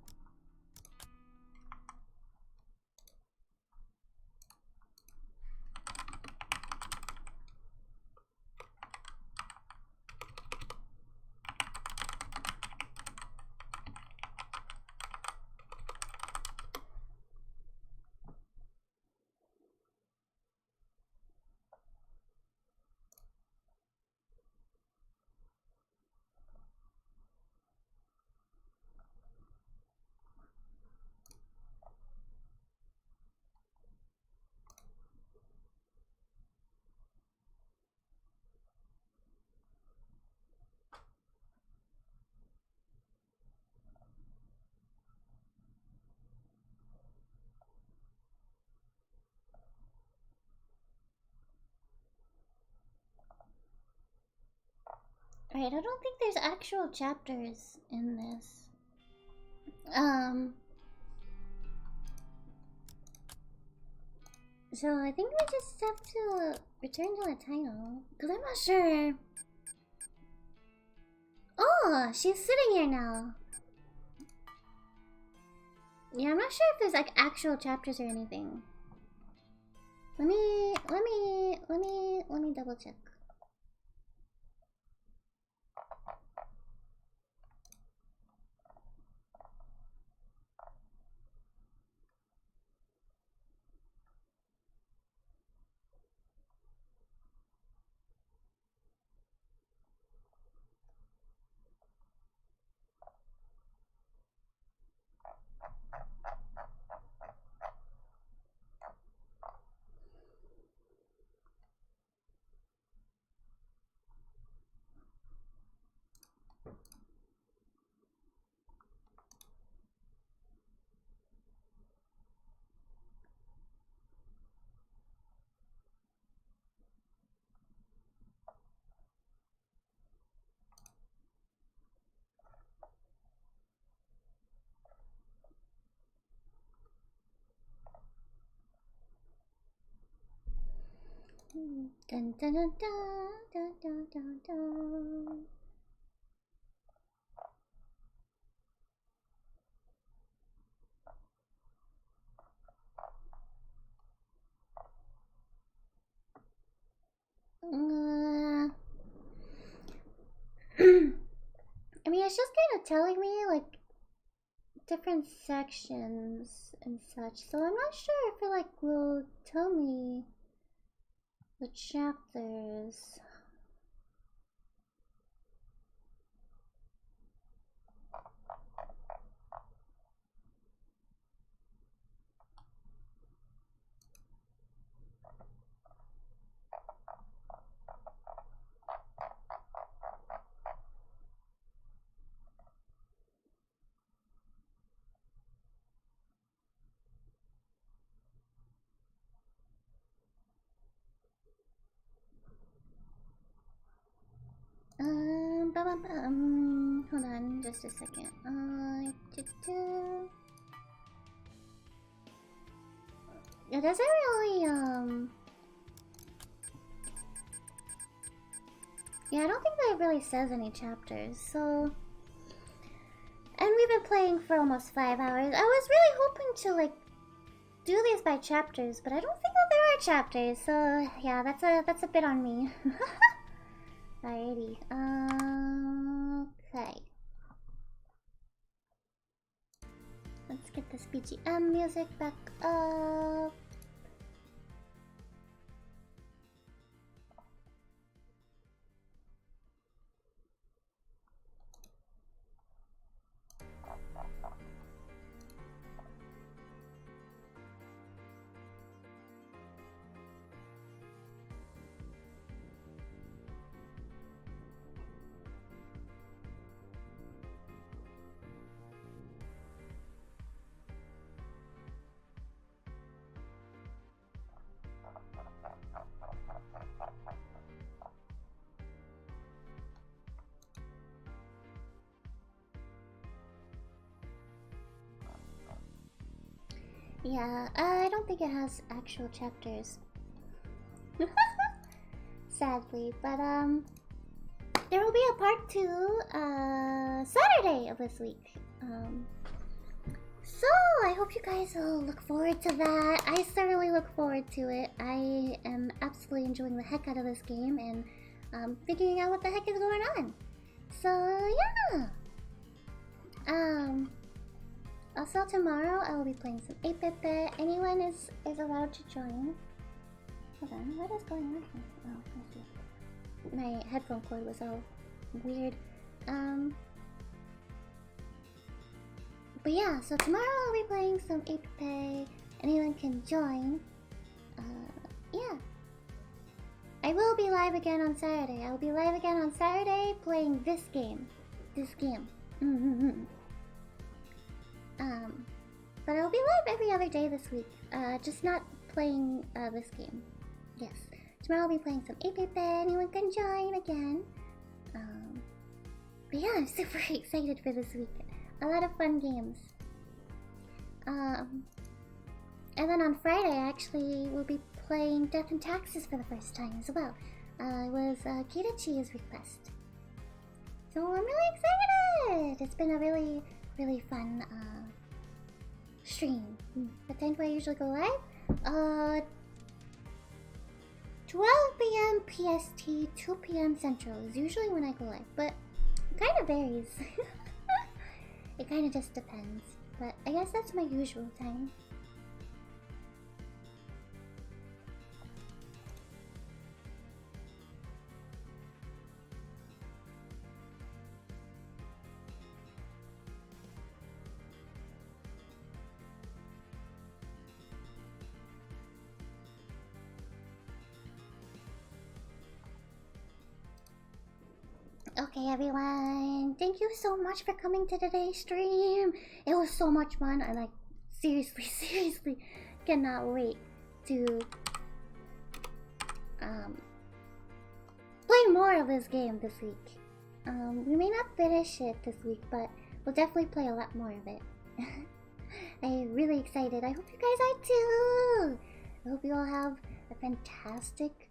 Right, I don't think there's actual chapters in this. So I think we just have to return to the title, because I'm not sure. Oh, she's sitting here now. Yeah, I'm not sure if there's like actual chapters or anything. Let me double check. Dun dun dun dun dun dun dun. I mean, it's just kind of telling me like different sections and such, so I'm not sure if it like will tell me the chapters. Hold on, just a second. It doesn't really, yeah, I don't think that it really says any chapters, so... And we've been playing for almost 5 hours. I was really hoping to, like, do these by chapters, but I don't think that there are chapters, so yeah, that's a bit on me. Alrighty, okay. Let's get this BGM music back up. Yeah, I don't think it has actual chapters. Sadly, but there will be a part 2 Saturday of this week. So I hope you guys will look forward to that. I certainly look forward to it. I am absolutely enjoying the heck out of this game and figuring out what the heck is going on. So yeah. Also tomorrow I will be playing some 8-bit. Anyone is allowed to join. Hold on, what is going on here? Oh, I see. My headphone cord was all weird. But yeah, so tomorrow I'll be playing some 8-bit. Anyone can join. Yeah. I will be live again on Saturday. I will be live again on Saturday playing this game. But I'll be live every other day this week. Just not playing this game. Yes. Tomorrow I'll be playing some 8-bit. Anyone can join again. But yeah, I'm super excited for this week. A lot of fun games. And then on Friday, I actually will be playing Death and Taxes for the first time as well. It was Kitachi's request. So I'm really excited! It's been a really, really fun stream. What time do I usually go live? 12 p.m. PST, 2 p.m. Central is usually when I go live, but it kind of varies. It kind of just depends, but I guess that's my usual time. Okay, everyone, thank you so much for coming to today's stream. It was so much fun. I seriously cannot wait to play more of this game this week. We may not finish it this week, but we'll definitely play a lot more of it. I'm really excited. I hope you guys are too. I hope you all have a fantastic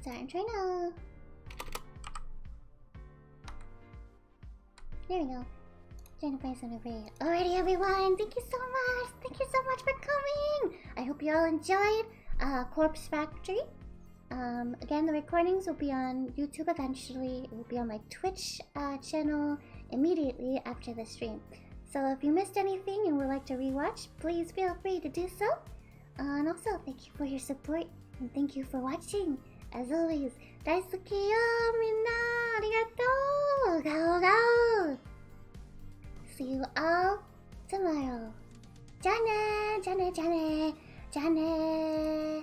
sorry, I'm trying to... There we go. Trying to find some array. Alrighty, everyone. Thank you so much. Thank you so much for coming. I hope you all enjoyed Corpse Factory. Again, the recordings will be on YouTube eventually. It will be on my Twitch channel immediately after the stream. So if you missed anything and would like to rewatch, please feel free to do so. And also, thank you for your support and thank you for watching. As always, daisukeyo minna, arigatou! Go, go! See you all tomorrow. Jane, jane, jane, jane.